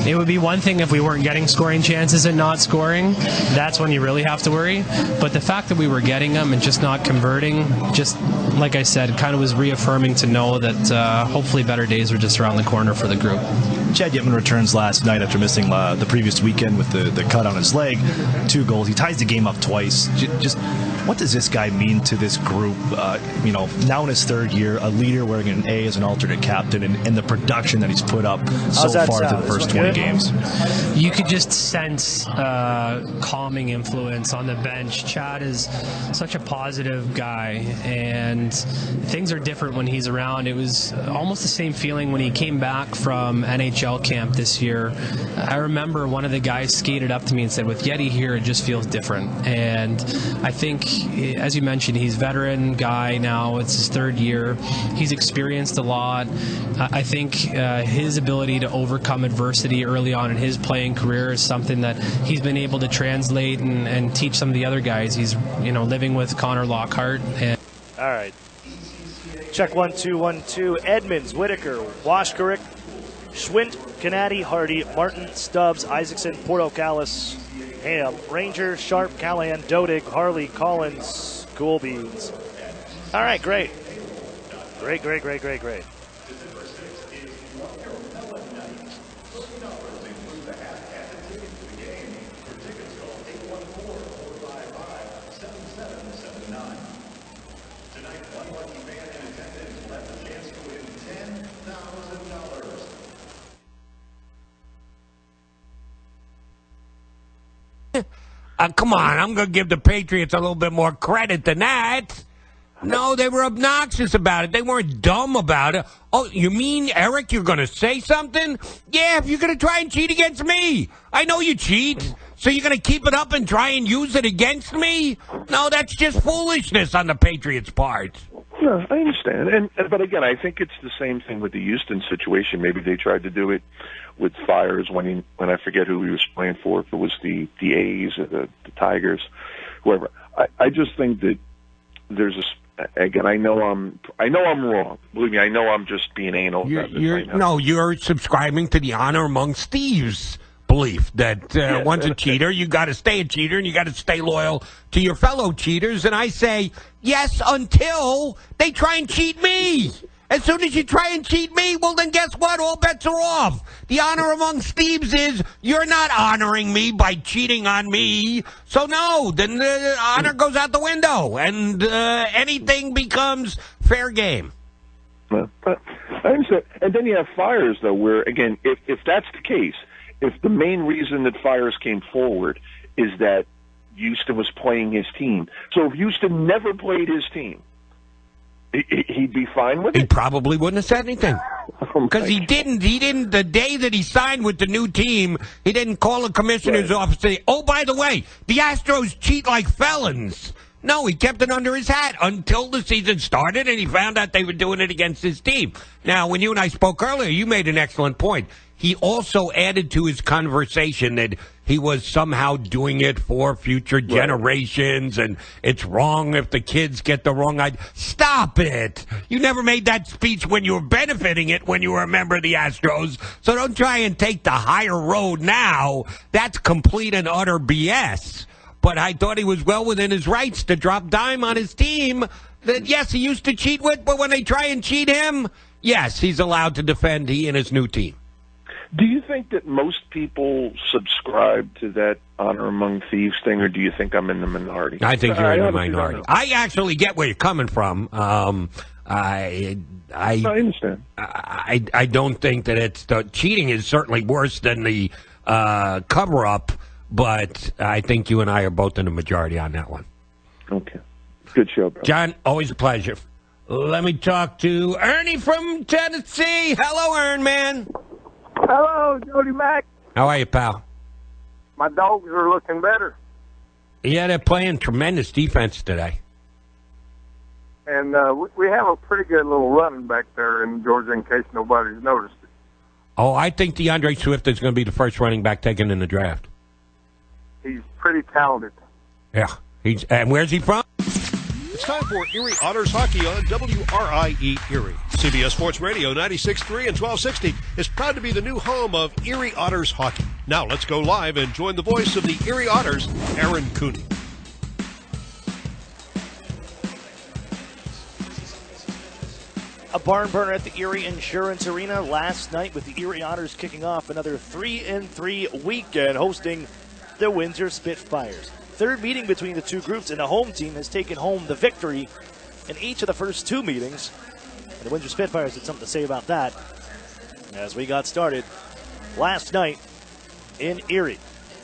it would be one thing if we weren't getting scoring chances and not scoring. That's when you really have to worry. But the fact that we were getting them and just not converting, just like I said, kind of was reaffirming to know that hopefully better days were just around the corner for the group. Chad Yetman returns last night after missing the previous weekend with the cut on his leg. 2 goals. He ties the game up twice. Just what does this guy mean to this group? Now in his 3rd year, a leader wearing an A as an alternate captain, and the production that he's put up so far through the first 20 games. You could just sense calming influence on the bench. Chad is such a positive guy, and things are different when he's around. It was almost the same feeling when he came back from NHL camp this year. I remember one of the guys skated up to me and said, with Yeti here, it just feels different. And I think, as you mentioned, he's a veteran guy now. It's his 3rd year. He's experienced a lot. I think his ability to overcome adversity early on in his playing career is something that he's been able to translate and teach some of the other guys. He's living with Connor Lockhart. All right. Check 1 2 1 2. Edmonds, Whitaker, Washkarick, Schwint, Canady, Hardy, Martin, Stubbs, Isaacson, Porto-Callis, Ham, Ranger, Sharp, Callahan, Dodig, Harley, Collins, Cool Beans. All right, great. Great. Come on, I'm going to give the Patriots a little bit more credit than that. No, they were obnoxious about it. They weren't dumb about it. Oh, you mean, Eric, you're going to say something? Yeah, if you're going to try and cheat against me. I know you cheat. So you're going to keep it up and try and use it against me? No, that's just foolishness on the Patriots' part. No, I understand. But again, I think it's the same thing with the Houston situation. Maybe they tried to do it with Fires when I forget who he was playing for, if it was the A's or the Tigers, whoever. I just think that there's again, I know I'm wrong. Believe me, I know I'm just being anal. You're subscribing to the honor amongst thieves belief that once a cheater, you got to stay a cheater and you got to stay loyal to your fellow cheaters. And I say, yes, until they try and cheat me. As soon as you try and cheat me, well, then guess what? All bets are off. The honor amongst thieves is you're not honoring me by cheating on me. So, no, then the honor goes out the window, and anything becomes fair game. Well, I understand. And then you have Fires, though, where, again, if that's the case, if the main reason that Fires came forward is that Houston was playing his team. So if Houston never played his team, he'd be fine with it? He probably wouldn't have said anything. Because he didn't, the day that he signed with the new team, he didn't call the commissioner's office and say, oh, by the way, the Astros cheat like felons. No, he kept it under his hat until the season started, and he found out they were doing it against his team. Now, when you and I spoke earlier, you made an excellent point. He also added to his conversation that he was somehow doing it for future generations, and it's wrong if the kids get the wrong idea. Stop it! You never made that speech when you were benefiting it when you were a member of the Astros, so don't try and take the higher road now. That's complete and utter BS. But I thought he was well within his rights to drop dime on his team that, yes, he used to cheat with, but when they try and cheat him, yes, he's allowed to defend he and his new team. Do you think that most people subscribe to that honor among thieves thing, or do you think I'm in the minority? I think you're in the minority. I actually get where you're coming from. I understand. I don't think that it's the cheating is certainly worse than the cover-up, but I think you and I are both in the majority on that one. Okay. Good show, bro. John, always a pleasure. Let me talk to Ernie from Tennessee. Hello, Ern, man. Hello, Jody Mack. How are you, pal? My dogs are looking better. Yeah, they're playing tremendous defense today. And we have a pretty good little running back there in Georgia, in case nobody's noticed it. Oh, I think DeAndre Swift is going to be the first running back taken in the draft. He's pretty talented. Yeah. And where's he from? time for Erie Otters hockey on WRIE Erie. CBS Sports Radio 96.3 and 1260 is proud to be the new home of Erie Otters hockey. Now let's go live and join the voice of the Erie Otters, Aaron Cooney. A barn burner at the Erie Insurance Arena last night with the Erie Otters kicking off another 3-3 weekend hosting the Windsor Spitfires. Third meeting between the two groups, and the home team has taken home the victory in each of the first two meetings. And the Windsor Spitfires had something to say about that as we got started last night in Erie.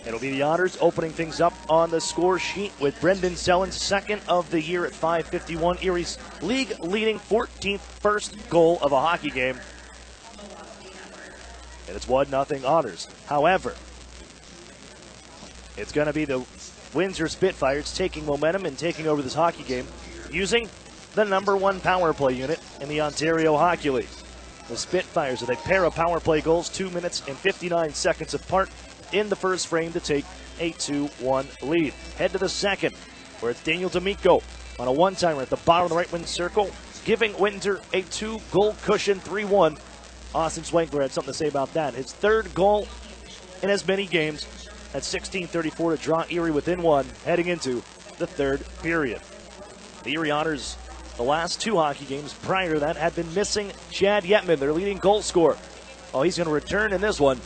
It'll be the Otters opening things up on the score sheet with Brendan Sellen's second of the year at .551. Erie's league-leading 14th first goal of a hockey game. And it's 1-0 Otters. However, it's going to be the Windsor Spitfires taking momentum and taking over this hockey game using the #1 power play unit in the Ontario Hockey League. The Spitfires with a pair of power play goals 2 minutes and 59 seconds apart in the first frame to take a 2-1 lead. Head to the second, where it's Daniel D'Amico on a one-timer at the bottom of the right wing circle, giving Windsor a 2-goal cushion, 3-1. Austin Swankler had something to say about that. His third goal in as many games at 16:34 to draw Erie within one, heading into the third period. The Erie Otters, the last two hockey games prior to that, had been missing Chad Yetman, their leading goal scorer. Oh, he's going to return in this one.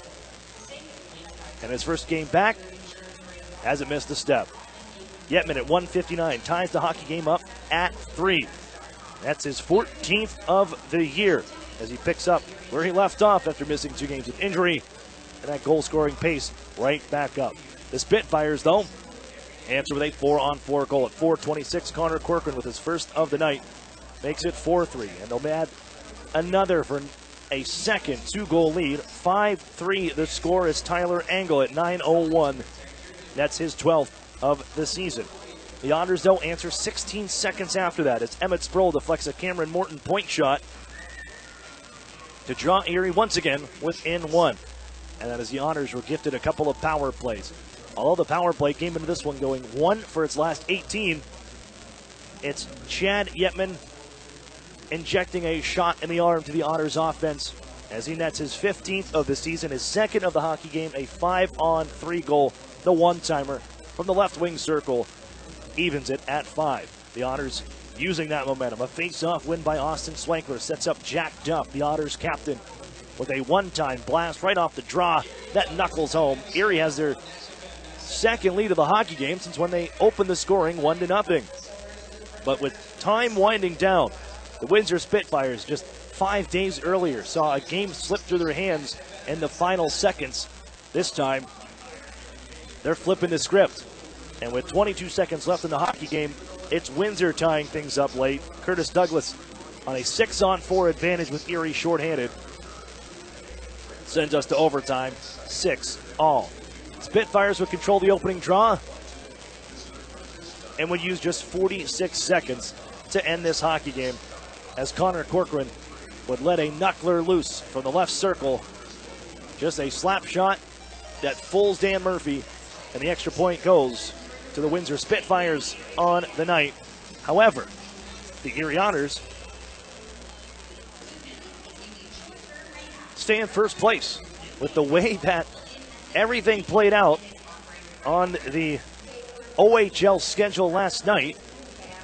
And his first game back, hasn't missed a step. Yetman at 1:59 ties the hockey game up at 3. That's his 14th of the year as he picks up where he left off after missing 2 games with injury. And that goal-scoring pace right back up. The Spitfires, though, answer with a 4-on-4 goal at 4:26. Connor Corcoran with his first of the night makes it 4-3. And they'll add another for a second 2-goal lead. 5-3 the score is Tyler Angle at 9:01. That's his 12th of the season. The Otters, though, answer 16 seconds after that as Emmett Sproul deflects a Cameron Morton point shot to draw Erie once again within one. And that is the Otters were gifted a couple of power plays. Although the power play came into this one going 1 for its last 18, it's Chad Yetman injecting a shot in the arm to the Otters offense as he nets his 15th of the season, his second of the hockey game, a 5-on-3 goal. The one-timer from the left wing circle evens it at 5. The Otters using that momentum. A face-off win by Austin Swankler sets up Jack Duff, the Otters captain, with a one-time blast right off the draw that knuckles home. Erie has their second lead of the hockey game since when they opened the scoring 1-0. But with time winding down, the Windsor Spitfires just 5 days earlier saw a game slip through their hands in the final seconds. This time, they're flipping the script. And with 22 seconds left in the hockey game, it's Windsor tying things up late. Curtis Douglas on a 6-on-4 advantage with Erie shorthanded sends us to overtime, 6-all. Spitfires would control the opening draw and would use just 46 seconds to end this hockey game as Connor Corcoran would let a knuckler loose from the left circle. Just a slap shot that fools Dan Murphy, and the extra point goes to the Windsor Spitfires on the night. However, the Erie Otters stay in first place with the way that everything played out on the OHL schedule last night.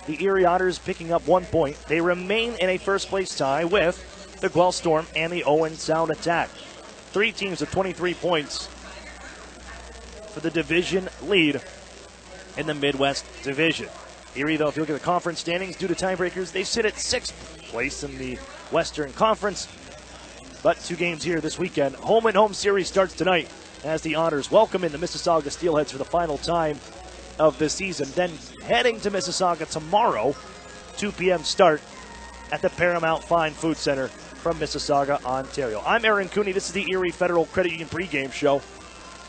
The Erie Otters picking up 1 point. They remain in a first-place tie with the Guelph Storm and the Owen Sound Attack. 3 teams with 23 points for the division lead in the Midwest Division. Erie, though, if you look at the conference standings, due to tiebreakers, they sit at 6th place in the Western Conference. But 2 games here this weekend. Home and home series starts tonight as the Otters welcome in the Mississauga Steelheads for the final time of the season. Then heading to Mississauga tomorrow, 2 p.m. start at the Paramount Fine Food Center from Mississauga, Ontario. I'm Aaron Cooney. This is the Erie Federal Credit Union pregame show.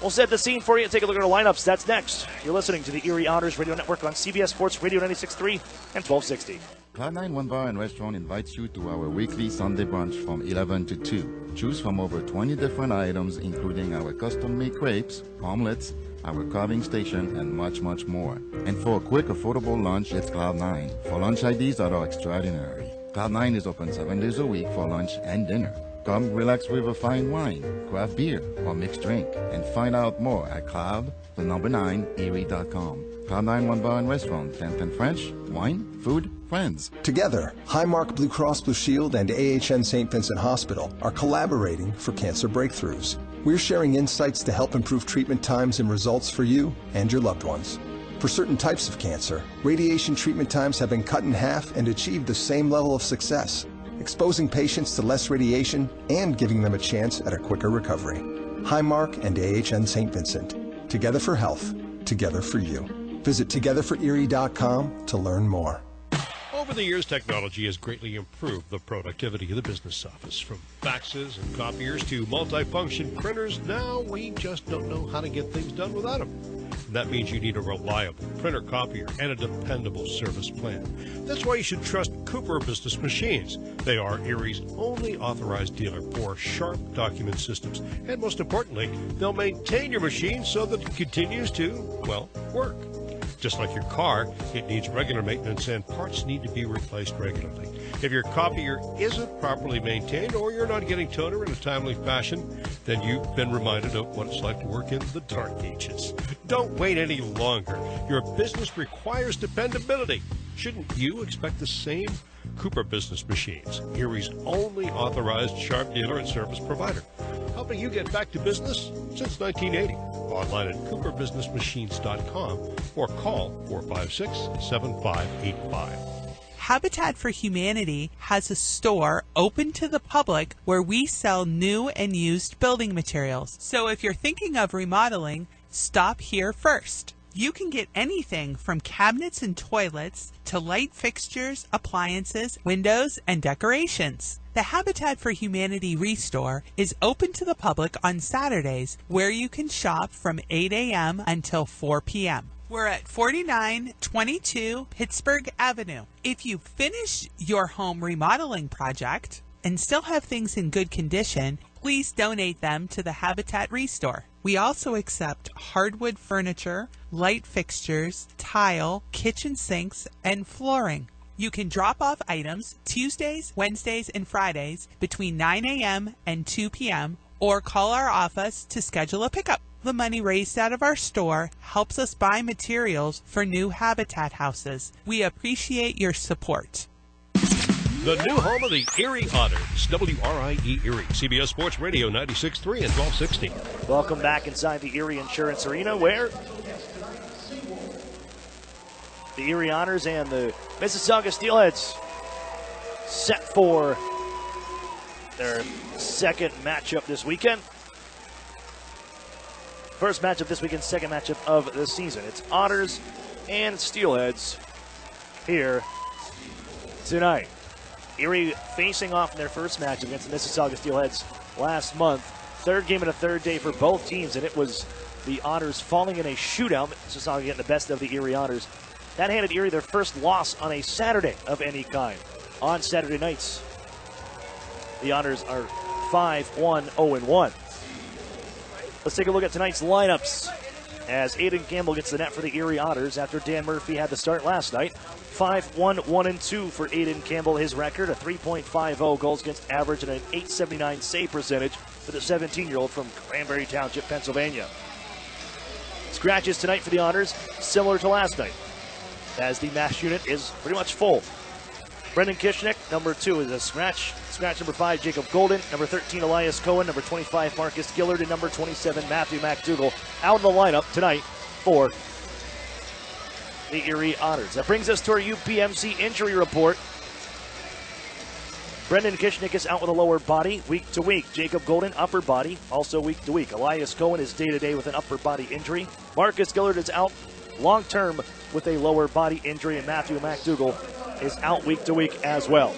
We'll set the scene for you and take a look at our lineups. That's next. You're listening to the Erie Otters Radio Network on CBS Sports Radio 96.3 and 1260. Cloud9 One Bar and Restaurant invites you to our weekly Sunday brunch from 11 to 2. Choose from over 20 different items, including our custom-made crepes, omelets, our carving station, and much, much more. And for a quick, affordable lunch, it's Cloud9 for lunch ideas that are extraordinary. Cloud9 is open 7 days a week for lunch and dinner. Come relax with a fine wine, craft beer, or mixed drink, and find out more at cloud9erie.com. Cloud9 One Bar and Restaurant, 10th and French, wine, food, friends. Together, Highmark Blue Cross Blue Shield and AHN St. Vincent Hospital are collaborating for cancer breakthroughs. We're sharing insights to help improve treatment times and results for you and your loved ones. For certain types of cancer, radiation treatment times have been cut in half and achieved the same level of success, exposing patients to less radiation and giving them a chance at a quicker recovery. Highmark and AHN St. Vincent. Together for health, together for you. Visit togetherforerie.com to learn more. Over the years, technology has greatly improved the productivity of the business office. From faxes and copiers to multifunction printers, now we just don't know how to get things done without them. And that means you need a reliable printer copier and a dependable service plan. That's why you should trust Cooper Business Machines. They are Erie's only authorized dealer for sharp document systems. And most importantly, they'll maintain your machine so that it continues to, well, work. Just like your car, it needs regular maintenance and parts need to be replaced regularly. If your copier isn't properly maintained or you're not getting toner in a timely fashion, then you've been reminded of what it's like to work in the dark ages. Don't wait any longer. Your business requires dependability. Shouldn't you expect the same? Cooper Business Machines, Erie's only authorized sharp dealer and service provider, helping you get back to business since 1980. Online at cooperbusinessmachines.com or call 456-7585. Habitat for Humanity has a store open to the public where we sell new and used building materials. So if you're thinking of remodeling, stop here first. You can get anything from cabinets and toilets to light fixtures, appliances, windows, and decorations. The Habitat for Humanity Restore is open to the public on Saturdays, where you can shop from 8 a.m. until 4 p.m. We're at 4922 Pittsburgh Avenue. If you finish your home remodeling project and still have things in good condition, please donate them to the Habitat Restore. We also accept hardwood furniture, light fixtures, tile, kitchen sinks, and flooring. You can drop off items Tuesdays, Wednesdays, and Fridays between 9 a.m. and 2 p.m. or call our office to schedule a pickup. The money raised out of our store helps us buy materials for new Habitat houses. We appreciate your support. The new home of the Erie Otters, WRIE Erie, CBS Sports Radio 96.3 and 1260. Welcome back inside the Erie Insurance Arena, where the Erie Otters and the Mississauga Steelheads set for their second matchup this weekend. First matchup this weekend, second matchup of the season. It's Otters and Steelheads here tonight. Erie facing off in their first match against the Mississauga Steelheads last month. Third game and a third day for both teams, and it was the Otters falling in a shootout. Mississauga getting the best of the Erie Otters. That handed Erie their first loss on a Saturday of any kind. On Saturday nights, the Otters are 5-1-0-1. Let's take a look at tonight's lineups as Aiden Campbell gets the net for the Erie Otters after Dan Murphy had the start last night. 5-1-1-2 for Aiden Campbell, his record, a 3.50 goals against average and an .879 save percentage for the 17-year-old from Cranberry Township, Pennsylvania. Scratches tonight for the Otters, similar to last night, as the mash unit is pretty much full. Brendan Kishnick, number 2, is a scratch. Scratch number 5, Jacob Golden. Number 13, Elias Cohen. Number 25, Marcus Gillard. And number 27, Matthew McDougall, out in the lineup tonight for the Erie Otters. That brings us to our UPMC injury report. Brendan Kishnick is out with a lower body week to week. Jacob Golden, upper body, also week to week. Elias Cohen is day-to-day with an upper body injury. Marcus Gillard is out long-term with a lower body injury. And Matthew McDougall is out week to week as well.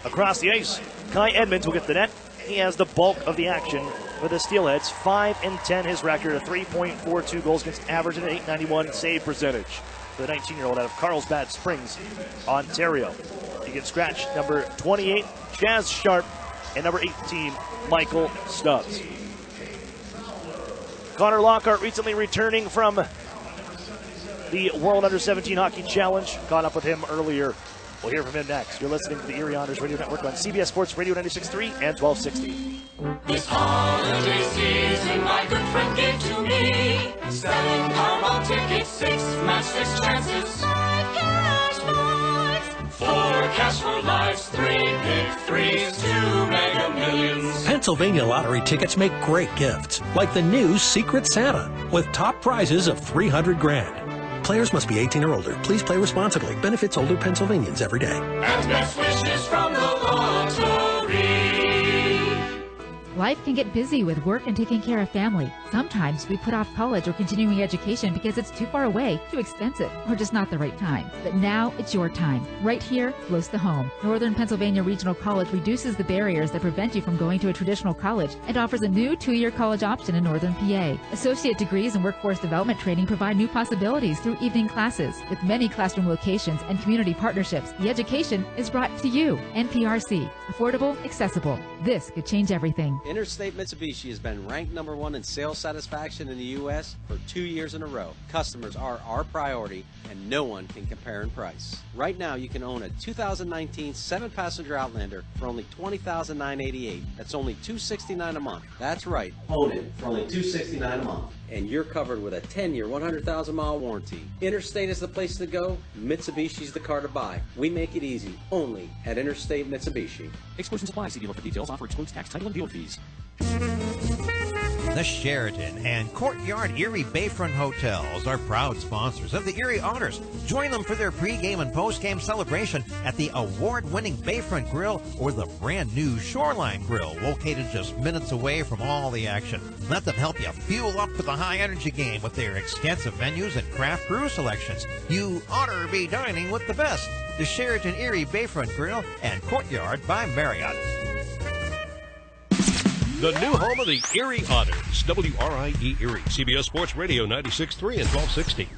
Across the ice, Kai Edmonds will get the net. He has the bulk of the action for the Steelheads. 5-10 his record, a 3.42 goals against average and an .891 save percentage. the 19-year-old out of Carlsbad Springs, Ontario. You can scratch number 28, Jazz Sharp, and number 18, Michael Stubbs. Connor Lockhart recently returning from the World Under-17 Hockey Challenge. Caught up with him earlier. We'll hear from him next. You're listening to the Erie Otters Radio Network on CBS Sports Radio 96.3 and 1260. This holiday season, my good friend gave to me 7 Powerball tickets, 6 match 6 chances, 5 cash points, 4 cash for lives, 3 big threes, 2 mega millions. Pennsylvania lottery tickets make great gifts, like the new Secret Santa, with top prizes of $300 grand. Players must be 18 or older. Please play responsibly. Benefits older Pennsylvanians every day. And best wishes from the lottery. Life can get busy with work and taking care of family. Sometimes we put off college or continuing education because it's too far away, too expensive, or just not the right time. But now it's your time. Right here, close to home. Northern Pennsylvania Regional College reduces the barriers that prevent you from going to a traditional college and offers a new 2-year college option in Northern PA. Associate degrees and workforce development training provide new possibilities through evening classes. With many classroom locations and community partnerships, the education is brought to you. NPRC. Affordable, accessible. This could change everything. Interstate Mitsubishi has been ranked #1 in sales satisfaction in the U.S. for 2 years in a row. Customers are our priority, and no one can compare in price. Right now, you can own a 2019 7-passenger Outlander for only $20,988. That's only $269 a month. That's right, own it for only $269 a month. And you're covered with a 10-year, 100,000-mile warranty. Interstate is the place to go. Mitsubishi's the car to buy. We make it easy, only at Interstate Mitsubishi. Exclusions apply. See dealer for details. Offer excludes tax, title, and dealer fees. The Sheraton and Courtyard Erie Bayfront Hotels are proud sponsors of the Erie Otters. Join them for their pregame and postgame celebration at the award-winning Bayfront Grill or the brand-new Shoreline Grill, located just minutes away from all the action. Let them help you fuel up for the high-energy game with their extensive menus and craft brew selections. You ought to be dining with the best. The Sheraton Erie Bayfront Grill and Courtyard by Marriott. The new home of the Erie Otters, WRIE Erie, CBS Sports Radio 96.3 and 1260.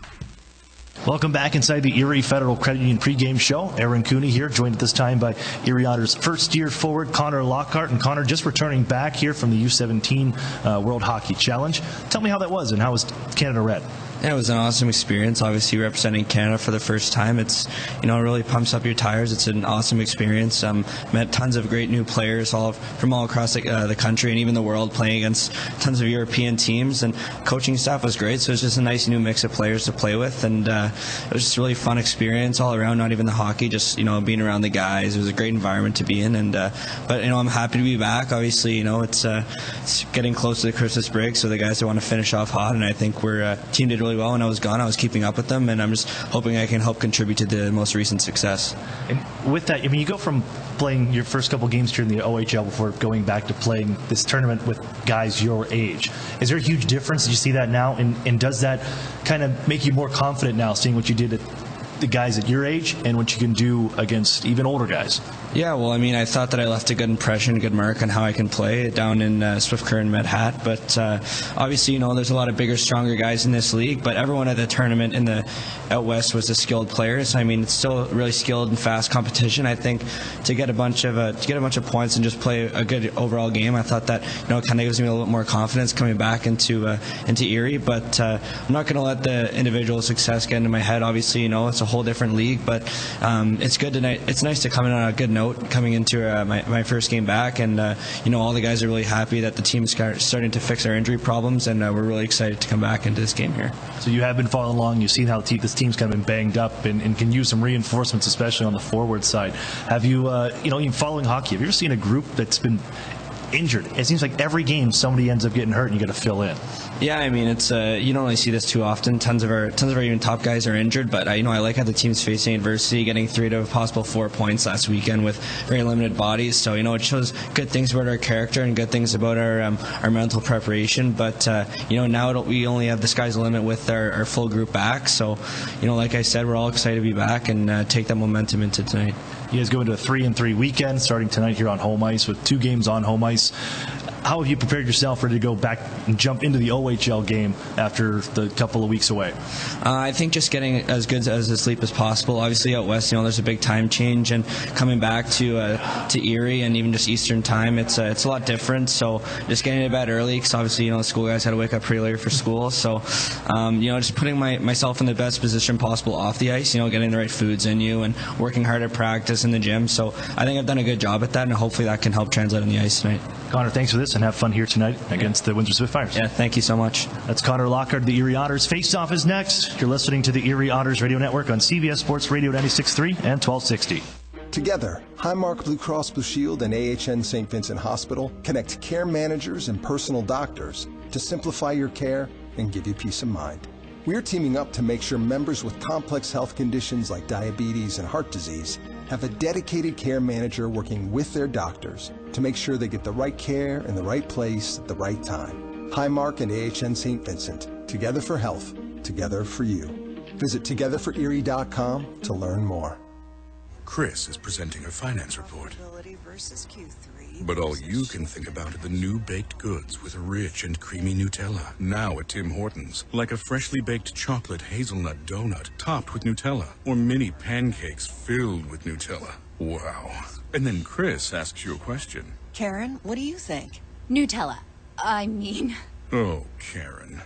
Welcome back inside the Erie Federal Credit Union pregame show. Aaron Cooney here, joined at this time by Erie Otters first-year forward Connor Lockhart. And Connor, just returning back here from the U17 World Hockey Challenge. Tell me how that was and how was Canada Red? Yeah, it was an awesome experience. Obviously, representing Canada for the first time, it's, it really pumps up your tires. It's an awesome experience. Met tons of great new players from all across the country and even the world, playing against tons of European teams. And coaching staff was great, so it was just a nice new mix of players to play with. And it was just a really fun experience all around. Not even the hockey, just being around the guys. It was a great environment to be in. And but I'm happy to be back. Obviously, it's getting close to the Christmas break, so the guys want to finish off hot. And I think we're team did really well when I was gone. I was keeping up with them, and I'm just hoping I can help contribute to the most recent success. And with that, you go from playing your first couple games here in the OHL before going back to playing this tournament with guys your age. Is there a huge difference? Do you see that now? And does that kind of make you more confident now, seeing what you did at the guys at your age and what you can do against even older guys? Yeah, well, I thought that I left a good impression, a good mark on how I can play down in Swift Current Med Hat. But obviously, there's a lot of bigger, stronger guys in this league. But everyone at the tournament in the out west was a skilled player. So it's still really skilled and fast competition. I think to get a bunch of points and just play a good overall game, I thought that it kind of gives me a little bit more confidence coming back into Erie. But I'm not going to let the individual success get into my head. Obviously, it's a whole different league. But it's good tonight. It's nice to come in on a good note coming into my first game back, and all the guys are really happy that the team's starting to fix our injury problems, and we're really excited to come back into this game here. So you have been following along. You've seen how this team's kind of been banged up and can use some reinforcements, especially on the forward side. Have you, even following hockey, have you ever seen a group that's been injured? It seems like every game somebody ends up getting hurt and you got to fill in. Yeah, it's you don't really see this too often. Tons of our even top guys are injured, but I like how the team's facing adversity, getting 3 to a possible 4 points last weekend with very limited bodies. So it shows good things about our character and good things about our mental preparation. But now we only have the sky's the limit with our full group back. So like I said, we're all excited to be back and take that momentum into tonight. You guys go into a 3-3 weekend starting tonight here on home ice with 2 games on home ice. how have you prepared yourself ready to go back and jump into the OHL game after the couple of weeks away? I think just getting as good as a sleep as possible. Obviously out west, there's a big time change, and coming back to Erie and even just Eastern time, it's a lot different. So just getting to bed early, because obviously the school guys had to wake up pretty early for school. So just putting myself in the best position possible off the ice. Getting the right foods in you and working hard at practice in the gym. So I think I've done a good job at that, and hopefully that can help translate on the ice tonight. Connor, thanks for this, and have fun here tonight against the Windsor Spitfires. Yeah, thank you so much. That's Connor Lockhart, the Erie Otters. Face-Off is next. You're listening to the Erie Otters Radio Network on CBS Sports Radio 96.3 and 1260. Together, Highmark Blue Cross Blue Shield and AHN St. Vincent Hospital connect care managers and personal doctors to simplify your care and give you peace of mind. We're teaming up to make sure members with complex health conditions like diabetes and heart disease have a dedicated care manager working with their doctors to make sure they get the right care in the right place at the right time. Highmark and AHN St. Vincent, together for health, together for you. Visit togetherforerie.com to learn more. Chris is presenting her finance report. But all you can think about are the new baked goods with rich and creamy Nutella. Now at Tim Hortons, like a freshly baked chocolate hazelnut donut topped with Nutella, or mini pancakes filled with Nutella. Wow. And then Chris asks you a question. Karen, what do you think? Nutella. Oh, Karen.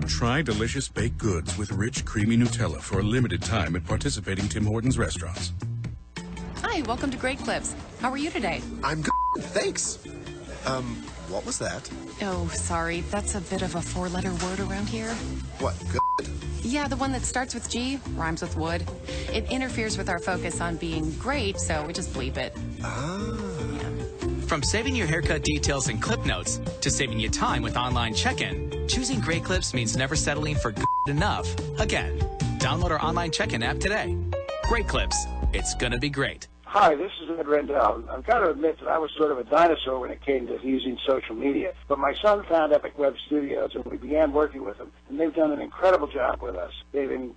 Try delicious baked goods with rich, creamy Nutella for a limited time at participating Tim Hortons restaurants. Hi, welcome to Great Clips. How are you today? I'm good, thanks. What was that? Oh, sorry. That's a bit of a four-letter word around here. What, good? Yeah, the one that starts with G, rhymes with wood. It interferes with our focus on being great, so we just bleep it. Ah. Yeah. From saving your haircut details and clip notes to saving you time with online check-in, choosing Great Clips means never settling for good enough. Again, download our online check-in app today. Great Clips. It's gonna be great. Hi, this is Ed Rendell. I've got to admit that I was sort of a dinosaur when it came to using social media. But my son found Epic Web Studios, and we began working with them. And they've done an incredible job with us. They've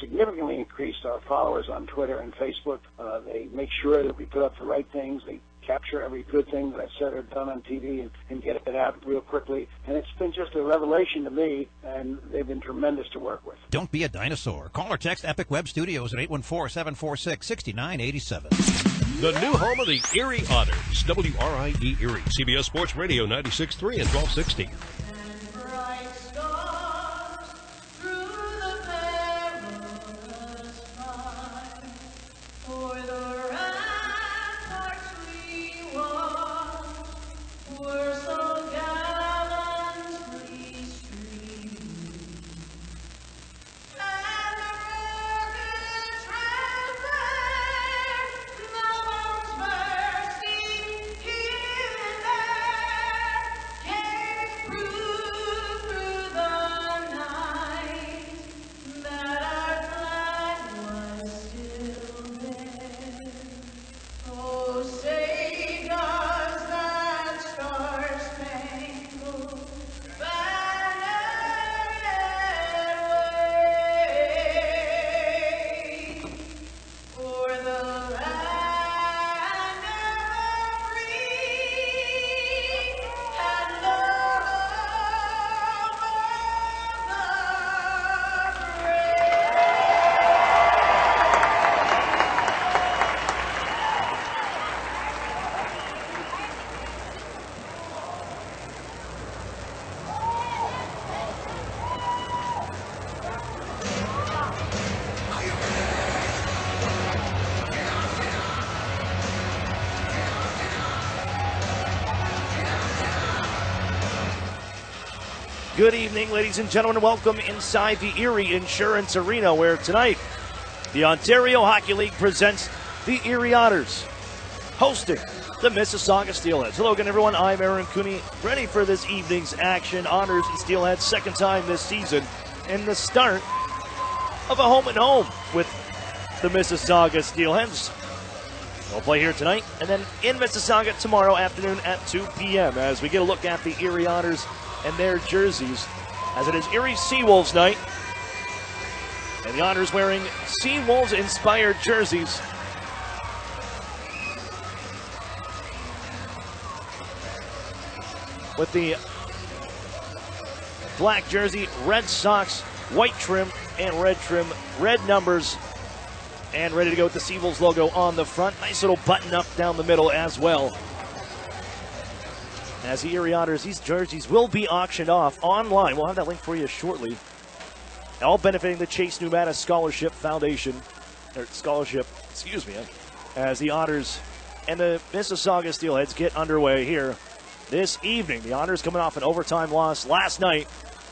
significantly increased our followers on Twitter and Facebook. They make sure that we put up the right things. They capture every good thing that I've said or done on TV and get it out real quickly. And it's been just a revelation to me, and they've been tremendous to work with. Don't be a dinosaur. Call or text Epic Web Studios at 814-746-6987. The new home of the Erie Otters, WRIE Erie, CBS Sports Radio 96.3 and 1260. Good evening, ladies and gentlemen. Welcome inside the Erie Insurance Arena, where tonight the Ontario Hockey League presents the Erie Otters, hosting the Mississauga Steelheads. Hello again, everyone. I'm Aaron Cooney, ready for this evening's action. Otters and Steelheads, second time this season, and the start of a home-and-home with the Mississauga Steelheads. They'll play here tonight, and then in Mississauga tomorrow afternoon at 2 p.m. as we get a look at the Erie Otters and their jerseys, as it is Erie Seawolves night. And the Otters wearing Seawolves-inspired jerseys. with the black jersey, red socks, white trim, and red numbers, and ready to go with the Seawolves logo on the front. Nice little button up down the middle as well. As the Erie Otters, these jerseys will be auctioned off online. We'll have that link for you shortly. All benefiting the Chase Numata Scholarship Foundation, or Scholarship, excuse me, as the Otters and the Mississauga Steelheads get underway here this evening. The Otters coming off an overtime loss last night.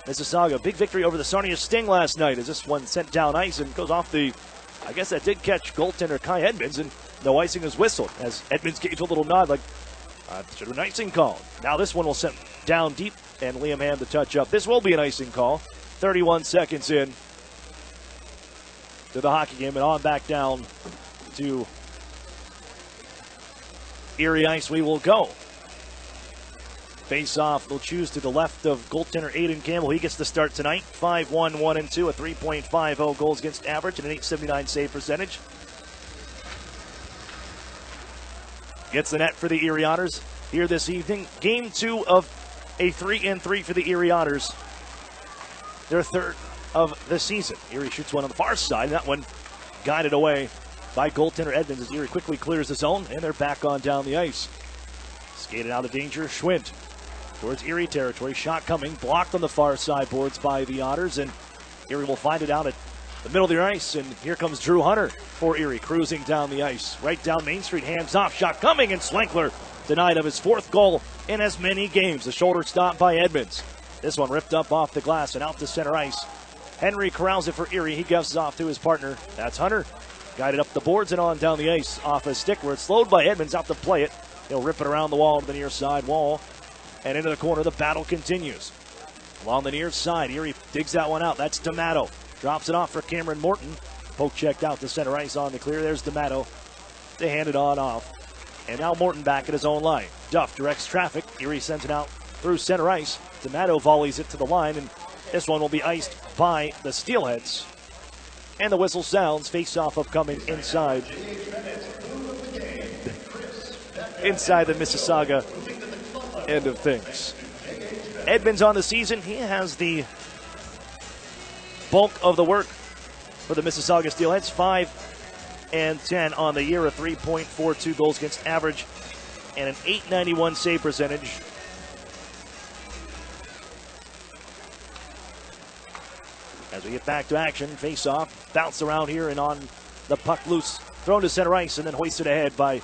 Mississauga, big victory over the Sarnia Sting last night as this one sent down ice and goes off the, I guess that did catch goaltender Kai Edmonds, and no icing was whistled as Edmonds gave a little nod like, should have an icing call. Now this one will send down deep and Liam Ham to touch up. This will be an icing call. 31 seconds in to the hockey game, and on back down to Erie Ice we will go. Face off, they'll choose to the left of goaltender Aiden Campbell. He gets the start tonight. 5-1, 1-2, a 3.50 goals against average and an .879 save percentage. Gets the net for the Erie Otters here this evening. Game 2 of a 3-3 for the Erie Otters. Their third of the season. Erie shoots one on the far side. That one guided away by goaltender Edmonds as Erie quickly clears the zone, and they're back on down the ice. Skated out of danger, Schwint towards Erie territory. Shot coming, blocked on the far side boards by the Otters, and Erie will find it out at the middle of the ice, and here comes Drew Hunter for Erie, cruising down the ice. Right down Main Street, hands off, shot coming, and Slankler denied of his fourth goal in as many games. The shoulder stop by Edmonds. This one ripped up off the glass and out to center ice. Henry corrals it for Erie. He gives it off to his partner. That's Hunter. Guided up the boards and on down the ice off a stick where it's slowed by Edmonds out to play it. He'll rip it around the wall to the near side wall and into the corner. The battle continues. Along the near side, Erie digs that one out. That's D'Amato. Drops it off for Cameron Morton. Poke checked out to center ice on the clear. There's D'Amato to hand it on off. And now Morton back at his own line. Duff directs traffic. Erie sends it out through center ice. D'Amato volleys it to the line, and this one will be iced by the Steelheads. And the whistle sounds. Face-off upcoming inside the Mississauga end of things. Edmonds on the season. He has the bulk of the work for the Mississauga Steelheads. 5-10 on the year, a 3.42 goals against average and an .891 save percentage. As we get back to action, face-off, bounce around here and on the puck loose, thrown to center ice and then hoisted ahead by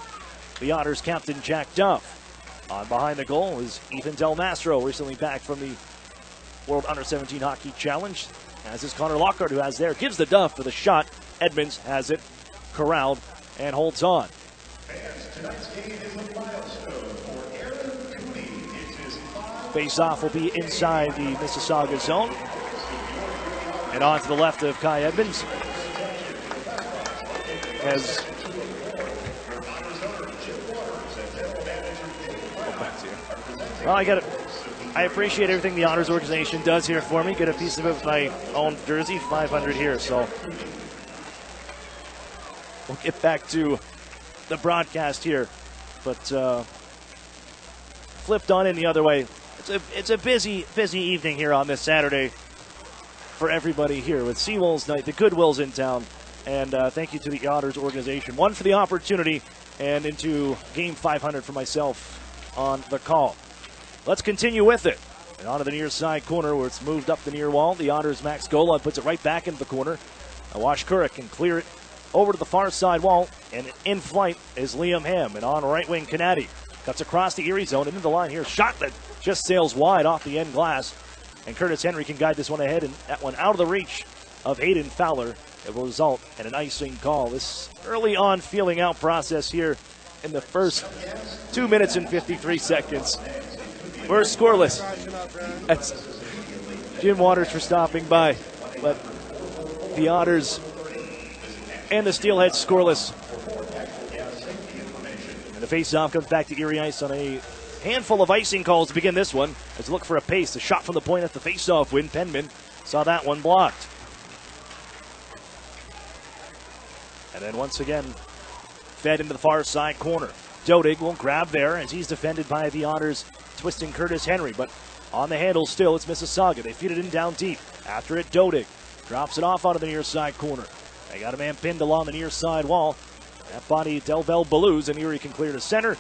the Otters captain Jack Duff. On behind the goal is Ethan Del Mastro, recently back from the World Under-17 Hockey Challenge. As is Connor Lockhart, who has there, gives the Duff for the shot. Edmonds has it corralled and holds on. Face-off will be inside the Mississauga zone. And on to the left of Kai Edmonds. As well, I appreciate everything the Honors organization does here for me. Get a piece of it with my own jersey, 500 here. So we'll get back to the broadcast here, but flipped on in the other way. It's a busy evening here on this Saturday for everybody here with Seawolves Night. The Goodwill's in town, and thank you to the Otters organization. One for the opportunity, and into game 500 for myself on the call. Let's continue with it. And onto the near side corner where it's moved up the near wall. The Otters' Max Gola puts it right back into the corner. Awash Kurek can clear it over to the far side wall, and in flight is Liam Ham. And on right wing, Canady cuts across the Erie zone and into the line here. Shot that just sails wide off the end glass. And Curtis Henry can guide this one ahead, and that one out of the reach of Hayden Fowler. It will result in an icing call. This early on feeling out process here in the first 2 minutes and 53 seconds. We're scoreless. That's Jim Waters for stopping by. But the Otters and the Steelheads scoreless. And the face-off comes back to Erie Ice on a handful of icing calls to begin this one. Let's look for a pace. A shot from the point at the face-off win. Penman saw that one blocked. And then once again, fed into the far side corner. Dodig will grab there as he's defended by the Otters twisting Curtis Henry, but on the handle still, it's Mississauga. They feed it in down deep. After it, Dodig drops it off onto the near side corner. They got a man pinned along the near side wall. That body, Delvel Belouz, and Erie can clear to center,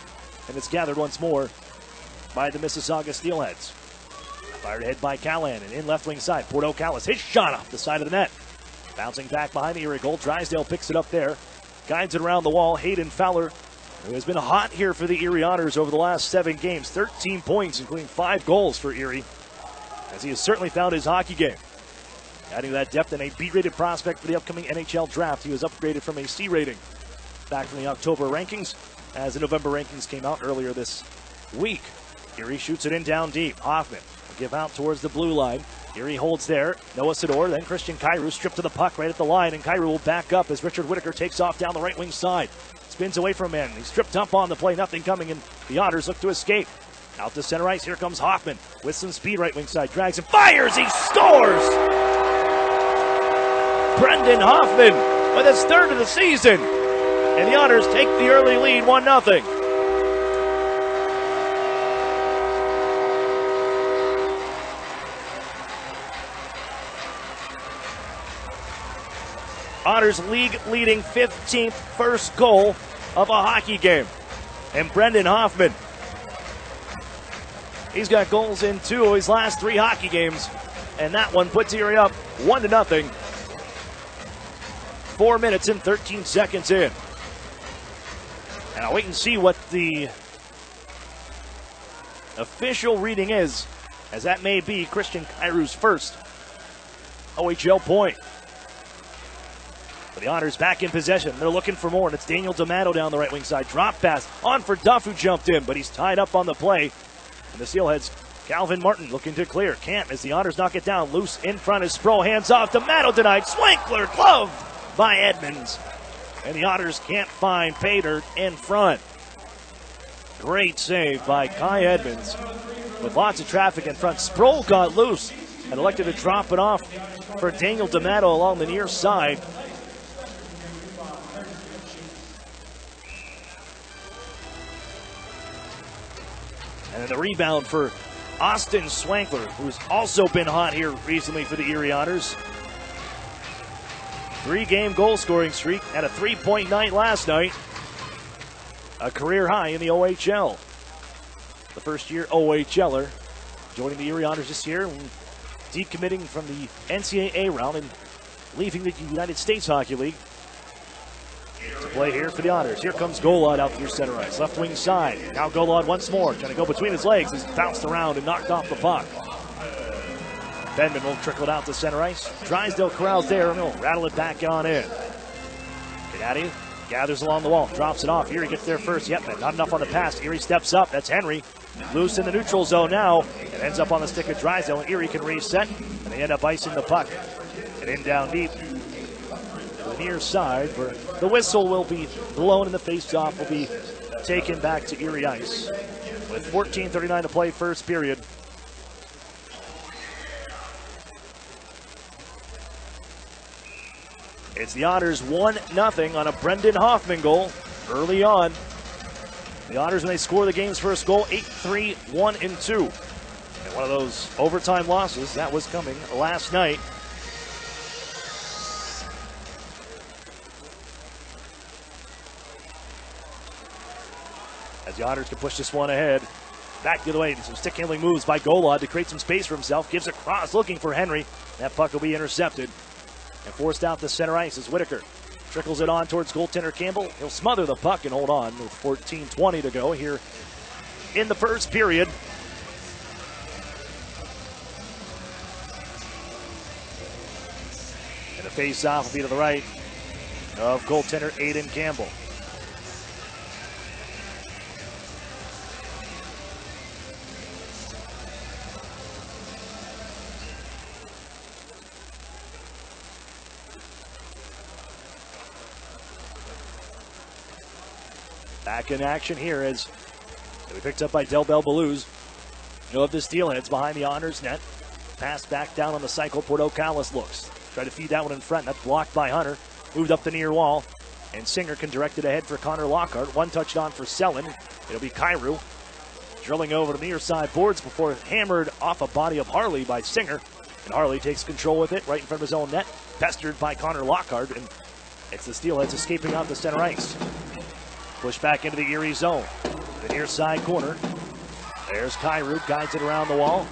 and it's gathered once more by the Mississauga Steelheads. Fired ahead by Callahan, and in left wing side, Porto Callis, his shot off the side of the net. Bouncing back behind the Erie goal, Drysdale picks it up there, guides it around the wall. Hayden Fowler, who has been hot here for the Erie Otters over the last 7 games, 13 points, including 5 goals for Erie, as he has certainly found his hockey game. Adding to that depth and a B-rated prospect for the upcoming NHL draft. He was upgraded from a C rating back from the October rankings, as the November rankings came out earlier this week. Erie shoots it in down deep. Hoffman will give out towards the blue line. Erie holds there. Noah Sador, then Christian Kairu stripped to the puck right at the line, and Kairu will back up as Richard Whitaker takes off down the right wing side. Spins away from him. He's stripped up on the play. Nothing coming, and the Otters look to escape. Out to center ice. Here comes Hoffman with some speed right wing side. Drags and fires. He scores! Brendan Hoffman with his 3rd of the season. And the Otters take the early lead 1-0. Otters league-leading 15th first goal of a hockey game. And Brendan Hoffman, he's got goals in 2 of his last 3 hockey games. And that one puts Erie up 1-0. 4 minutes and 13 seconds in. And I'll wait and see what the official reading is, as that may be Christian Kairu's first OHL point. But the Otters back in possession. They're looking for more, and it's Daniel D'Amato down the right wing side. Drop pass on for Duff, who jumped in, but he's tied up on the play. And the Steelheads, Calvin Martin looking to clear. Can't, as the Otters knock it down. Loose in front is Sproul, hands off. D'Amato denied. Swankler, glove by Edmonds. And the Otters can't find Pater in front. Great save by Kai Edmonds. With lots of traffic in front, Sproul got loose and elected to drop it off for Daniel D'Amato along the near side. And then the rebound for Austin Swankler, who's also been hot here recently for the Erie Otters. 3-game goal-scoring streak, had a 3-point night last night. A career high in the OHL. The first-year OHLer joining the Erie Otters this year, decommitting from the NCAA round and leaving the United States Hockey League to play here for the Otters. Here comes Golod out through center ice. Left wing side. Now Golod once more, trying to go between his legs. He's bounced around and knocked off the puck. Benman will trickle it out to center ice. Drysdale corrals there and he'll rattle it back on in. Canady gathers along the wall, drops it off. Erie gets there first. Yep, not enough on the pass. Erie steps up. That's Henry. Loose in the neutral zone now. It ends up on the stick of Drysdale, and Erie can reset. And they end up icing the puck. And in down deep to the near side, where the whistle will be blown and the face-off will be taken back to Erie ice. With 14:39 to play, first period. It's the Otters 1-0 on a Brendan Hoffman goal early on. The Otters, when they score the game's first goal, 8-3, 1-2. And one of those overtime losses, that was coming last night. As the Otters can push this one ahead. Back the other way, some stick handling moves by Golod to create some space for himself. Gives a cross looking for Henry. That puck will be intercepted and forced out the center ice as Whitaker trickles it on towards goaltender Campbell. He'll smother the puck and hold on with 14:20 to go here in the first period. And the face-off will be to the right of goaltender Aiden Campbell. Back in action here as we picked up by Delbel Belouz. Of the Steelheads behind the Otters net. Pass back down on the cycle. Porto Callis looks. Try to feed that one in front. That's blocked by Hunter. Moved up the near wall. And Singer can direct it ahead for Connor Lockhart. One touched on for Selin. It'll be Kairu. Drilling over to the near side boards before hammered off a body of Harley by Singer. And Harley takes control with it right in front of his own net. Pestered by Connor Lockhart. And it's the Steelheads escaping out the center ice. Push back into the Erie zone. The near side corner. There's Kyrud, guides it around the wall.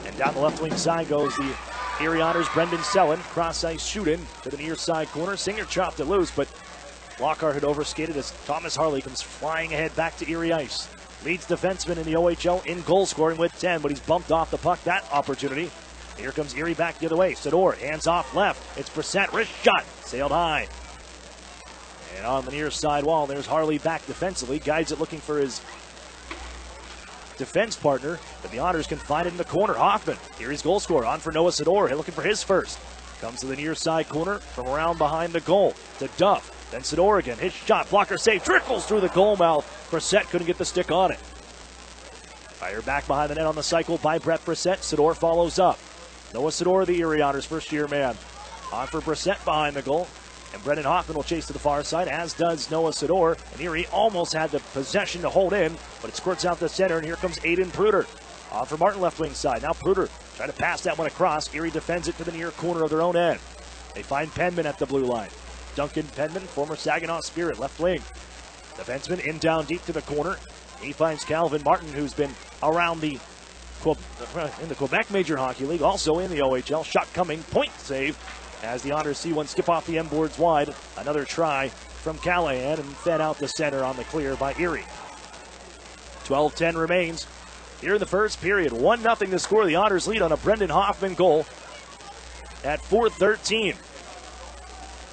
And down the left wing side goes the Erie Otters' Brendan Sellen. Cross ice shoot in to the near side corner. Singer chopped it loose, but Lockhart had overskated as Thomas Harley comes flying ahead back to Erie ice. Leads defenseman in the OHL in goal scoring with 10, but he's bumped off the puck that opportunity. Here comes Erie back the other way. Sador, hands off left. It's Brissett, wrist shot, sailed high. And on the near side wall, there's Harley back defensively. Guides it looking for his defense partner, but the Otters can find it in the corner. Hoffman, Erie's goal scorer, on for Noah Sador, looking for his first. Comes to the near side corner from around behind the goal to Duff. Then Sador again, his shot, blocker save, trickles through the goal mouth. Brissett couldn't get the stick on it. Fire back behind the net on the cycle by Brett Brissett. Sador follows up. Noah Sador, the Erie Otters' first-year man. On for Brissett behind the goal. And Brendan Hoffman will chase to the far side, as does Noah Sador. And Erie almost had the possession to hold in, but it squirts out the center, and here comes Aiden Pruder. On for Martin, left wing side. Now Pruder trying to pass that one across. Erie defends it to the near corner of their own end. They find Penman at the blue line. Duncan Penman, former Saginaw Spirit, left wing. Defenseman in down deep to the corner. He finds Calvin Martin, who's been around in the Quebec Major Hockey League, also in the OHL. Shot coming, point save, as the Otters see one skip off the end boards wide. Another try from Callahan and fed out the center on the clear by Erie. 12-10 remains here in the first period. 1-0 to score. The Otters lead on a Brendan Hoffman goal at 4:13.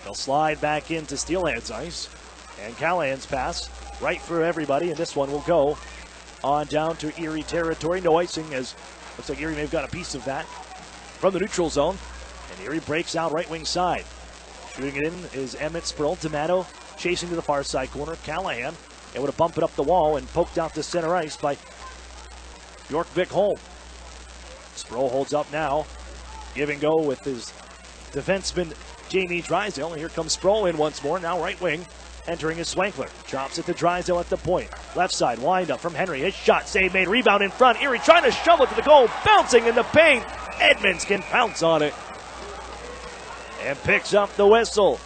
They'll slide back into Steelheads ice. And Callahan's pass right for everybody. And this one will go on down to Erie territory. No icing, as looks like Erie may have got a piece of that from the neutral zone. And Erie breaks out right wing side. Shooting it in is Emmett Sproul. D'Amato chasing to the far side corner. Callahan able to bump it up the wall and poked out to center ice by York Vic Holm. Sproul holds up now. Give and go with his defenseman Jamie Drysdale. And here comes Sproul in once more. Now right wing. Entering is Swankler. Drops it to Drysdale at the point. Left side, wind up from Henry. His shot, save made, rebound in front. Erie trying to shovel it to the goal. Bouncing in the paint. Edmonds can pounce on it. And picks up the whistle.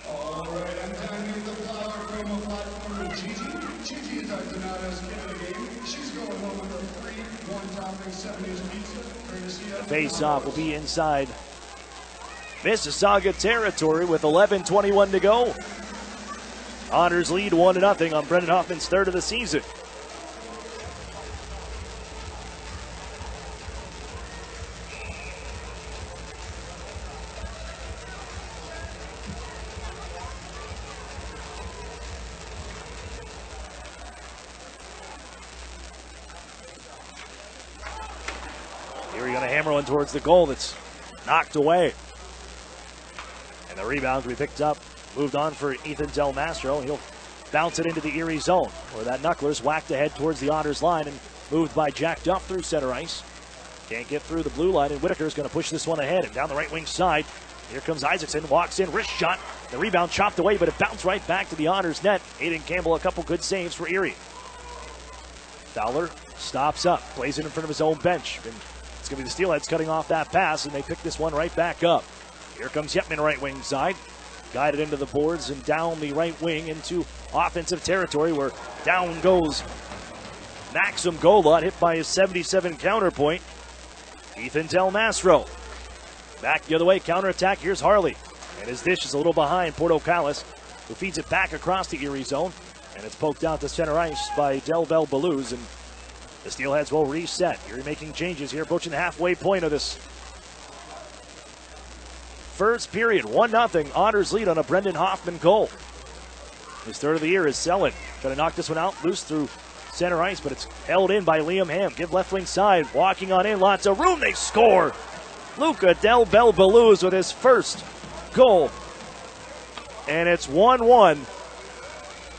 All right, I'm timing the flower promo platform with Gigi. Gigi is our Donato's kid of the game. She's going home with a free one-topping 70s pizza. Courtesy of The face-off will be inside Mississauga territory with 11:21 to go. Otters lead 1-0 on Brendan Hoffman's third of the season. Erie going to hammer one towards the goal that's knocked away. And the rebound will be picked up. Moved on for Ethan Del Mastro. He'll bounce it into the Erie zone, where that knuckler's whacked ahead towards the Otters line and moved by Jack Duff through center ice. Can't get through the blue line, and Whitaker's going to push this one ahead. And down the right wing side, here comes Isaacson, walks in, wrist shot. The rebound chopped away, but it bounced right back to the Otters net. Aiden Campbell, a couple good saves for Erie. Fowler stops up, plays it in front of his own bench. And it's going to be the Steelheads cutting off that pass, and they pick this one right back up. Here comes Yetman, right wing side. Guided into the boards and down the right wing into offensive territory, where down goes Maxim Golot, hit by his 77 counterpoint. Ethan Del Mastro. Back the other way, counterattack. Here's Harley. And his dish is a little behind Portocalis, who feeds it back across the Erie zone. And it's poked out to center ice by Del Bell Ballouz. And the Steelheads will reset. Erie making changes here, approaching the halfway point of this first period. 1-0. Otters lead on a Brendan Hoffman goal. His third of the year is Sellen. Trying to knock this one out loose through center ice, but it's held in by Liam Ham. Give left wing side. Walking on in. Lots of room. They score. Luca Del Bell Ballouz with his first goal. And it's 1-1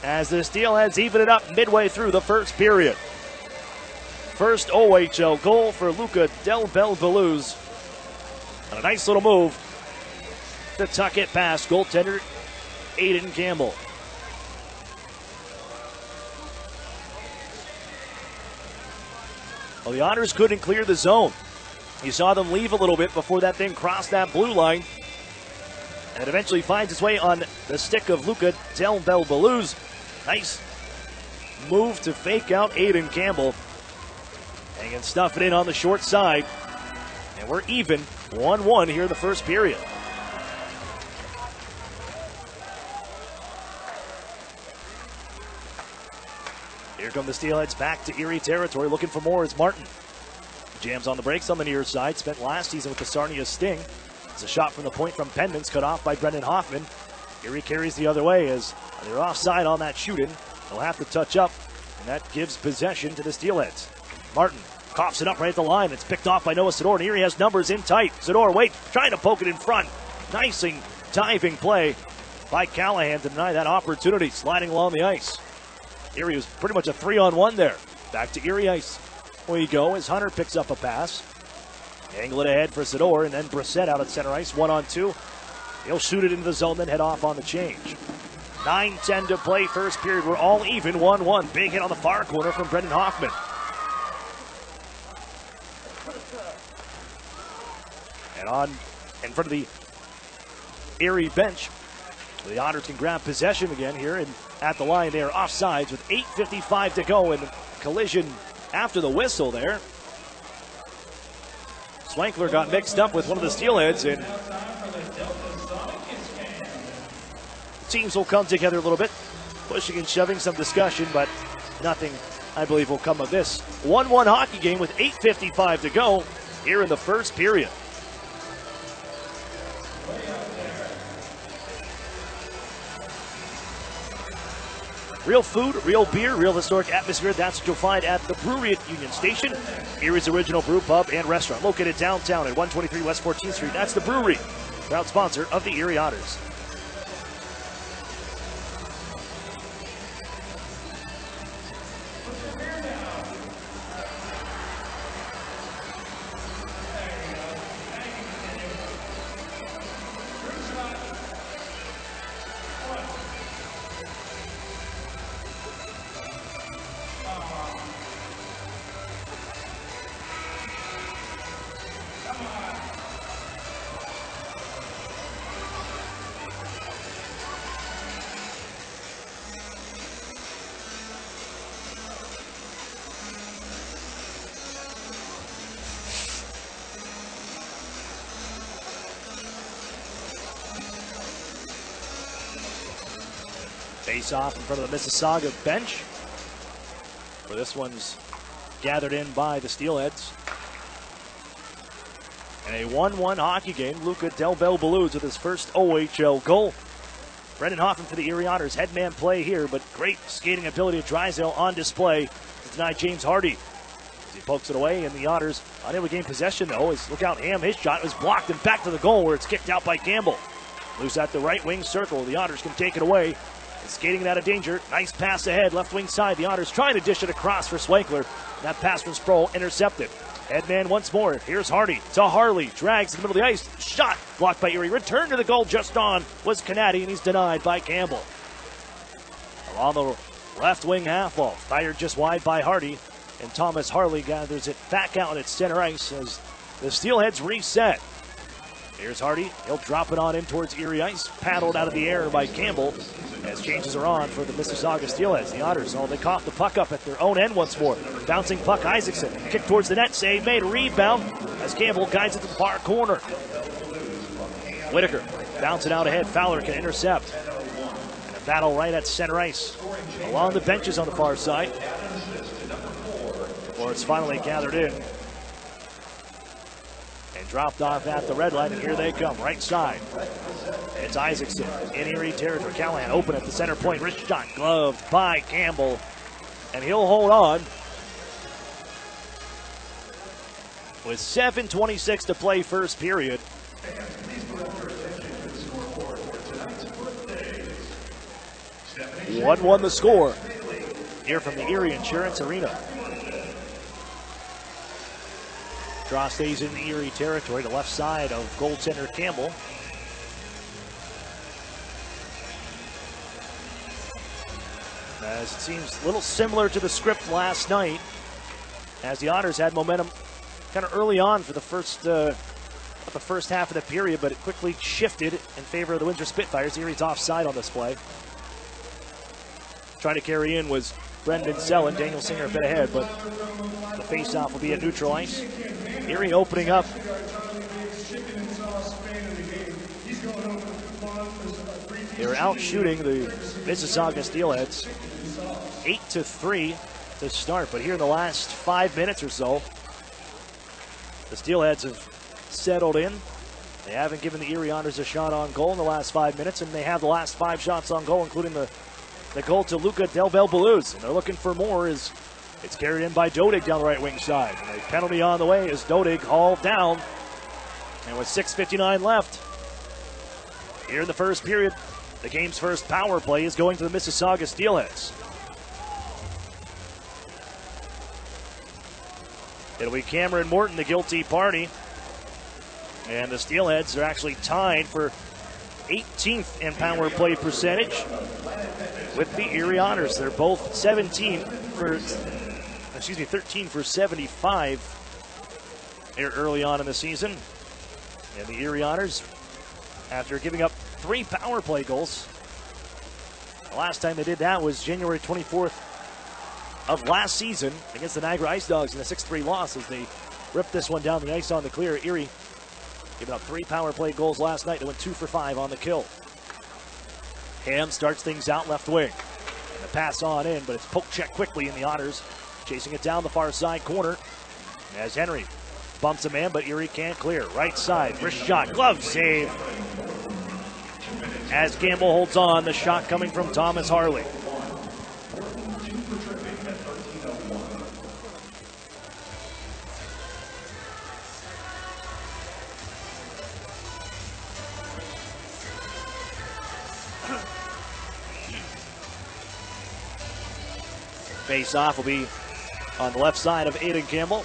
as the Steelheads even it up midway through the first period. First OHL goal for Luca Del Bell Ballouz. And a nice little move to tuck it past goaltender Aiden Campbell. Well, the Otters couldn't clear the zone. You saw them leave a little bit before that thing crossed that blue line. And it eventually finds its way on the stick of Luca Del Belbaluz. Nice move to fake out Aiden Campbell. And can stuff it in on the short side. And we're even 1-1 here in the first period. Here come the Steelheads back to Erie territory. Looking for more is Martin. Jams on the brakes on the near side. Spent last season with the Sarnia Sting. It's a shot from the point from Pendants, cut off by Brendan Hoffman. Erie carries the other way as they're offside on that shoot-in. They'll have to touch up, and that gives possession to the Steelheads. Martin coughs it up right at the line. It's picked off by Noah Sador, and Erie has numbers in tight. Sador, wait, trying to poke it in front. Nice diving play by Callahan to deny that opportunity, sliding along the ice. Erie was pretty much a 3-on-1 there. Back to Erie ice. We go as Hunter picks up a pass. Angle it ahead for Sador, and then Brissett out at center ice, 1-on-2. He'll shoot it into the zone, then head off on the change. 9:10 to play, first period. We're all even, 1-1. Big hit on the far corner from Brendan Hoffman. And on in front of the Erie bench, the Otters can grab possession again here, and at the line they are offsides with 8:55 to go, and collision after the whistle there. Swankler got mixed up with one of the Steelheads, and teams will come together a little bit, pushing and shoving, some discussion, but nothing, I believe, will come of this. 1-1 hockey game with 8:55 to go here in the first period. Real food, real beer, real historic atmosphere. That's what you'll find at the brewery at Union Station, Erie's original brew pub and restaurant, located downtown at 123 West 14th Street. That's the brewery, proud sponsor of the Erie Otters. Face off in front of the Mississauga bench, where this one's gathered in by the Steelheads. And a 1-1 hockey game. Luca Del Belbaluz with his first OHL goal. Brendan Hoffman for the Erie Otters. Headman play here, but great skating ability of Drysdale on display to deny James Hardy. As he pokes it away, and the Otters unable to gain possession, though. As look out, Ham, his shot was blocked and back to the goal, where it's kicked out by Campbell. Loose at the right wing circle. The Otters can take it away. Skating it out of danger. Nice pass ahead, left wing side. The Otters trying to dish it across for Swankler. That pass from Sproul intercepted. Headman once more. Here's Hardy to Harley. Drags in the middle of the ice. Shot blocked by Erie. Return to the goal just on was Canady, and he's denied by Campbell. Along the left wing half wall. Fired just wide by Hardy. And Thomas Harley gathers it back out at center ice as the Steelheads reset. Here's Hardy. He'll drop it on in towards Erie ice. Paddled out of the air by Campbell as changes are on for the Mississauga Steelheads. The Otters, they cough the puck up at their own end once more. Bouncing puck, Isaacson. Kick towards the net. Save made. Rebound as Campbell guides it to the far corner. Whitaker bounce it out ahead. Fowler can intercept. And a battle right at center ice. Along the benches on the far side. Before it's finally gathered in. And dropped off at the red line, and here they come, right side. It's Isaacson in Erie territory. Callahan open at the center point. Wrist shot gloved by Campbell, and he'll hold on. With 7:26 to play first period. One 1 the score here from the Erie Insurance Arena. Draw stays in the Erie territory, the left side of goaltender Campbell. As it seems a little similar to the script last night. as the Otters had momentum kind of early on for the first half of the period, but it quickly shifted in favor of the Windsor Spitfires. Erie's offside on this play. Trying to carry in was Brendan Sellen. Daniel Singer a bit ahead, but the faceoff will be at neutral ice. Erie opening up. They're out shooting the Mississauga Steelheads 8-3 to start, but here in the last 5 minutes or so, the Steelheads have settled in. They haven't given the Erie Otters a shot on goal in the last 5 minutes, and they have the last 5 shots on goal, including the goal to Luca Del Belbaluz. And they're looking for more as it's carried in by Dodig down the right wing side. And a penalty on the way as Dodig hauled down. And with 6:59 left here in the first period, the game's first power play is going to the Mississauga Steelheads. It'll be Cameron Morton, the guilty party. And the Steelheads are actually tied for 18th in power play percentage with the Erie Otters. They're both 13 for 75 here early on in the season. And the Erie Otters, after giving up 3 power play goals, the last time they did that was January 24th of last season against the Niagara Ice Dogs in a 6-3 loss as they ripped this one down the ice on the clear. Erie giving up 3 power play goals last night. They went 2 for 5 on the kill. Ham starts things out left wing. And the pass on in, but it's poke check quickly in the Otters. Chasing it down the far side corner as Henry bumps a man, but Erie can't clear. Right side, wrist shot, glove save. As Campbell holds on, the shot coming from Thomas Harley. Face-off will be on the left side of Aiden Campbell.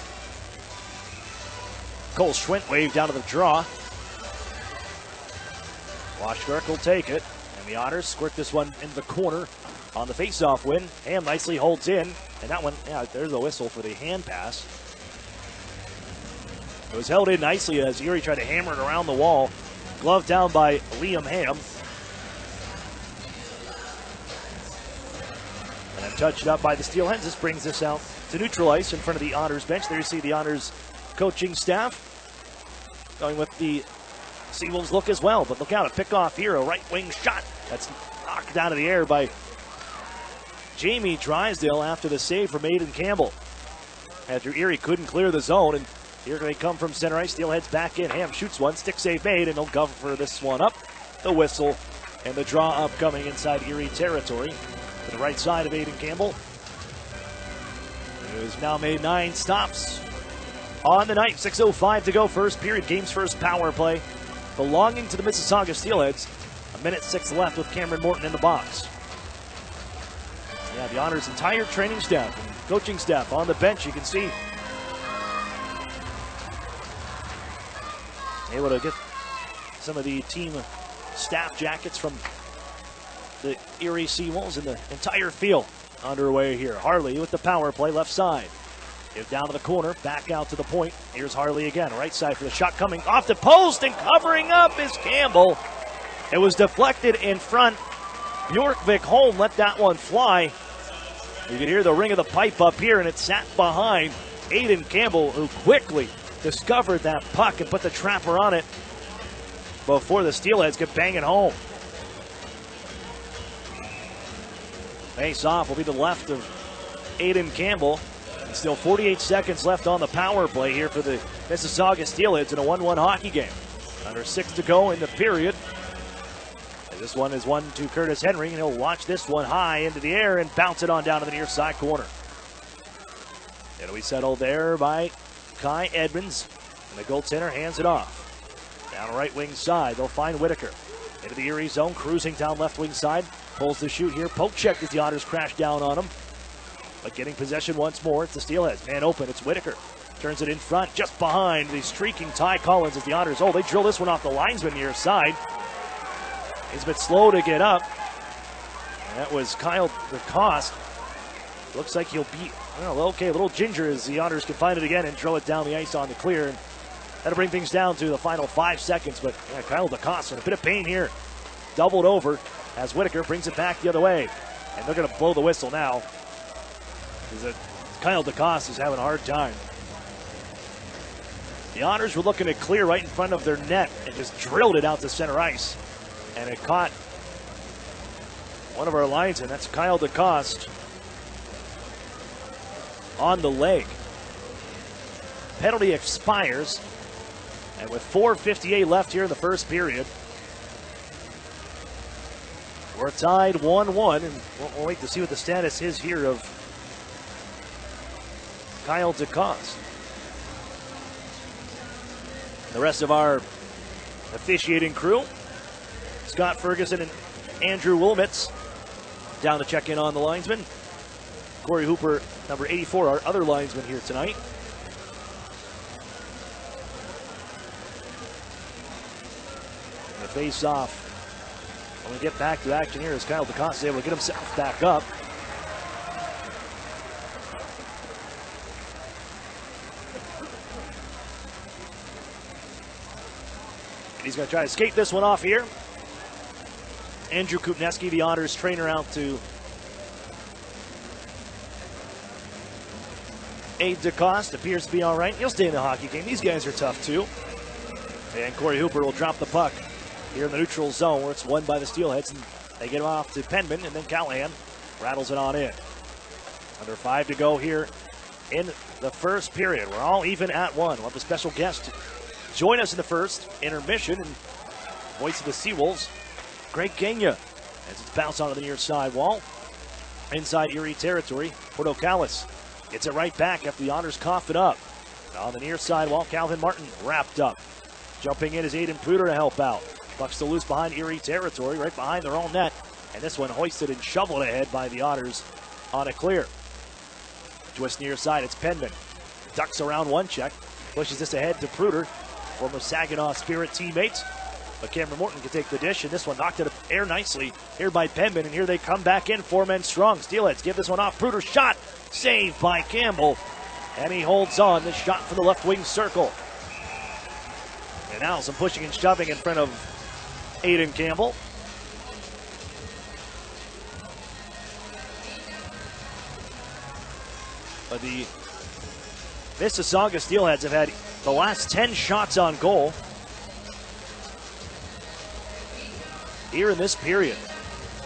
Cole Schwint waved down to the draw. Washkirk will take it, and the Otters squirt this one into the corner on the face-off win. Ham nicely holds in, and that one, yeah, there's a whistle for the hand pass. It was held in nicely as Erie tried to hammer it around the wall. Glove down by Liam Ham. And touched up by the Steelheads. This brings us out to neutral ice in front of the Otters bench. There you see the Otters coaching staff going with the Seawolves look as well. But look out, a pick-off here, a right wing shot. That's knocked out of the air by Jamie Drysdale after the save from Aiden Campbell. After Erie couldn't clear the zone, and here they come from center ice. Steelheads back in. Ham shoots one, stick save made, and they'll cover this one up. The whistle and the draw upcoming inside Erie territory. To the right side of Aiden Campbell, who has now made 9 stops on the night. 6:05 to go, first period. Game's first power play belonging to the Mississauga Steelheads. 1:06 left with Cameron Morton in the box. Yeah, the Otters' entire training staff and coaching staff on the bench, you can see. Able to get some of the team staff jackets from the Erie Seawolves, and the entire field underway here. Harley with the power play left side. Give down to the corner, back out to the point. Here's Harley again, right side for the shot coming off the post, and covering up is Campbell. It was deflected in front. Bjorkvik Holm let that one fly. You can hear the ring of the pipe up here, and it sat behind Aiden Campbell, who quickly discovered that puck and put the trapper on it before the Steelheads could bang it home. Face off will be to the left of Aiden Campbell. And still 48 seconds left on the power play here for the Mississauga Steelheads in a 1-1 hockey game. Under 6 to go in the period. And this one is one to Curtis Henry, and he'll watch this one high into the air and bounce it on down to the near side corner. It'll be settled there by Kai Edmonds, and the goaltender hands it off. Down right wing side, they'll find Whitaker. Into the Erie zone, cruising down left wing side. Pulls the shoot here. Poke check as the Otters crash down on him. But getting possession once more, it's the Steelheads. Man open, it's Whitaker. Turns it in front, just behind the streaking Ty Collins as the Otters. Oh, they drill this one off the linesman near side. He's a bit slow to get up. And that was Kyle DeCoste. Looks like he'll be Well, okay, a little ginger as the Otters can find it again and throw it down the ice on the clear. And that'll bring things down to the final 5 seconds. But yeah, Kyle DeCoste in a bit of pain here. Doubled over as Whitaker brings it back the other way. And they're going to blow the whistle now. Kyle DeCoste is having a hard time. The Otters were looking to clear right in front of their net and just drilled it out to center ice. And it caught one of our lines, and that's Kyle DeCoste on the leg. Penalty expires, and with 4:58 left here in the first period, we're tied 1-1, and we'll wait to see what the status is here of Kyle DeCoste. The rest of our officiating crew, Scott Ferguson and Andrew Wilmitz, down to check in on the linesman. Corey Hooper, number 84, our other linesman here tonight. And the face-off. When we get back to action here, as Kyle DeCoste is able to get himself back up. He's going to try to skate this one off here. Andrew Kupneski, the Otters trainer, out to aid DeCoste. Appears to be all right. He'll stay in the hockey game. These guys are tough, too. And Corey Hooper will drop the puck here in the neutral zone where it's won by the Steelheads. And they get it off to Penman, and then Callahan rattles it on in. Under 5 to go here in the first period. We're all even at 1. We'll have a special guest join us in the first intermission, and voice of the Seawolves, Greg Gagnon, as it's bounced onto the near side wall. Inside Erie territory, Portocalis gets it right back after the Otters cough it up. On the near side wall, Calvin Martin wrapped up. Jumping in is Aiden Pruder to help out. Puck still loose behind Erie territory, right behind their own net. And this one hoisted and shoveled ahead by the Otters on a clear. Twist near side, it's Penman. Ducks around one check, pushes this ahead to Pruder. Former Saginaw Spirit teammates. But Cameron Morton can take the dish, and this one knocked it up air nicely here by Penman, and here they come back in, 4 men strong. Steelheads give this one off. Pruder shot, saved by Campbell, and he holds on. This shot from the left wing circle. And now some pushing and shoving in front of Aiden Campbell. But the Mississauga Steelheads have had the last 10 shots on goal here in this period.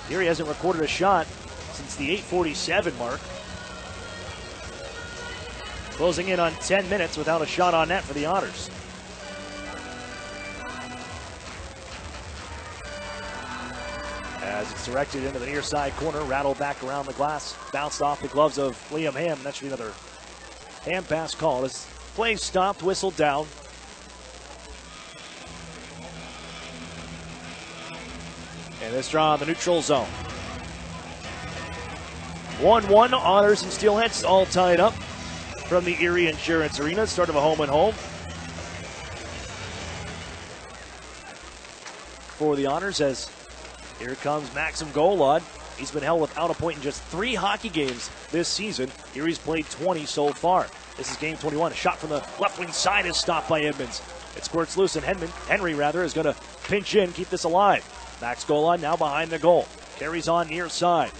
Erie hasn't recorded a shot since the 8:47 mark. Closing in on 10 minutes without a shot on net for the Otters. As it's directed into the near side corner, rattled back around the glass, bounced off the gloves of Liam Ham. That should be another hand pass call. As play stopped, whistled down. And this draw in the neutral zone. 1-1, Otters and Steelheads all tied up from the Erie Insurance Arena. Start of a home and home for the Otters, as here comes Maxim Golod. He's been held without a point in just 3 hockey games this season. Erie's played 20 so far. This is game 21. A shot from the left wing side is stopped by Edmonds. It squirts loose, and Henry is going to pinch in, keep this alive. Max Golod now behind the goal. Carries on near side.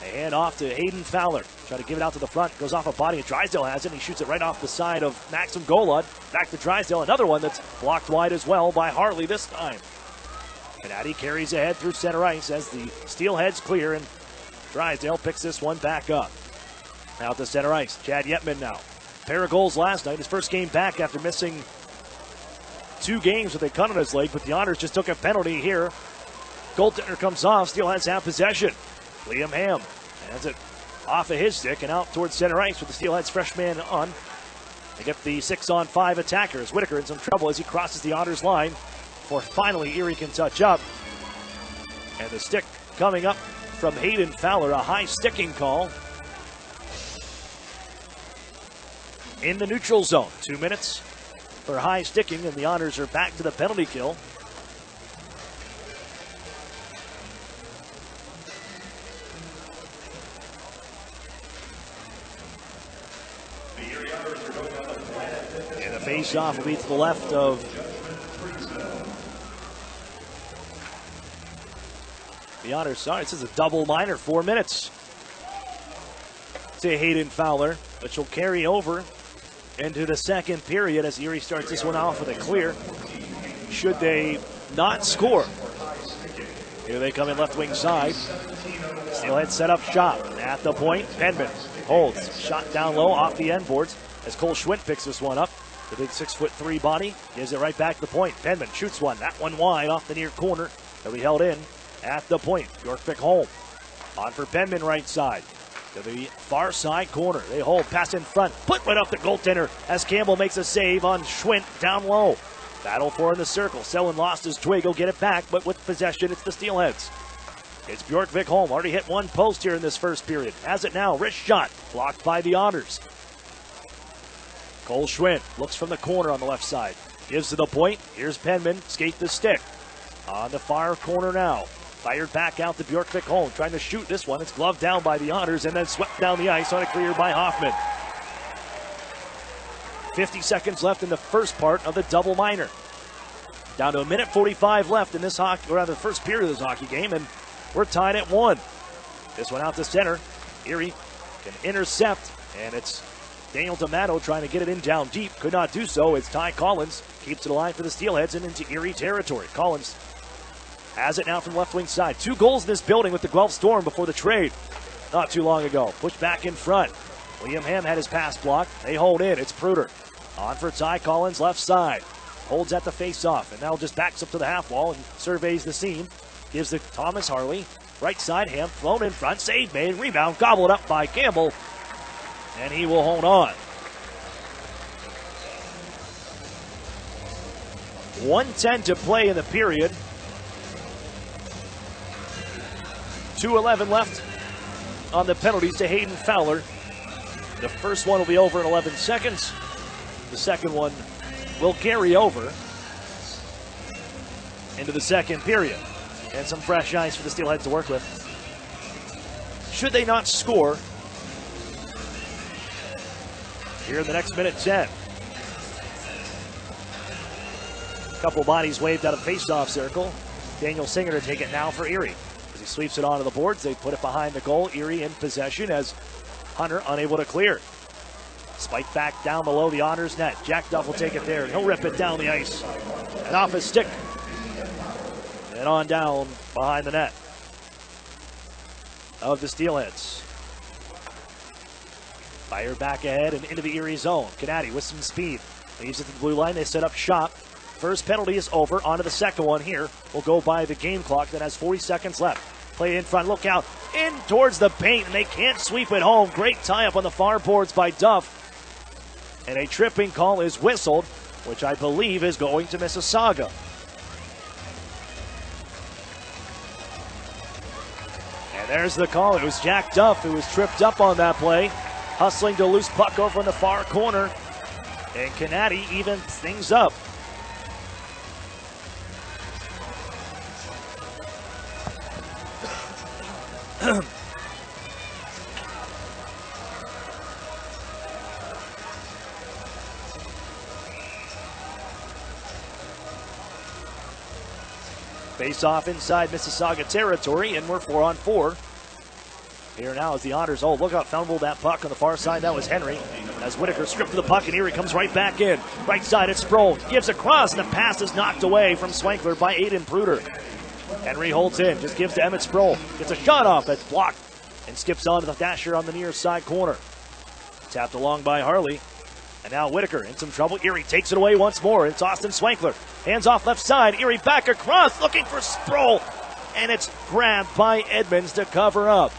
A hand off to Hayden Fowler. Try to give it out to the front. Goes off a body, and Drysdale has it. He shoots it right off the side of Maxim Golod. Back to Drysdale. Another one that's blocked wide as well by Harley this time. Canady carries ahead through center ice as the Steelheads clear, and Drysdale picks this one back up. Out to center ice. Chad Yetman now. Pair of goals last night. His first game back after missing 2 games with a cut on his leg, but the Otters just took a penalty here. Goaltender comes off. Steelheads have possession. Liam Ham has it off of his stick and out towards center ice with the Steelheads freshman on. They get the 6-on-5 attackers. Whitaker in some trouble as he crosses the Otters line before finally Erie can touch up. And the stick coming up from Hayden Fowler, a high sticking call in the neutral zone. 2 minutes for high sticking, and the Otters are back to the penalty kill. face-off will be to the left of the Otters. Sorry, this is a double minor, 4 minutes to Hayden Fowler, which will carry over into the second period as Erie starts this one off with a clear. Should they not score, here they come in left wing side. Steelheads set up shop at the point. Penman holds, shot down low off the end boards as Cole Schwint picks this one up. The big 6'3" body gives it right back to the point. Penman shoots one, that one wide off the near corner. They'll be held in at the point. Bjorkvik home. On for Penman right side. To the far side corner. They hold, pass in front. Put right off the goaltender as Campbell makes a save on Schwint down low. Battle for in the circle. Selwyn lost his twig. He'll get it back, but with possession, it's the Steelheads. It's Bjorkvik home. Already hit one post here in this first period. Has it now. Wrist shot. Blocked by the Otters. Cole Schwint looks from the corner on the left side. Gives to the point. Here's Penman. Skate the stick. On the far corner now. Fired back out to Bjorkvik home. Trying to shoot this one. It's gloved down by the Otters and then swept down the ice on a clear by Hoffman. 50 seconds left in the first part of the double minor. Down to a minute 45 left in this hockey, or rather the first period of this hockey game, and we're tied at 1. This one out to center. Erie can intercept, and it's Daniel D'Amato trying to get it in down deep. Could not do so. It's Ty Collins. Keeps it alive for the Steelheads and into Erie territory. Collins has it now from left wing side. 2 goals in this building with the Guelph Storm before the trade not too long ago. Pushed back in front. Liam Ham had his pass blocked. They hold in. It's Pruder. On for Ty Collins, left side. Holds at the face-off, and now just backs up to the half wall and surveys the scene. Gives it to Thomas Harley. Right side, Ham thrown in front. Save made. Rebound gobbled up by Campbell. And he will hold on. 1:10 to play in the period. 2:11 left on the penalties to Hayden Fowler. The first one will be over in 11 seconds. The second one will carry over into the second period. And some fresh ice for the Steelheads to work with. Should they not score here in the next minute 10. Couple bodies waved out of face-off circle. Daniel Singer to take it now for Erie. As he sweeps it onto the boards, they put it behind the goal. Erie in possession as Hunter unable to clear it. Spike back down below the Otters net. Jack Duff will take it there, and he'll rip it down the ice. And off his stick. And on down behind the net of the Steelheads. Fire back ahead and into the Erie zone. Canady with some speed. Leaves it to the blue line. They set up shop. First penalty is over. On to the second one here. We'll go by the game clock that has 40 seconds left. Play in front. Look out. In towards the paint, and they can't sweep it home. Great tie-up on the far boards by Duff. And a tripping call is whistled, which I believe is going to Mississauga. And there's the call. It was Jack Duff who was tripped up on that play. Hustling to loose puck over in the far corner. And Canady evens things up. Face off inside Mississauga territory, and we're 4-on-4. Here now is the Otters. Oh, look out, fumbled that puck on the far side. That was Henry. As Whitaker stripped to the puck, and Erie comes right back in. Right side, it's Sproul. Gives a cross, and the pass is knocked away from Swankler by Aiden Pruder. Henry holds in, just gives to Emmett Sproul. Gets a shot off, that's blocked, and skips on to the dasher on the near side corner. Tapped along by Harley. And now Whitaker in some trouble. Erie takes it away once more. It's Austin Swankler. Hands off left side. Erie back across, looking for Sproul. And it's grabbed by Edmonds to cover up.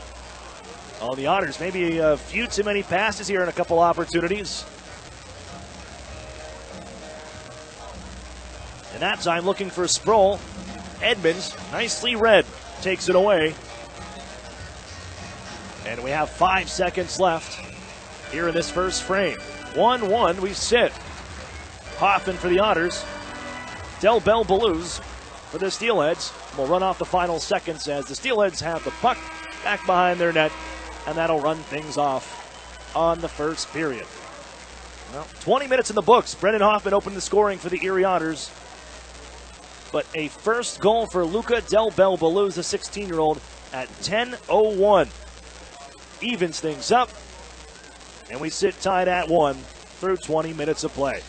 Oh, the Otters, maybe a few too many passes here in a couple opportunities. And that time looking for Sproul. Edmonds, nicely read, takes it away. And we have 5 seconds left here in this first frame. 1-1, we sit. Hoffman for the Otters. Del Bell Blues for the Steelheads. We'll run off the final seconds as the Steelheads have the puck back behind their net, and that'll run things off on the first period. Well, 20 minutes in the books. Brendan Hoffman opened the scoring for the Erie Otters. But a first goal for Luca Del Bel Baluz, the 16-year-old, at 10:01. Evens things up. And we sit tied at 1 through 20 minutes of play.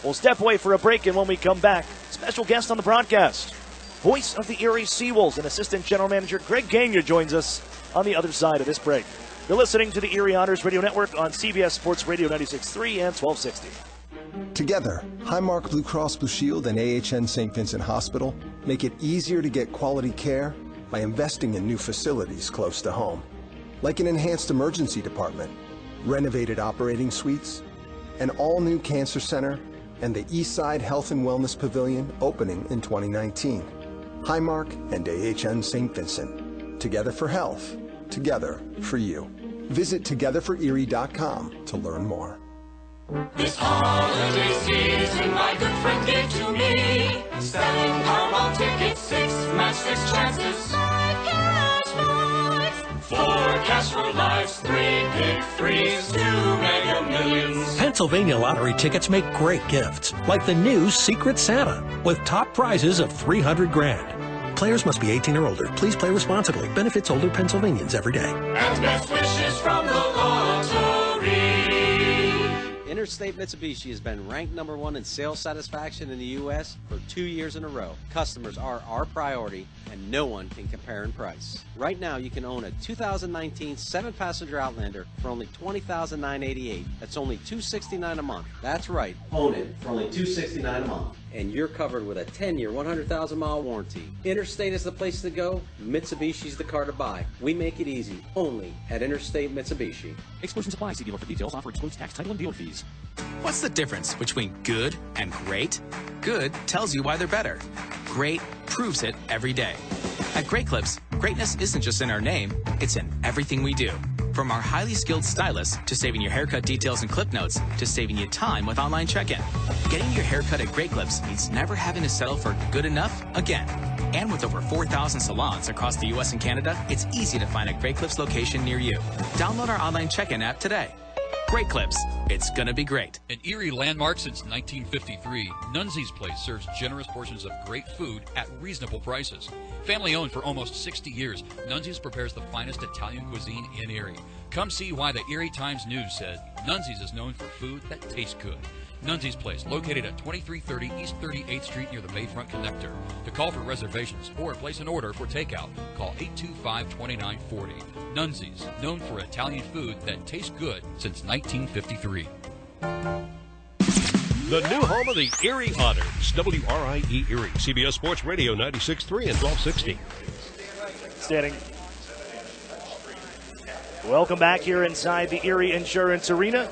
We'll step away for a break, and when we come back, special guest on the broadcast. Voice of the Erie Seawolves and Assistant General Manager Greg Gagne joins us on the other side of this break. You're listening to the Erie Otters Radio Network on CBS Sports Radio 96.3 and 1260. Together, Highmark Blue Cross Blue Shield and AHN St. Vincent Hospital make it easier to get quality care by investing in new facilities close to home, like an enhanced emergency department, renovated operating suites, an all-new cancer center, and the Eastside Health and Wellness Pavilion opening in 2019. Highmark and AHN St. Vincent. Together for health. Together for you. Visit togetherforerie.com to learn more. This holiday season, my good friend gave to me 7 Powerball tickets, 6 match 6 chances, 5 cash lives, 4 cash for lives, 3 big threes, 2 mega millions. Pennsylvania lottery tickets make great gifts, like the new Secret Santa, with top prizes of $300,000. Players must be 18 or older. Please play responsibly. Benefits older Pennsylvanians every day. And best wishes from the lottery. Interstate Mitsubishi has been ranked number 1 in sales satisfaction in the U.S. for 2 years in a row. Customers are our priority, and no one can compare in price. Right now, you can own a 2019 7-passenger Outlander for only $20,988. That's only $269 a month. That's right, own it for only $269 a month. And you're covered with a 10-year, 100,000-mile warranty. Interstate is the place to go. Mitsubishi's the car to buy. We make it easy, only at Interstate Mitsubishi. Exclusions apply. See dealer for details. Offer excludes tax, title, and dealer fees. What's the difference between good and great? Good tells you why they're better. Great proves it every day. At Great Clips, greatness isn't just in our name, it's in everything we do. From our highly skilled stylists to saving your haircut details and clip notes to saving you time with online check-in. Getting your haircut at Great Clips means never having to settle for good enough again. And with over 4,000 salons across the U.S. and Canada, it's easy to find a Great Clips location near you. Download our online check-in app today. Great Clips. It's gonna be great. An Erie landmark since 1953, Nunzi's Place serves generous portions of great food at reasonable prices. Family owned for almost 60 years, Nunzi's prepares the finest Italian cuisine in Erie. Come see why the Erie Times News said Nunzi's is known for food that tastes good. Nunzi's Place, located at 2330 East 38th Street near the Bayfront Connector. To call for reservations or place an order for takeout, call 825-2940. Nunzi's, known for Italian food that tastes good since 1953. The new home of the Erie Otters, WRIE Erie, CBS Sports Radio 96.3 and 1260. Standing. Welcome back here inside the Erie Insurance Arena.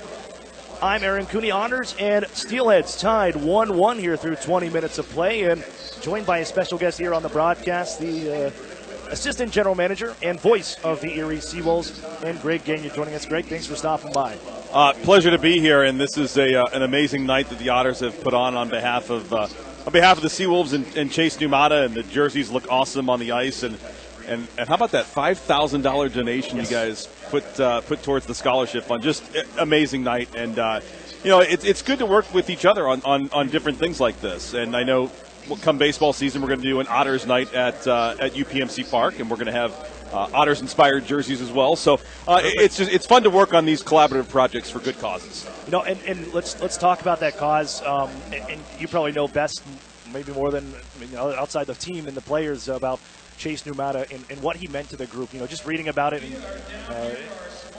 I'm Aaron Cooney. Otters and Steelheads tied 1-1 here through 20 minutes of play, and joined by a special guest here on the broadcast, the Assistant General Manager and voice of the Erie Seawolves, and Greg Gagne joining us. Greg, thanks for stopping by. Pleasure to be here, and this is an amazing night that the Otters have put on behalf of the Seawolves and Chase Numata, and the jerseys look awesome on the ice, and how about that $5,000 donation you guys put towards the scholarship fund? Just amazing night, and it's good to work with each other on different things like this. And I know come baseball season, we're going to do an Otters night at UPMC Park, and we're going to have Otters inspired jerseys as well. So it's fun to work on these collaborative projects for good causes. And let's talk about that cause. And you probably know best, maybe more than outside the team and the players, about Chase Numata and what he meant to the group. Just reading about it and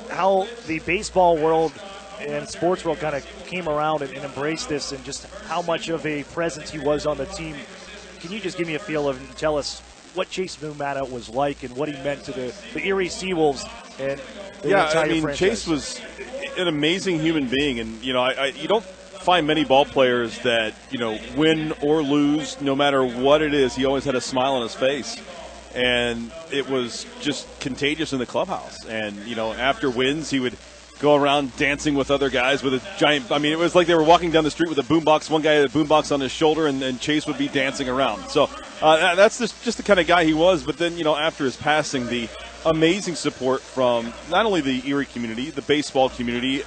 how the baseball world and sports world kind of came around and embraced this, and just how much of a presence he was on the team. Can you just give me a feel of and tell us what Chase Numata was like and what he meant to the Erie Seawolves and the entire franchise? Chase was an amazing human being, and you don't find many ball players that win or lose, no matter what it is, he always had a smile on his face. And it was just contagious in the clubhouse. And, after wins, he would go around dancing with other guys with a giant – it was like they were walking down the street with a boombox. One guy had a boombox on his shoulder, and Chase would be dancing around. So that's just the kind of guy he was. But then, after his passing, the amazing support from not only the Erie community, the baseball community.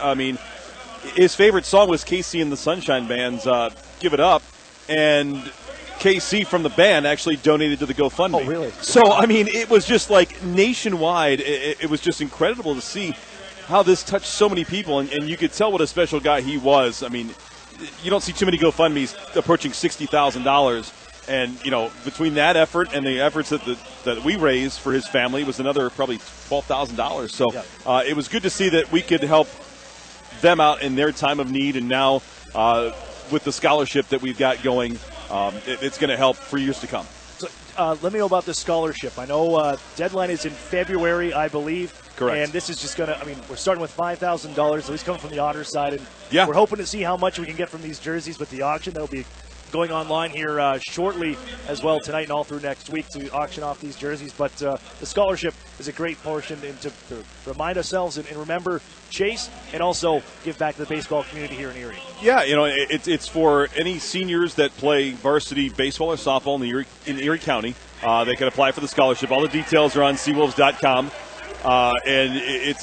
his favorite song was Casey and the Sunshine Band's "Give It Up," and KC from the band actually donated to the GoFundMe. Oh, really? So, I mean, it was just like nationwide. It was just incredible to see how this touched so many people, and you could tell what a special guy he was. I mean, you don't see too many GoFundMes approaching $60,000. And, you know, between that effort and the efforts that we raised for his family was another probably $12,000. So it was good to see that we could help them out in their time of need. And now with the scholarship that we've got going, it's going to help for years to come. So, let me know about this scholarship. I know deadline is in February, I believe. Correct. And this is just going to, I mean, we're starting with $5,000, at least coming from the Otters side. And yeah, we're hoping to see how much we can get from these jerseys with the auction. That'll be going online here shortly as well tonight and all through next week to auction off these jerseys. But the scholarship is a great portion to remind ourselves and remember Chase and also give back to the baseball community here in Erie. Yeah, you know, it's for any seniors that play varsity baseball or softball in Erie County. They can apply for the scholarship. All the details are on seawolves.com. And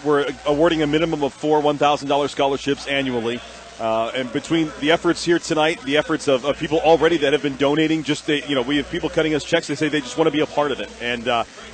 we're awarding a minimum of 4 $1,000 scholarships annually. And between the efforts here tonight, the efforts of people already that have been donating, we have people cutting us checks. They say they just want to be a part of it. And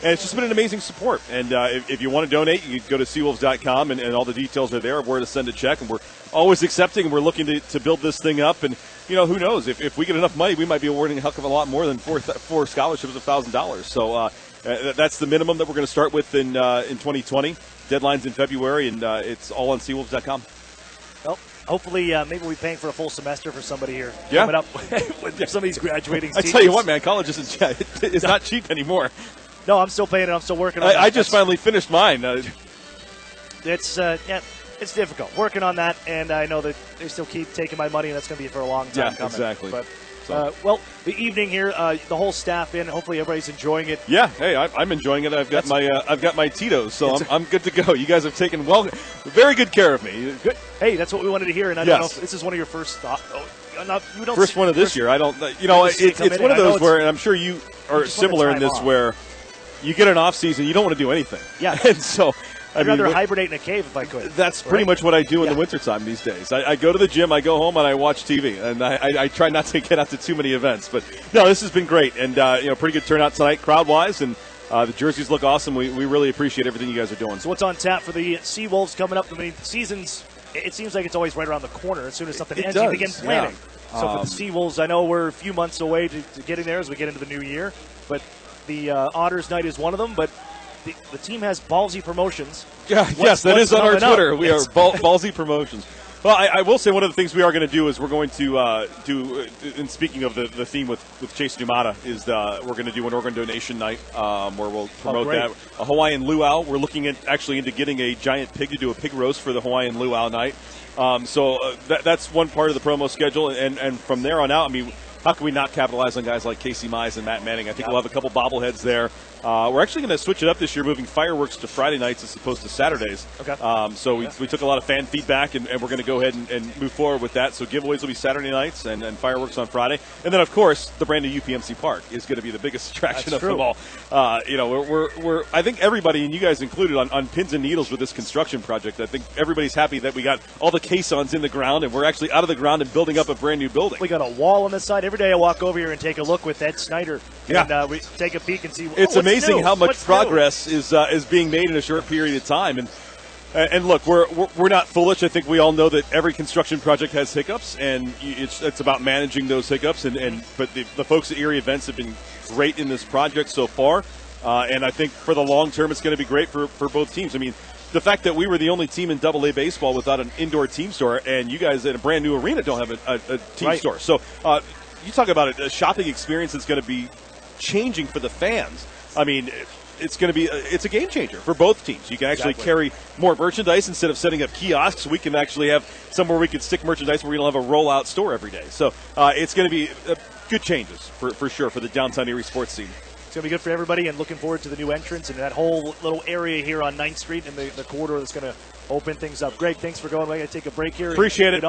it's just been an amazing support. And if you want to donate, you can go to seawolves.com, and all the details are there of where to send a check. And we're always accepting, and we're looking to build this thing up. And, you know, who knows? If we get enough money, we might be awarding a heck of a lot more than four scholarships of $1,000. So that's the minimum that we're going to start with in 2020. Deadline's in February, and it's all on seawolves.com. Well, hopefully, maybe we'll be paying for a full semester for somebody here coming up with some of these graduating I tell you what, man, college is not cheap anymore. No, I'm still paying it. I'm still working on it. I just finally finished mine. It's difficult. Working on that, and I know that they still keep taking my money, and that's going to be for a long time coming. Exactly. But, well, the evening here, the whole staff in. Hopefully, everybody's enjoying it. Yeah, hey, I'm enjoying it. I've got my Tito's, so I'm good to go. You guys have taken very good care of me. Good. Hey, that's what we wanted to hear, and I don't know if this is one of your first thoughts. First one of this year. I don't. You know, it's one of those where, and I'm sure you are similar in this, where you get an off season, you don't want to do anything. Yeah, and so. I'd rather hibernate in a cave if I could. That's pretty much what I do in the wintertime these days. I go to the gym, I go home, and I watch TV. And I try not to get out to too many events. But, no, this has been great. And, pretty good turnout tonight crowd-wise. And the jerseys look awesome. We really appreciate everything you guys are doing. So what's on tap for the Seawolves coming up? I mean, the season's, it seems like it's always right around the corner. As soon as something ends, you begin planning. Yeah. So for the Seawolves, I know we're a few months away to getting there as we get into the new year. But the Otters night is one of them. But the team has ballsy promotions. Yeah, yes, that is on our Twitter. We are ballsy promotions. Well, I will say one of the things we are going to do is we're going to do, and speaking of the theme with Chase Numata, is we're going to do an organ donation night where we'll promote that. A Hawaiian luau. We're looking into getting a giant pig to do a pig roast for the Hawaiian luau night. So that's one part of the promo schedule. And from there on out, I mean, how can we not capitalize on guys like Casey Mize and Matt Manning? I think we'll have a couple bobbleheads there. We're actually going to switch it up this year, moving fireworks to Friday nights as opposed to Saturdays. Okay. So we took a lot of fan feedback, and we're going to go ahead and move forward with that. So giveaways will be Saturday nights and fireworks on Friday. And then, of course, the brand new UPMC Park is going to be the biggest attraction of them all. We're I think everybody, and you guys included, on pins and needles with this construction project. I think everybody's happy that we got all the caissons in the ground, and we're actually out of the ground and building up a brand new building. We got a wall on this side. Every day I walk over here and take a look with Ed Snyder. Yeah. And we take a peek and see it's amazing new? how much progress is being made in a short period of time. And look, we're not foolish. I think we all know that every construction project has hiccups, and it's about managing those hiccups. But the folks at Erie Events have been great in this project so far. And I think for the long term, it's going to be great for both teams. I mean, the fact that we were the only team in AA baseball without an indoor team store, and you guys in a brand new arena don't have a team store. So you talk about a shopping experience that's going to be changing for the fans. I mean, it's going to be it's a game changer for both teams. You can actually carry more merchandise instead of setting up kiosks. We can actually have somewhere we can stick merchandise where we don't have a rollout store every day. So it's going to be good changes for sure for the downtown Erie sports scene. It's going to be good for everybody, and looking forward to the new entrance and that whole little area here on 9th Street and the corridor that's going to open things up. Greg, thanks for going. We're going to take a break here. Appreciate it.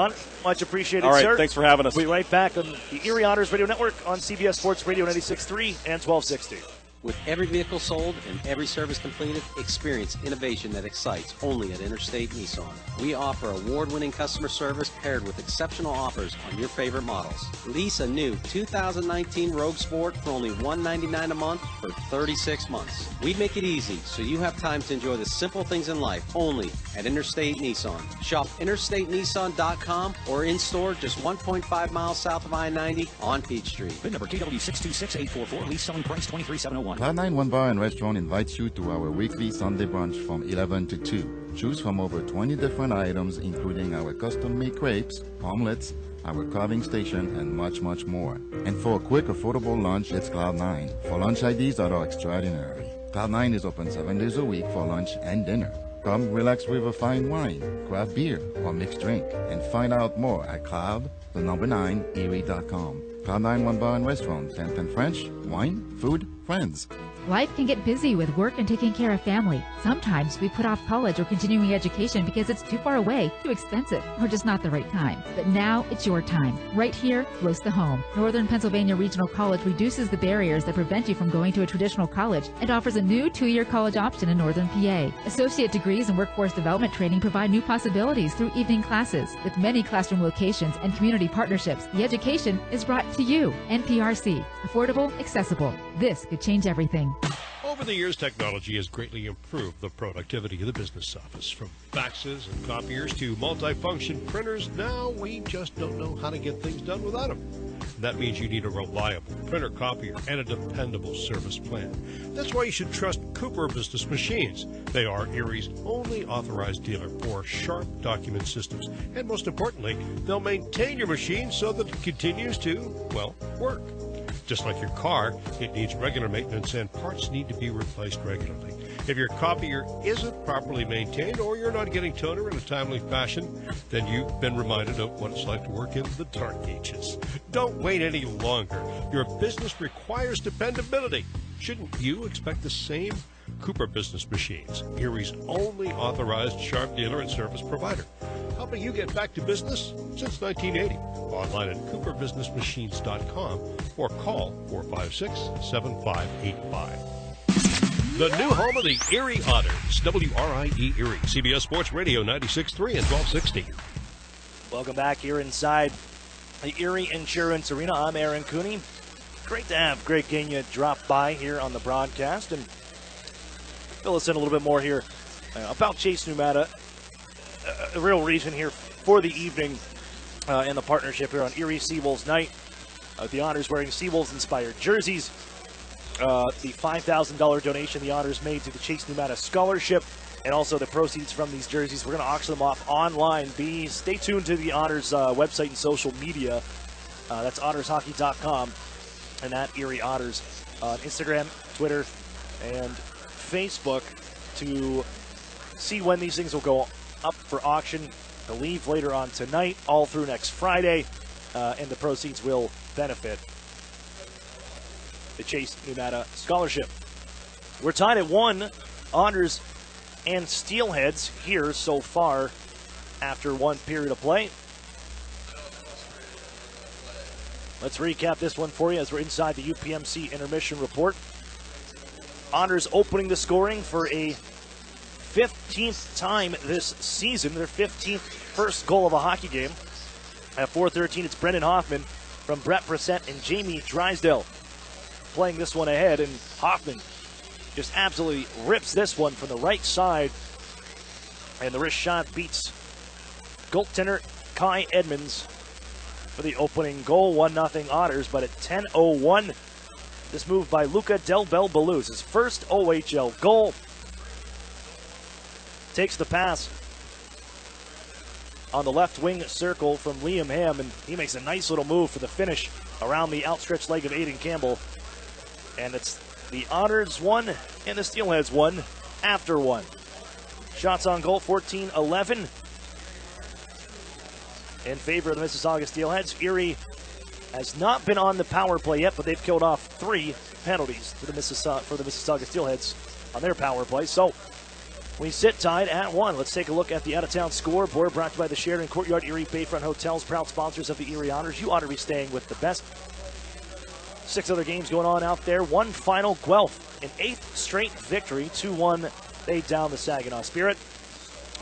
Much appreciated, all right, sir. Thanks for having us. We'll be right back on the Erie Otters Radio Network on CBS Sports Radio 96.3 and 1260. With every vehicle sold and every service completed, experience innovation that excites only at Interstate Nissan. We offer award-winning customer service paired with exceptional offers on your favorite models. Lease a new 2019 Rogue Sport for only $199 a month for 36 months. We make it easy so you have time to enjoy the simple things in life only at Interstate Nissan. Shop interstatenissan.com or in-store just 1.5 miles south of I-90 on Peachtree. VIN number KW626844, lease selling price $23,701. Cloud9 Bar and Restaurant invites you to our weekly Sunday brunch from 11 to 2. Choose from over 20 different items, including our custom-made crepes, omelets, our carving station, and much, much more. And for a quick, affordable lunch, it's Cloud9. For lunch ideas that are extraordinary. Cloud9 is open 7 days a week for lunch and dinner. Come relax with a fine wine, craft beer, or mixed drink, and find out more at cloud9erie.com. Cloud9 Bar and Restaurant, 1010 French, wine, food, friends. Life can get busy with work and taking care of family. Sometimes we put off college or continuing education because it's too far away, too expensive, or just not the right time. But now it's your time. Right here, close to home. Northern Pennsylvania Regional College reduces the barriers that prevent you from going to a traditional college and offers a new 2-year college option in Northern PA. Associate degrees and workforce development training provide new possibilities through evening classes. With many classroom locations and community partnerships, the education is brought to you. NPRC. Affordable, accessible. This could change everything. Over the years, technology has greatly improved the productivity of the business office. From faxes and copiers to multifunction printers, now we just don't know how to get things done without them. That means you need a reliable printer copier and a dependable service plan. That's why you should trust Cooper Business Machines. They are Erie's only authorized dealer for sharp document systems. And most importantly, they'll maintain your machine so that it continues to, well, work. Just like your car, it needs regular maintenance and parts need to be replaced regularly. If your copier isn't properly maintained or you're not getting toner in a timely fashion, then you've been reminded of what it's like to work in the dark ages. Don't wait any longer. Your business requires dependability. Shouldn't you expect the same? Cooper Business Machines, Erie's only authorized sharp dealer and service provider, helping you get back to business since 1980. Online at cooperbusinessmachines.com or call 456-7585. The new home of the Erie Otters, WRIE Erie, CBS Sports Radio 96.3 and 1260. Welcome back here inside the Erie Insurance Arena. I'm Aaron Cooney. Great to have Greg Gagne drop by here on the broadcast and fill us in a little bit more here about Chase Numata. A real reason here for the evening and the partnership here on Erie Seawolves Night. The Otters wearing Seawolves-inspired jerseys. The $5,000 donation the Otters made to the Chase Numata Scholarship, and also the proceeds from these jerseys. We're going to auction them off online. Stay tuned to the Otters website and social media. That's ottershockey.com and at Erie Otters on Instagram, Twitter, and Facebook to see when these things will go up for auction. They'll leave later on tonight, all through next Friday, and the proceeds will benefit the Chase Numata Scholarship. We're tied at 1, Otters and Steelheads here so far after one period of play. Let's recap this one for you as we're inside the UPMC intermission report. Otters opening the scoring for a 15th time this season, their 15th first goal of a hockey game. At 4:13, it's Brendan Hoffman from Brett Brissett and Jamie Drysdale playing this one ahead, and Hoffman just absolutely rips this one from the right side, and the wrist shot beats goaltender Kai Edmonds for the opening goal. 1-0 Otters, but at 10:01, this move by Luca Del Bel-Beluz, his first OHL goal. Takes the pass on the left wing circle from Liam Ham, and he makes a nice little move for the finish around the outstretched leg of Aiden Campbell. And it's the Otters 1 and the Steelheads 1 after 1. Shots on goal, 14-11 in favor of the Mississauga Steelheads. Erie has not been on the power play yet, but they've killed off 3 penalties for the Mississauga Steelheads on their power play. So we sit tied at 1. Let's take a look at the out-of-town scoreboard, brought to you by the Sheraton Courtyard Erie Bayfront Hotels, proud sponsors of the Erie Otters. You ought to be staying with the best 6 other games going on out there. One final, Guelph, an 8th straight victory, 2-1. They down the Saginaw Spirit.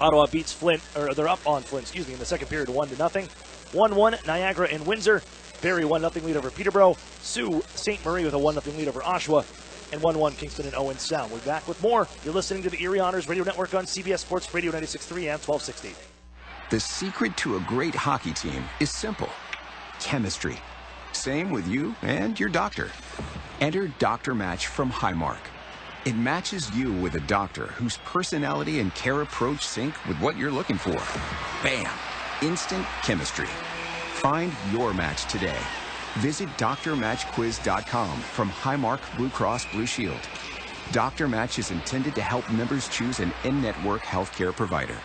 Ottawa beats Flint, or they're up on Flint, in the second period, 1-0. 1-1, Niagara and Windsor. Barrie 1-0 lead over Peterborough. Sault Ste. Marie with a 1-0 lead over Oshawa. And 1-1 Kingston and Owen Sound. We'll be back with more. You're listening to the Erie Otters Radio Network on CBS Sports Radio 96.3 and 1260. The secret to a great hockey team is simple. Chemistry. Same with you and your doctor. Enter Doctor Match from Highmark. It matches you with a doctor whose personality and care approach sync with what you're looking for. Bam! Instant chemistry. Find your match today. Visit drmatchquiz.com from Highmark Blue Cross Blue Shield. Doctor Match is intended to help members choose an in-network healthcare provider.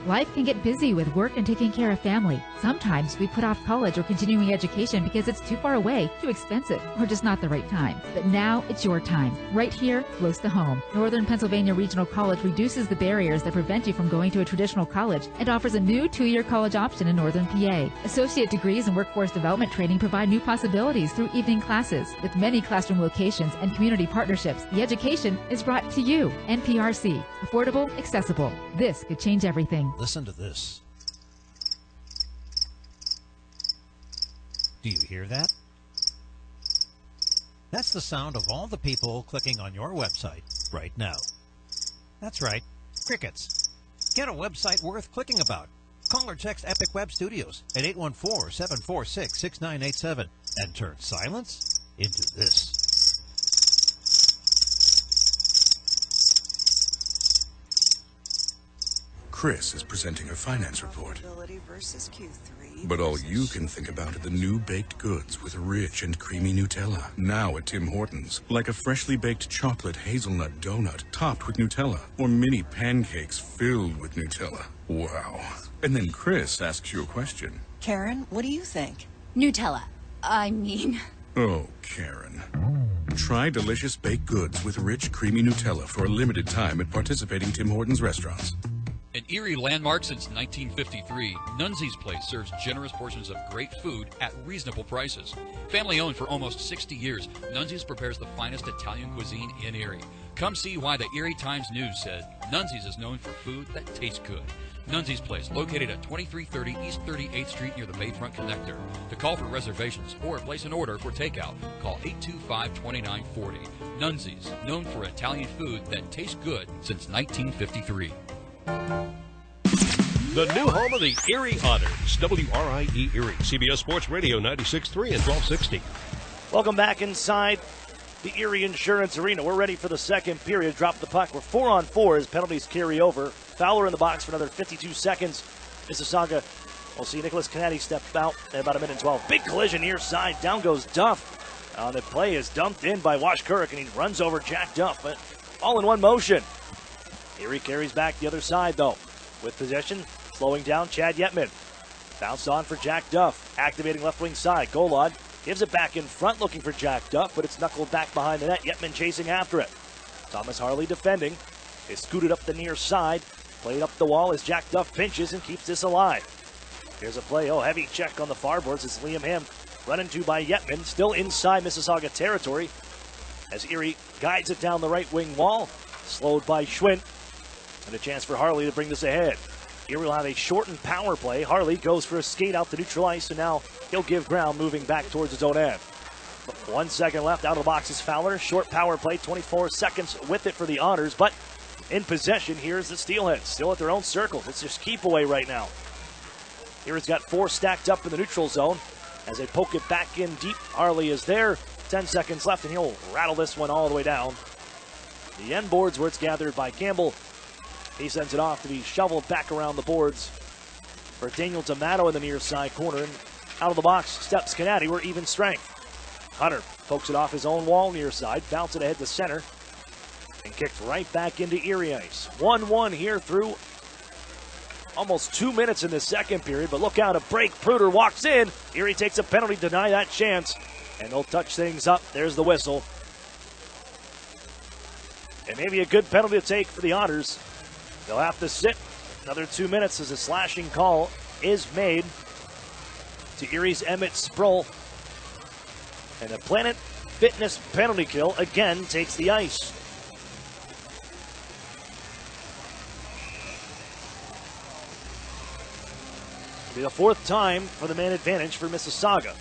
Life can get busy with work and taking care of family. Sometimes we put off college or continuing education because it's too far away, too expensive, or just not the right time. But now it's your time, right here, close to home. Northern Pennsylvania Regional College reduces the barriers that prevent you from going to a traditional college and offers a new 2-year college option in Northern PA. Associate degrees and workforce development training provide new possibilities through evening classes. With many classroom locations and community partnerships, the education is brought to you. NPRC. Affordable, accessible. This could change everything. Listen to this. Do you hear that? That's the sound of all the people clicking on your website right now. That's right, crickets. Get a website worth clicking about. Call or text Epic Web Studios at 814-746-6987 and turn silence into this. Chris is presenting her finance report. Versus Q3 But all you can think about are the new baked goods with rich and creamy Nutella. Now at Tim Hortons, like a freshly baked chocolate hazelnut donut topped with Nutella, or mini pancakes filled with Nutella. Wow. And then Chris asks you a question. Karen, what do you think? Nutella. I mean... Oh, Karen. Try delicious baked goods with rich, creamy Nutella for a limited time at participating Tim Hortons restaurants. An Erie landmark since 1953, Nunzi's Place serves generous portions of great food at reasonable prices. Family owned for almost 60 years, Nunzi's prepares the finest Italian cuisine in Erie. Come see why the Erie Times News said Nunzi's is known for food that tastes good. Nunzi's Place, located at 2330 East 38th Street near the Bayfront Connector. To call for reservations or place an order for takeout, call 825-2940. Nunzi's, known for Italian food that tastes good since 1953. The new home of the Erie Otters, WRIE Erie, CBS Sports Radio 96.3 and 1260. Welcome back inside the Erie Insurance Arena. We're ready for the second period. Drop the puck. We're 4-on-4 as penalties carry over. Fowler in the box for another 52 seconds. Mississauga will see Nicholas Canady step out at about 1:12. Big collision near side. Down goes Duff. The play is dumped in by Washkurik, and he runs over Jack Duff. But all in one motion. Erie carries back the other side, though. With possession, slowing down Chad Yetman. Bounced on for Jack Duff. Activating left wing side. Golod gives it back in front, looking for Jack Duff, but it's knuckled back behind the net. Yetman chasing after it. Thomas Harley defending. Is scooted up the near side. Played up the wall as Jack Duff pinches and keeps this alive. Here's a play. Oh, heavy check on the far boards. It's Liam Ham run into by Yetman. Still inside Mississauga territory as Erie guides it down the right wing wall. Slowed by Schwint. And a chance for Harley to bring this ahead. Erie will have a shortened power play. Harley goes for a skate out to neutral ice, so now he'll give ground moving back towards his own end. 1 second left. Out of the box is Fowler. Short power play, 24 seconds with it for the Otters, but in possession, here's the Steelheads. Still at their own circles. It's just keep away right now. Erie's got 4 stacked up in the neutral zone. As they poke it back in deep, Harley is there. 10 seconds left, and he'll rattle this one all the way down. The end boards where it's gathered by Campbell. He sends it off to be shoveled back around the boards for Daniel D'Amato in the near side corner. And out of the box steps Canady. We're even strength. Hunter pokes it off his own wall near side, bounce it ahead to center, and kicked right back into Erie ice. 1-1 here through almost 2 minutes in the second period, but look out, a break. Pruder walks in. Erie takes a penalty, deny that chance, and they'll touch things up. There's the whistle. And maybe a good penalty to take for the Otters. They'll have to sit another 2 minutes as a slashing call is made to Erie's Emmett Sproul. And a Planet Fitness penalty kill again takes the ice. It'll be the fourth time for the man advantage for Mississauga.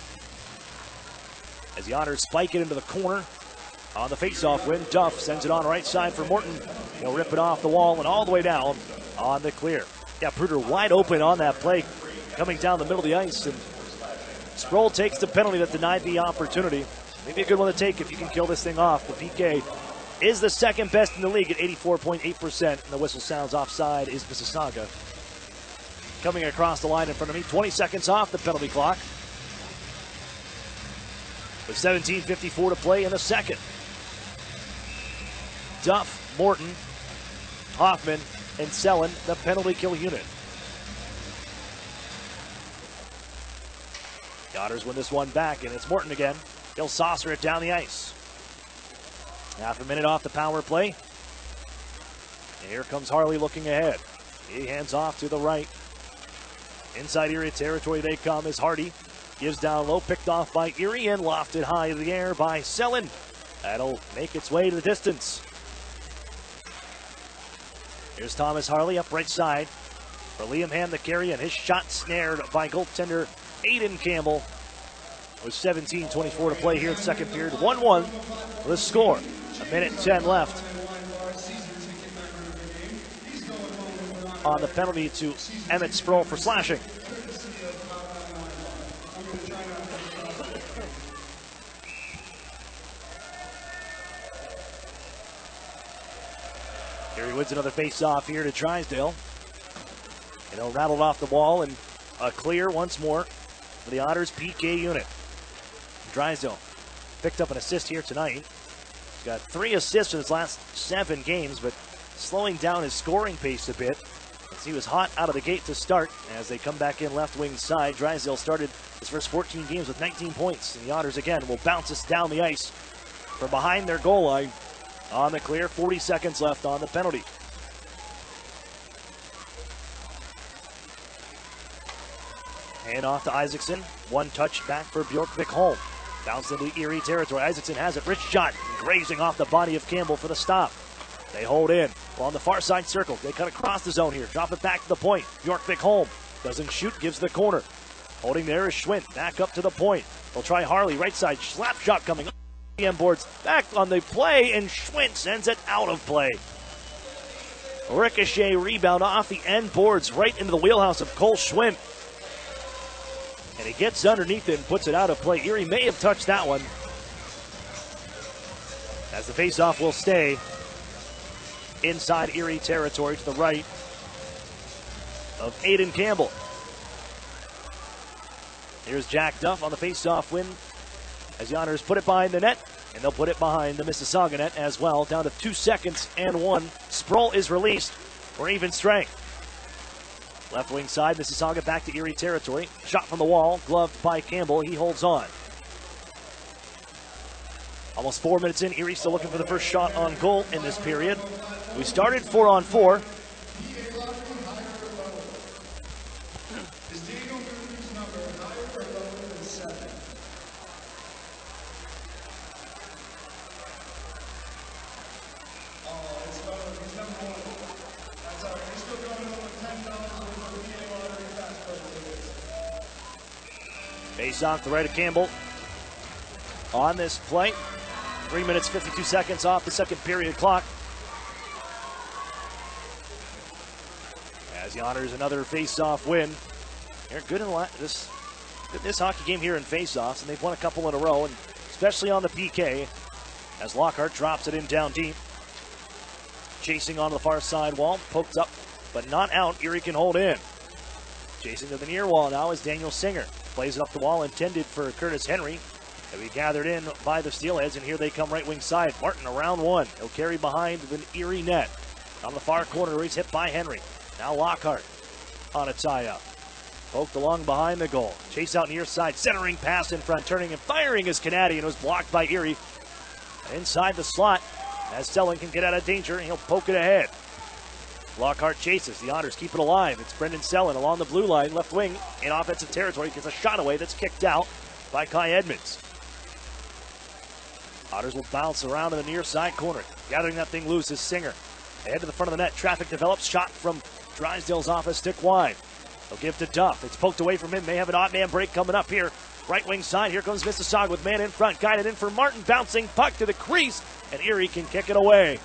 As the Otters spike it into the corner on the faceoff win, Duff sends it on right side for Morton. He'll rip it off the wall and all the way down on the clear. Yeah, Pruder wide open on that play, coming down the middle of the ice, and Sproul takes the penalty that denied the opportunity. Maybe a good one to take if you can kill this thing off. The PK is the second best in the league at 84.8%, and the whistle sounds offside is Mississauga. Coming across the line in front of me, 20 seconds off the penalty clock. With 17:54 to play in the second. Duff, Morton, Hoffman, and Sellen, the penalty kill unit. The Otters win this one back, and it's Morton again. He'll saucer it down the ice. Half a minute off the power play. And here comes Harley looking ahead. He hands off to the right. Inside Erie territory they come as Hardy gives down low, picked off by Erie and lofted high in the air by Sellen. That'll make its way to the distance. Here's Thomas Harley up right side for Liam Ham the carry, and his shot snared by goaltender Aiden Campbell. With 17:24 to play here in the second period. 1-1 the score. A minute 10 left. On the penalty to Emmett Sproul for slashing. Here he wins another face-off here to Drysdale. And he'll rattle off the wall, and a clear once more for the Otters PK unit. Drysdale picked up an assist here tonight. He's got 3 assists in his last 7 games, but slowing down his scoring pace a bit. As he was hot out of the gate to start. As they come back in left wing side, Drysdale started his first 14 games with 19 points. And the Otters again will bounce us down the ice from behind their goal line. On the clear, 40 seconds left on the penalty. Hand off to Isaacson. One touch back for Bjorkvik Holm. Bounced into Erie territory. Isaacson has it. Rich shot. Grazing off the body of Campbell for the stop. They hold in. On the far side circle. They cut across the zone here. Drop it back to the point. Bjorkvik Holm doesn't shoot. Gives the corner. Holding there is Schwint. Back up to the point. They'll try Harley. Right side. Slap shot coming up. PM boards back on the play. And Schwint sends it out of play. Ricochet rebound off the end boards. Right into the wheelhouse of Cole Schwint. And he gets underneath it and puts it out of play. Erie may have touched that one. As the faceoff will stay inside Erie territory to the right of Aiden Campbell. Here's Jack Duff on the faceoff win as the Otters put it behind the net, and they'll put it behind the Mississauga net as well. Down to 2 seconds and 1. Sproul is released for even strength. Left wing side, Mississauga back to Erie territory. Shot from the wall, gloved by Campbell. He holds on. Almost 4 minutes in, Erie still looking for the first shot on goal in this period. We started 4-on-4. Face off the right of Campbell on this play. 3 minutes, 52 seconds off the second period clock. As the Otters another face-off win. They're good in this hockey game here in face-offs, and they've won a couple in a row, and especially on the PK, as Lockhart drops it in down deep. Chasing on the far side wall, poked up, but not out. Erie can hold in. Chasing to the near wall now is Daniel Singer. Plays it up the wall, intended for Curtis Henry. He'll be gathered in by the Steelheads, and here they come right wing side. Martin around one. He'll carry behind the Erie net. On the far corner, he's hit by Henry. Now Lockhart on a tie-up. Poked along behind the goal. Chase out near side, centering pass in front, turning and firing is Canadian. It was blocked by Erie. Inside the slot, as Stelling can get out of danger, and he'll poke it ahead. Lockhart chases. The Otters keep it alive. It's Brendan Sellen along the blue line, left wing in offensive territory. Gets a shot away that's kicked out by Kai Edmonds. Otters will bounce around in the near side corner. Gathering that thing loose is Singer. They head to the front of the net. Traffic develops. Shot from Drysdale's office, stick wide. They'll give to Duff. It's poked away from him. May have an odd man break coming up here. Right wing side. Here comes Mississauga with man in front. Guided in for Martin. Bouncing puck to the crease. And Erie can kick it away.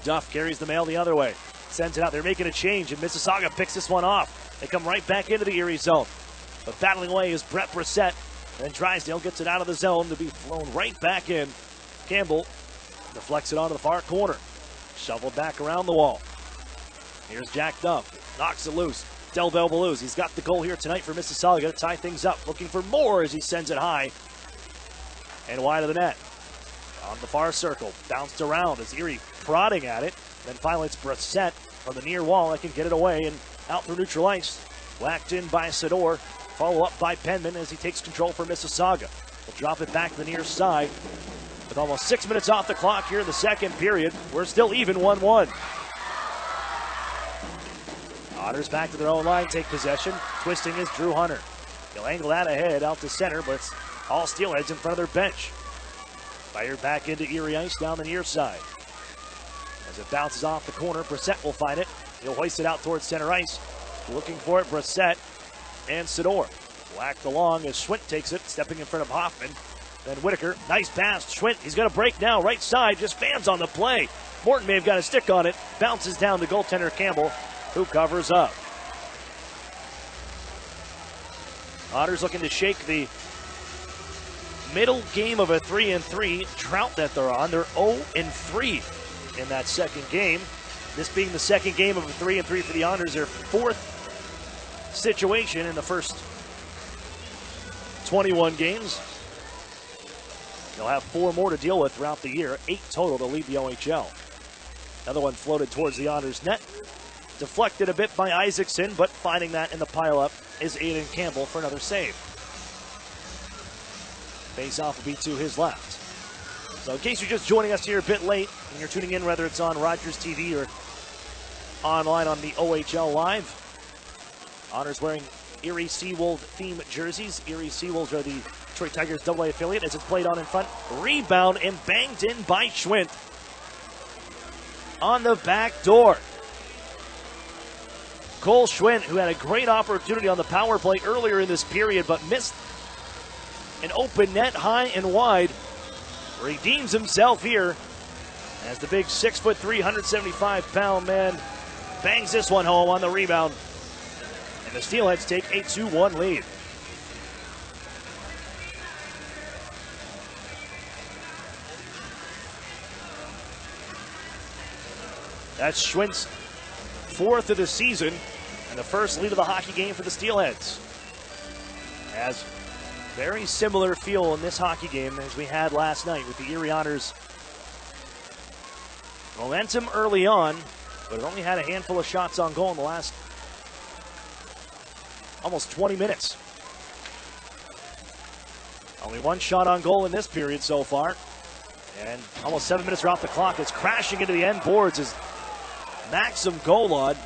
Duff carries the mail the other way. Sends it out. They're making a change, and Mississauga picks this one off. They come right back into the Erie zone. But battling away is Brett Brissett. And Drysdale gets it out of the zone to be flown right back in. Campbell deflects it onto the far corner. Shoveled back around the wall. Here's Jack Duff. Knocks it loose. Delvell Belouz. He's got the goal here tonight for Mississauga to tie things up. Looking for more as he sends it high and wide of the net. On the far circle. Bounced around as Erie prodding at it. Then finally it's Brissett from the near wall that can get it away and out through neutral ice. Whacked in by Sador. Follow up by Penman as he takes control for Mississauga. We'll drop it back to the near side. With almost 6 minutes off the clock here in the second period, we're still even 1-1. Otters back to their own line, take possession. Twisting is Drew Hunter. He'll angle that ahead out to center, but it's all Steelheads in front of their bench. Fired back into Erie ice down the near side. As it bounces off the corner, Brissett will find it. He'll hoist it out towards center ice. Looking for it, Brissett and Sador. Whacked along as Schwint takes it, stepping in front of Hoffman. Then Whitaker, nice pass. Schwint, he's going to break now, right side, just fans on the play. Morton may have got a stick on it. Bounces down to goaltender Campbell, who covers up. Otters looking to shake the middle game of a 3-3 drought that they're on. They're 0-3 in that second game. This being the second game of a 3-3 for the Otters, their fourth situation in the first 21 games. They'll have 4 more to deal with throughout the year, 8 total to lead the OHL. Another one floated towards the Otters net. Deflected a bit by Isaacson, but finding that in the pileup is Aiden Campbell for another save. Face-off will be to his left. So in case you're just joining us here a bit late, and you're tuning in whether it's on Rogers TV or online on the OHL Live, Otters wearing Erie Seawolf theme jerseys. Erie Seawolves are the Detroit Tigers AA affiliate as it's played on in front. Rebound and banged in by Schwint on the back door. Cole Schwint, who had a great opportunity on the power play earlier in this period, but missed an open net high and wide, redeems himself here as the big 6'3", 175-pound man bangs this one home on the rebound. And the Steelheads take a 2-1 lead. That's Schwint's 4th of the season and the first lead of the hockey game for the Steelheads. As very similar feel in this hockey game as we had last night with the Erie Otters. Momentum early on, but it only had a handful of shots on goal in the last almost 20 minutes. Only 1 shot on goal in this period so far. And almost 7 minutes are off the clock. It's crashing into the end boards as Maxim Golod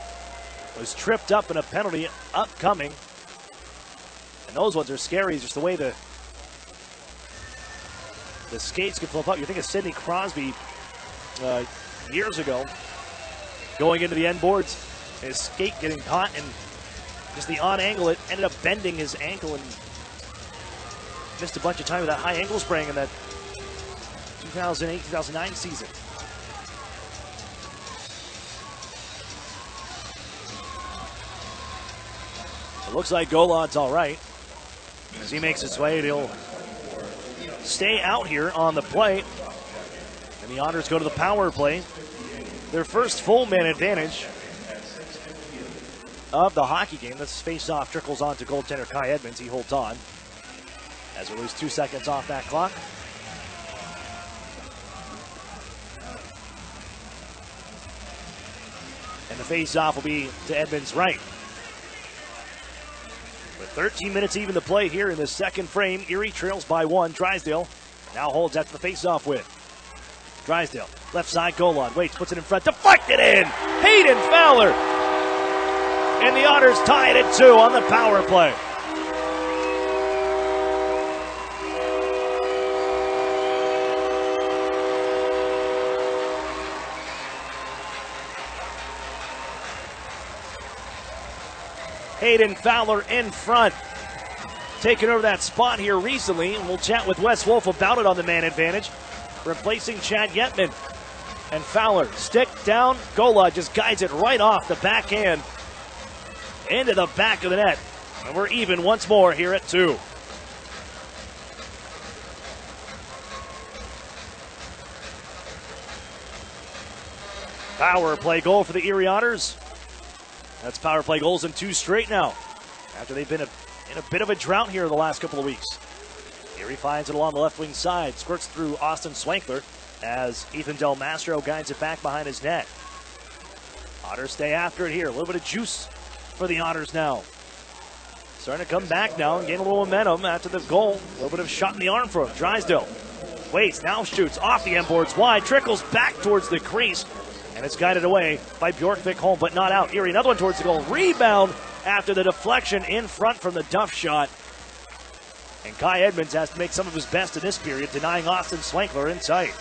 was tripped up in a penalty upcoming. And those ones are scary, just the way the skates can flip up. You think of Sidney Crosby years ago going into the end boards, his skate getting caught, and just the odd angle, it ended up bending his ankle and missed a bunch of time with that high ankle sprain in that 2008-2009 season. It looks like Golod's all right. As he makes his way, he'll stay out here on the play. And the Otters go to the power play. Their first full man advantage of the hockey game. This face-off trickles on to goaltender Kai Edmonds. He holds on as we lose 2 seconds off that clock. And the face-off will be to Edmonds' right. With 13 minutes even to play here in the second frame, Erie trails by 1. Drysdale now holds after the face-off win. Drysdale, left side, Golod, waits, puts it in front, deflected in! Hayden Fowler! And the Otters tie it at 2 on the power play. Hayden Fowler in front. Taking over that spot here recently, and we'll chat with Wes Wolf about it on the man advantage. Replacing Chad Yetman. And Fowler, stick down. Gola just guides it right off the backhand into the back of the net. And we're even once more here at 2. Power play goal for the Erie Otters. That's power play goals in 2 straight now, after they've been in a bit of a drought here the last couple of weeks. Erie finds it along the left wing side, squirts through Austin Swankler as Ethan Del Mastro guides it back behind his net. Otters stay after it here. A little bit of juice for the Otters now. Starting to come back now and gain a little momentum after the goal. A little bit of shot in the arm for him. Drysdale waits, now shoots off the end boards wide, trickles back towards the crease, and it's guided away by Bjorkvik Holm, but not out. Erie, another one towards the goal. Rebound after the deflection in front from the Duff shot. And Kai Edmonds has to make some of his best in this period, denying Austin Swankler in sight.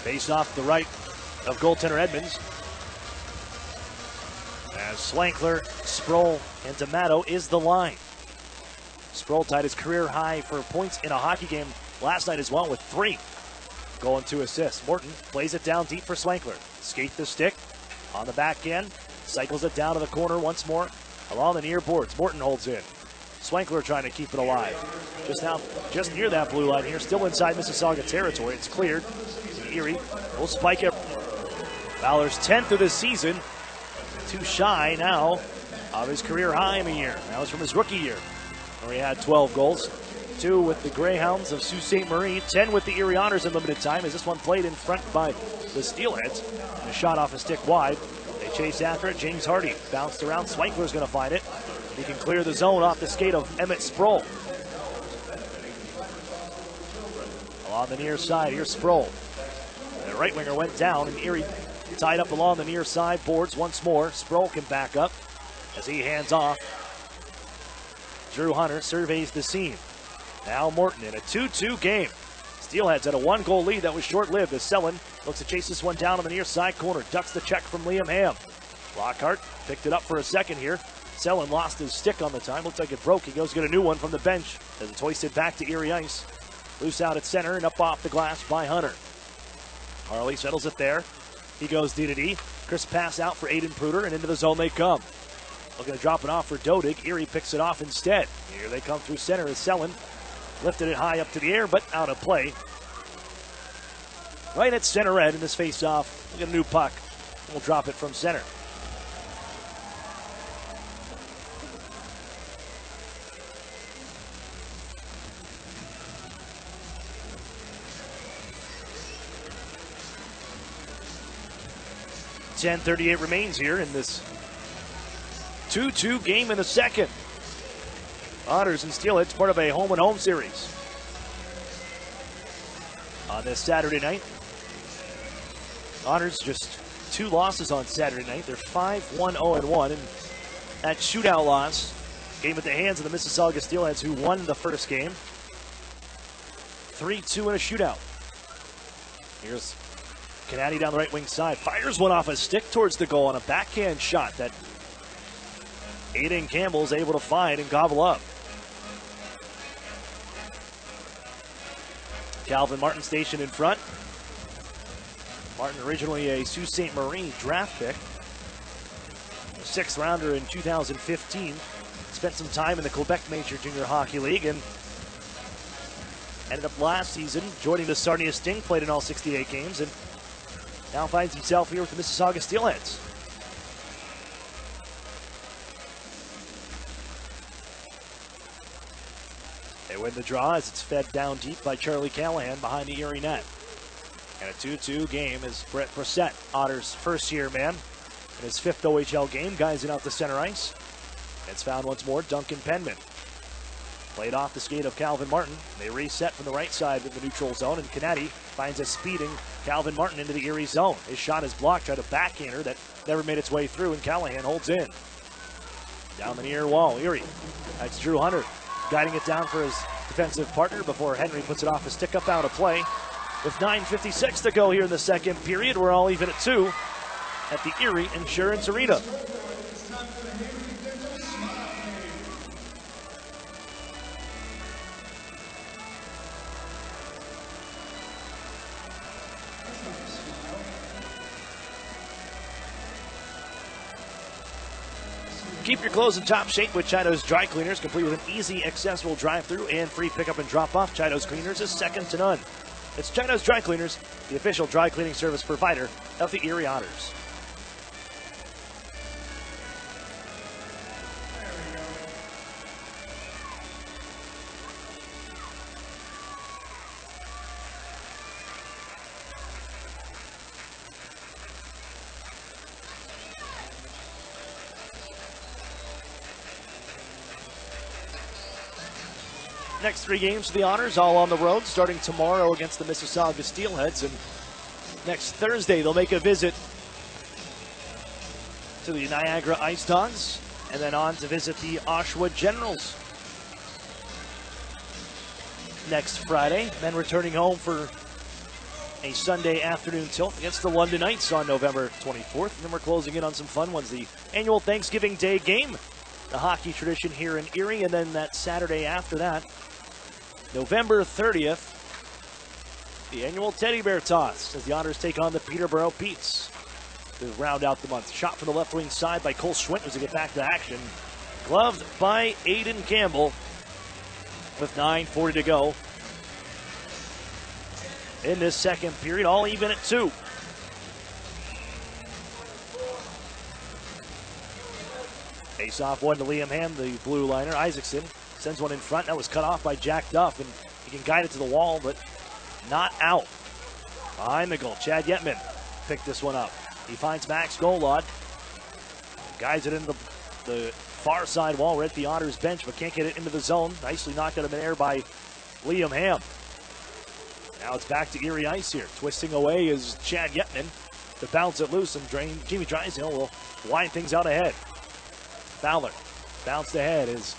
Face off the right of goaltender Edmonds. As Swankler, Sproul, and D'Amato is the line. Sproul tied his career high for points in a hockey game last night as well with 3. Goal and 2 assists. Morton plays it down deep for Swankler. Skate the stick on the back end. Cycles it down to the corner once more along the near boards. Morton holds in. Swankler trying to keep it alive. Just near that blue line here, still inside Mississauga territory. It's cleared. Erie will spike it. Fowler's 10th of the season. Too shy now of his career high in the year. That was from his rookie year, where he had 12 goals. 2 with the Greyhounds of Sault Ste. Marie, 10 with the Erie Otters in limited time, as this one played in front by the Steelheads. And a shot off a stick wide. They chase after it. James Hardy bounced around. Swankler's going to find it. He can clear the zone off the skate of Emmett Sproul. Along the near side, here's Sproul. The right winger went down, and Erie tied up along the near side boards once more. Sproul can back up as he hands off. Drew Hunter surveys the scene. Now Morton in a 2-2 game. Steelheads had a 1-goal lead that was short-lived as Selin looks to chase this one down on the near side corner. Ducks the check from Liam Ham. Lockhart picked it up for a second here. Selin lost his stick on the time. Looks like it broke. He goes to get a new one from the bench as it's hoisted back to Erie ice. Loose out at center and up off the glass by Hunter. Harley settles it there. He goes D-to-D. Crisp pass out for Aiden Pruder, and into the zone they come. Looking to drop it off for Dodig. Erie picks it off instead. Here they come through center as Selin lifted it high up to the air, but out of play. Right at center red in this face-off. Look at a new puck. We'll drop it from center. .10:38 remains here in this 2-2 game in the second. Otters and Steelheads part of a home-and-home series on this Saturday night. Otters just 2 losses on Saturday night. They're 5-1-0-1, and that shootout loss came at the hands of the Mississauga Steelheads, who won the first game 3-2 in a shootout. Here's Canady down the right wing side. Fires one off a stick towards the goal on a backhand shot that Aiden Campbell's able to find and gobble up. Calvin Martin stationed in front. Martin originally a Sault Ste. Marie draft pick. A 6th rounder in 2015. Spent some time in the Quebec Major Junior Hockey League and ended up last season joining the Sarnia Sting, played in all 68 games, and now finds himself here with the Mississauga Steelheads. They win the draw as it's fed down deep by Charlie Callahan behind the Erie net. And a 2-2 game as Brett Brissett, Otters' first-year man, in his 5th OHL game, guys it out to center ice. It's found once more Duncan Penman. Played off the skate of Calvin Martin. They reset from the right side of the neutral zone, and Canady finds a speeding Calvin Martin into the Erie zone. His shot is blocked, tried a backhander that never made its way through, and Callahan holds in. Down the near wall, Erie. That's Drew Hunter. guiding it down for his defensive partner before Henry puts it off his stick up out of play. With 9:56 to go here in the second period, we're all even at 2 at the Erie Insurance Arena. Keep your clothes in top shape with Chido's Dry Cleaners, complete with an easy, accessible drive-through and free pickup and drop-off. Chido's Cleaners is second to none. It's Chido's Dry Cleaners, the official dry cleaning service provider of the Erie Otters. Next 3 games for the Otters, all on the road, starting tomorrow against the Mississauga Steelheads. And next Thursday, they'll make a visit to the Niagara Ice Dogs, and then on to visit the Oshawa Generals. Next Friday, men returning home for a Sunday afternoon tilt against the London Knights on November 24th. And then we're closing in on some fun ones. The annual Thanksgiving Day game, the hockey tradition here in Erie, and then that Saturday after that, November 30th, the annual Teddy Bear Toss as the Otters take on the Peterborough Petes to round out the month. Shot from the left wing side by Cole Schwint as they get back to action. Gloved by Aiden Campbell with 9:40 to go in this second period, all even at 2. Face-off one to Liam Ham, the blue liner. Isaacson sends one in front. That was cut off by Jack Duff, and he can guide it to the wall, but not out. Behind the goal, Chad Yetman picked this one up. He finds Max Golod, guides it into the far side wall, right at the Otters bench, but can't get it into the zone. Nicely knocked out of midair by Liam Ham. Now it's back to Erie Ice here. Twisting away is Chad Yetman to bounce it loose, and Jamie Drysdale will wind things out ahead. Fowler bounced ahead, is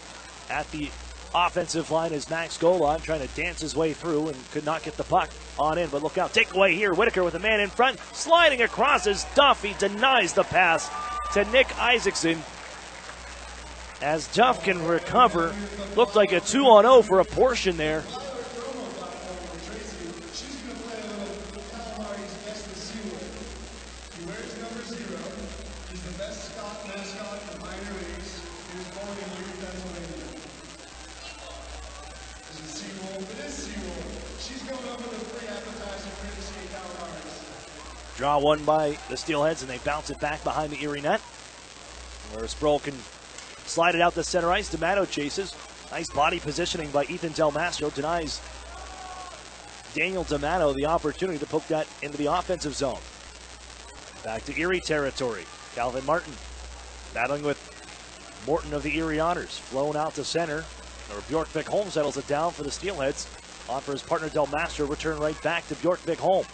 at the offensive line as Max Golod trying to dance his way through and could not get the puck on in, but look out, takeaway here. Whitaker with a man in front, sliding across as Duff. He denies the pass to Nick Isaacson as Duff can recover. Looked like a 2-on-0 for a portion there. Draw one by the Steelheads, and they bounce it back behind the Erie net, where Sproul can slide it out the center ice. D'Amato chases. Nice body positioning by Ethan Del Mastro. Denies Daniel D'Amato the opportunity to poke that into the offensive zone. Back to Erie territory. Calvin Martin battling with Morton of the Erie Otters. Flown out to center. Or Bjorkvik Holm settles it down for the Steelheads. On for his partner Del Mastro. Return right back to Bjorkvik Holm.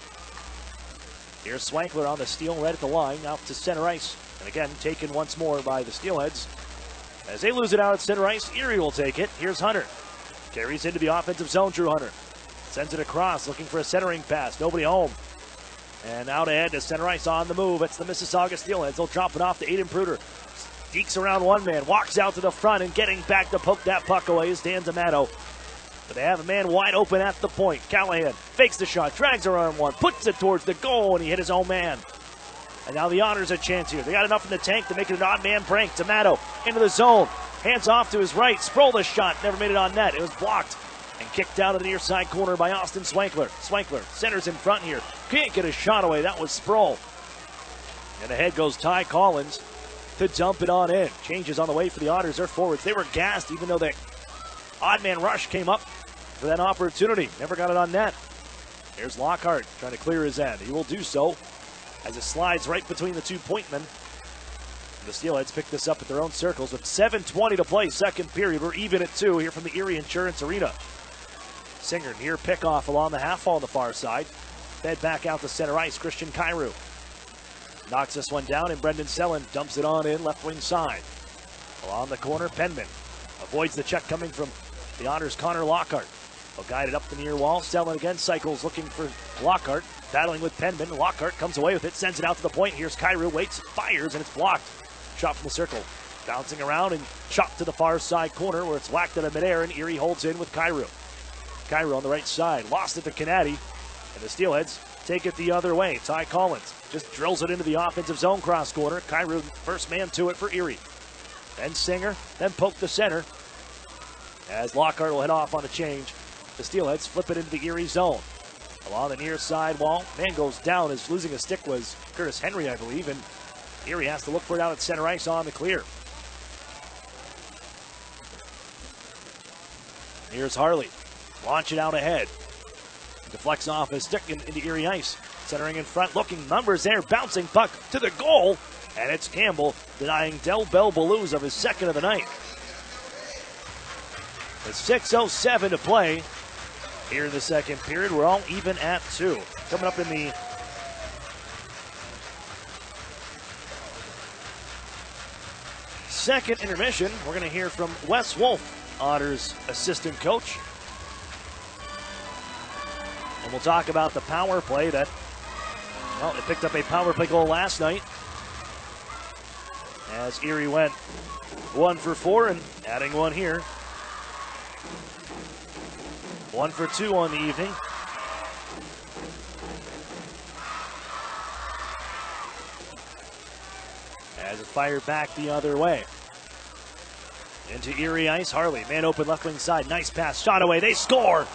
Here's Swankler on the steel, right at the line, out to center ice. And again, taken once more by the Steelheads. As they lose it out at center ice, Erie will take it. Here's Hunter. Carries into the offensive zone, Drew Hunter. Sends it across, looking for a centering pass. Nobody home. And out ahead to center ice on the move. It's the Mississauga Steelheads. They'll drop it off to Aiden Pruder. Deeks around one man, walks out to the front, and getting back to poke that puck away is Dan D'Amato. But they have a man wide open at the point. Callahan fakes the shot, drags around one, puts it towards the goal, and he hit his own man. And now the Otters a chance here. They got enough in the tank to make it an odd man break. D'Amato into the zone. Hands off to his right. Sproul the shot. Never made it on net. It was blocked and kicked out of the near side corner by Austin Swankler. Swankler centers in front here. Can't get a shot away. That was Sproul. And ahead goes Ty Collins to dump it on in. Changes on the way for the Otters. Their forwards, they were gassed even though that odd man rush came up for that opportunity. Never got it on net. Here's Lockhart trying to clear his end. He will do so as it slides right between the 2 pointmen. The Steelheads pick this up at their own circles with 7:20 to play, second period. We're even at 2 here from the Erie Insurance Arena. Singer near pickoff along the half wall on the far side. Fed back out to center ice, Christian Kairu. Knocks this one down, and Brendan Sellen dumps it on in left wing side. Along the corner, Penman avoids the check coming from the Otters' Connor Lockhart. Will guide it up the near wall. Selin again cycles looking for Lockhart. Battling with Penman. Lockhart comes away with it, sends it out to the point. Here's Kyrou, waits, fires, and it's blocked. Shot from the circle. Bouncing around and chopped to the far side corner where it's whacked out of midair, and Erie holds in with Kyrou. Kyrou on the right side. Lost it to Canady. And the Steelheads take it the other way. Ty Collins just drills it into the offensive zone cross corner. Kyrou first man to it for Erie. Then Singer, then poke the center. As Lockhart will head off on a change. The Steelheads flip it into the Erie zone. Along the near side wall, man goes down as losing a stick was Curtis Henry, I believe, and Erie has to look for it out at center ice on the clear. Here's Harley. Launch it out ahead. Deflects off his stick into Erie ice. Centering in front, looking numbers there, bouncing puck to the goal, and it's Campbell denying Del Bell Blues of his second of the night. With 6:07 to play here in the second period, we're all even at 2. Coming up in the second intermission, we're going to hear from Wes Wolf, Otters assistant coach. And we'll talk about the power play that, well, it picked up a power play goal last night as Erie went 1 for 4 and adding one here. 1 for 2 on the evening. As it fired back the other way. Into Erie ice, Harley, man open left wing side, nice pass, shot away, they score!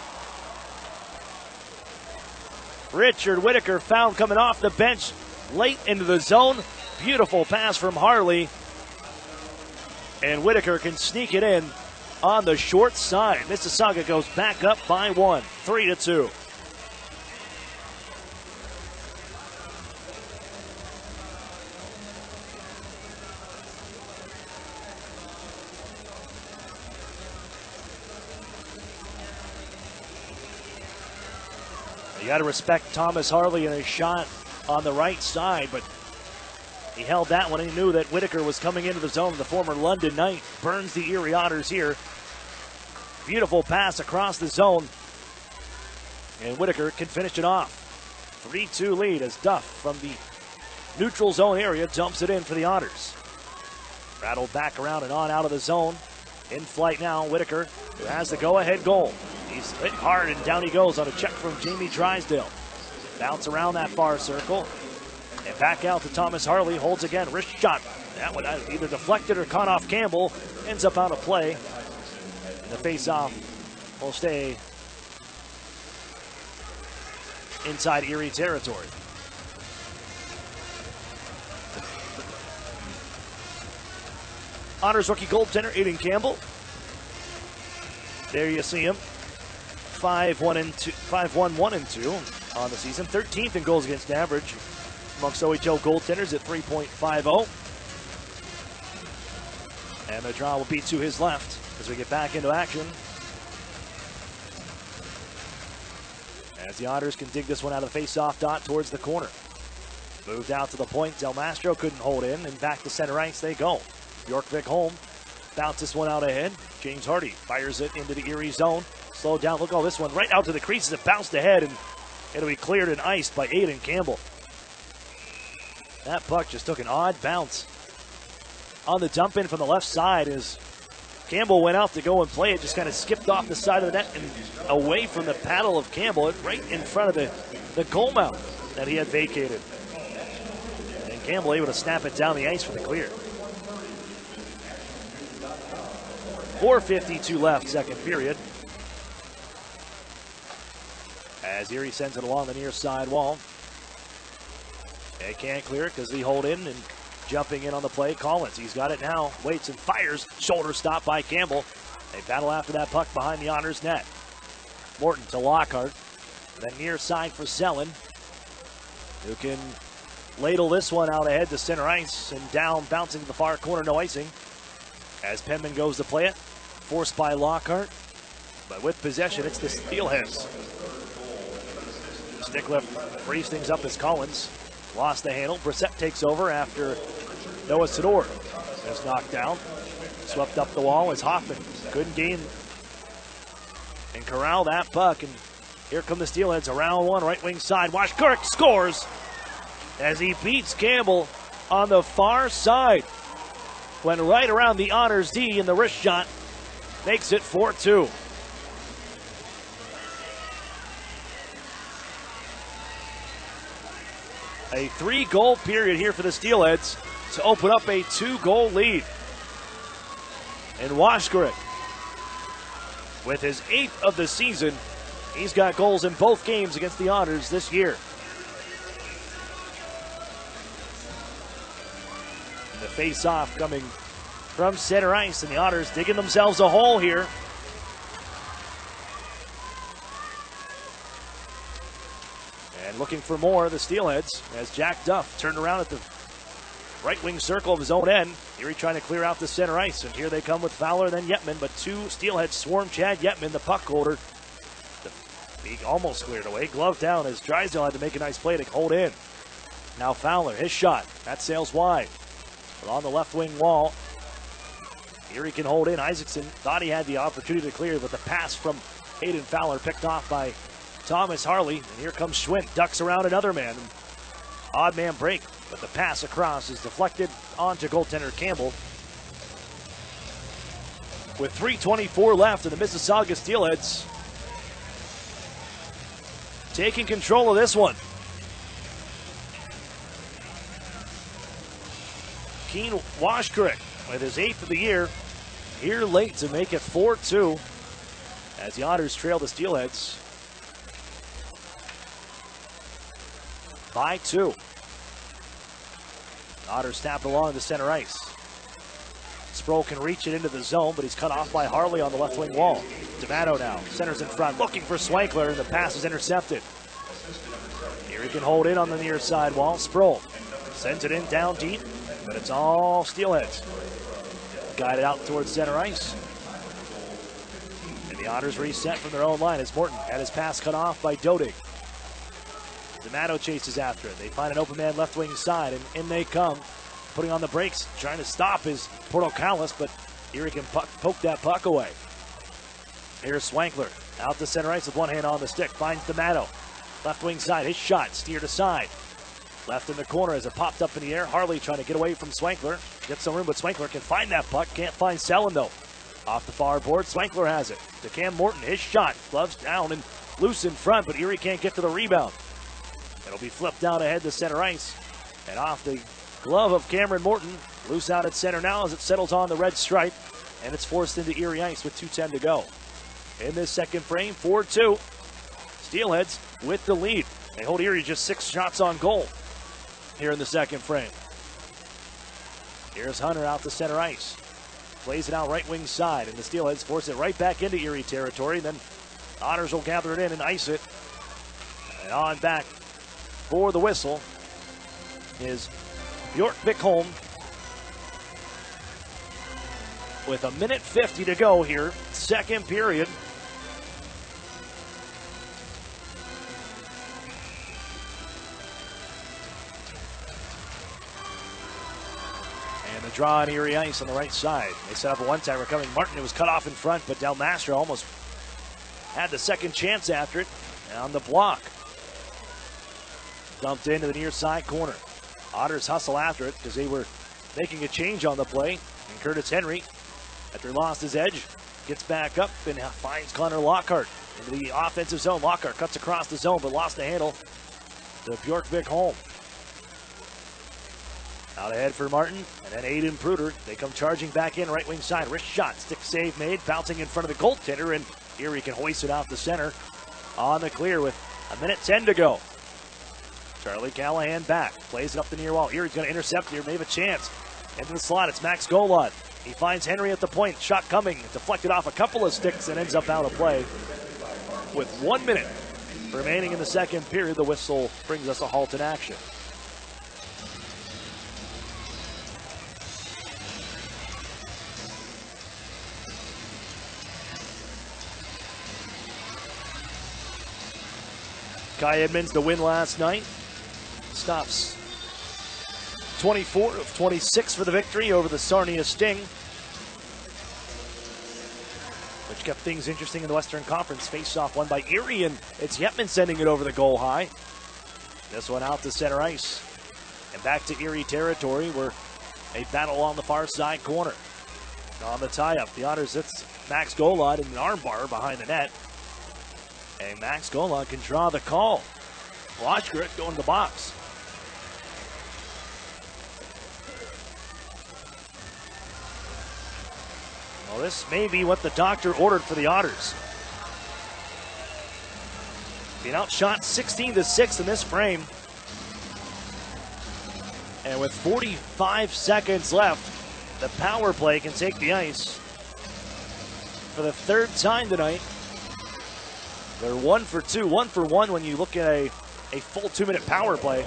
Richard Whitaker found coming off the bench late into the zone. Beautiful pass from Harley. And Whitaker can sneak it in on the short side. Mississauga goes back up by 1, 3-2. You got to respect Thomas Harley and his shot on the right side, but he held that one. He knew that Whitaker was coming into the zone. The former London Knight burns the Erie Otters here. Beautiful pass across the zone, and Whitaker can finish it off. 3-2 lead as Duff from the neutral zone area dumps it in for the Otters. Rattled back around and on out of the zone. In flight now, Whitaker, who has the go-ahead goal. He's hit hard, and down he goes on a check from Jamie Drysdale. Bounce around that far circle. And back out to Thomas Harley. Holds again. Wrist shot. That one either deflected or caught off Campbell. Ends up out of play. And the face-off will stay inside Erie territory. Otters rookie goaltender Aiden Campbell. There you see him. 5-1-1-2 on the season. 13th in goals against average amongst OHL goaltenders at 3.50. And the draw will be to his left as we get back into action. As the Otters can dig this one out of the face-off dot towards the corner. Moved out to the point. Del Mastro couldn't hold in, and back to center ice they go. Bjorkvik home. Bounce this one out ahead. James Hardy fires it into the Erie zone. Slowed down. Look at this one right out to the creases. It bounced ahead, and it'll be cleared and iced by Aiden Campbell. That puck just took an odd bounce on the dump in from the left side as Campbell went out to go and play it. Just kind of skipped off the side of the net and away from the paddle of Campbell, right in front of the goal mount that he had vacated. And Campbell able to snap it down the ice for the clear. 4:52 left, second period. As Erie sends it along the near side wall. They can't clear it because they hold in, and jumping in on the play, Collins. He's got it now, waits and fires. Shoulder stop by Campbell. They battle after that puck behind the Otters net. Morton to Lockhart. Then near side for Selin, who can ladle this one out ahead to center ice and down, bouncing to the far corner, no icing. As Penman goes to play it, forced by Lockhart. But with possession, it's the Steelheads. Stick lift frees things up as Collins lost the handle. Brissett takes over after Noah Sador is knocked down. Swept up the wall as Hoffman couldn't gain and corral that puck. And here come the Steelheads around one, right wing side. Washkirk scores as he beats Campbell on the far side. Went right around the Otters D, and the wrist shot makes it 4-2. A 3-goal period here for the Steelheads to open up a 2-goal lead. And Washkirk, with his 8th of the season, he's got goals in both games against the Otters this year. And the face-off coming from center ice, and the Otters digging themselves a hole here. And looking for more, the Steelheads, as Jack Duff turned around at the right wing circle of his own end. Erie trying to clear out the center ice, and here they come with Fowler, then Yetman, but two Steelheads swarm Chad Yetman, the puck holder. He almost cleared away, glove down as Drysdale had to make a nice play to hold in. Now Fowler, his shot, that sails wide. But on the left wing wall, Erie can hold in. Isaacson thought he had the opportunity to clear, but the pass from Aiden Fowler picked off by Thomas Harley. And here comes Schwint, ducks around another man. Odd man break, but the pass across is deflected onto goaltender Campbell. With 3:24 left, and the Mississauga Steelheads taking control of this one. Keen Washkirk with his 8th of the year, here late to make it 4-2 as the Otters trail the Steelheads by 2. Otters tap along the center ice. Sproul can reach it into the zone, but he's cut off by Harley on the left wing wall. D'Amato now centers in front, looking for Swankler, and the pass is intercepted. Here he can hold in on the near side wall. Sproul sends it in down deep, but it's all Steelheads. Guided out towards center ice. And the Otters reset from their own line as Morton had his pass cut off by Dodig. D'Amato chases after it. They find an open man left wing side, and in they come. Putting on the brakes, trying to stop is Portocalis, but Erie can poke that puck away. Here's Swankler out to center ice with one hand on the stick. Finds D'Amato. Left wing side, his shot steered aside. Left in the corner as it popped up in the air. Harley trying to get away from Swankler. Gets some room, but Swankler can find that puck. Can't find Sellen though. Off the far board, Swankler has it. To Cam Morton, his shot. Gloves down and loose in front, but Erie can't get to the rebound. It'll be flipped out ahead to center ice. And off the glove of Cameron Morton. Loose out at center now as it settles on the red stripe. And it's forced into Erie ice with 2:10 to go. In this second frame, 4-2. Steelheads with the lead. They hold Erie just 6 shots on goal here in the second frame. Here's Hunter out to center ice. Plays it out right wing side, and the Steelheads force it right back into Erie territory. Then Otters will gather it in and ice it. And on back for the whistle is Bjork Bickholm with 1:50 to go here, second period. And the draw on Erie ice on the right side. They set up a one-timer coming. Martin, it was cut off in front, but Del Mastro almost had the second chance after it. And on the block, dumped into the near side corner. Otters hustle after it because they were making a change on the play. And Curtis Henry, after he lost his edge, gets back up and finds Connor Lockhart into the offensive zone. Lockhart cuts across the zone but lost the handle to Bjork Bickholm. Out ahead for Martin, and then Aiden Pruder. They come charging back in right wing side. Wrist shot, stick save made, bouncing in front of the goaltender, and Erie can hoist it out the center on the clear with 1:10 to go. Charlie Callahan back, plays it up the near wall. Erie's going to intercept here, may have a chance. Into the slot, it's Max Golod. He finds Henry at the point, shot coming, deflected off a couple of sticks and ends up out of play. With 1 minute remaining in the second period, the whistle brings us a halt in action. Kai Edmonds, the win last night, stops 24 of 26 for the victory over the Sarnia Sting. The which kept things interesting in the Western Conference. Face-off won by Erie, and it's Yetman sending it over the goal high. This one out to center ice. And back to Erie territory where a battle on the far side corner. On the tie-up, the Otters, it's Max Golod in an armbar behind the net. And Max Golod can draw the call. Washgrit going to the box. Well, this may be what the doctor ordered for the Otters. Being outshot 16-6 in this frame. And with 45 seconds left, the power play can take the ice. For the third time tonight, they're 1 for 2, 1 for 1 when you look at a full 2-minute power play.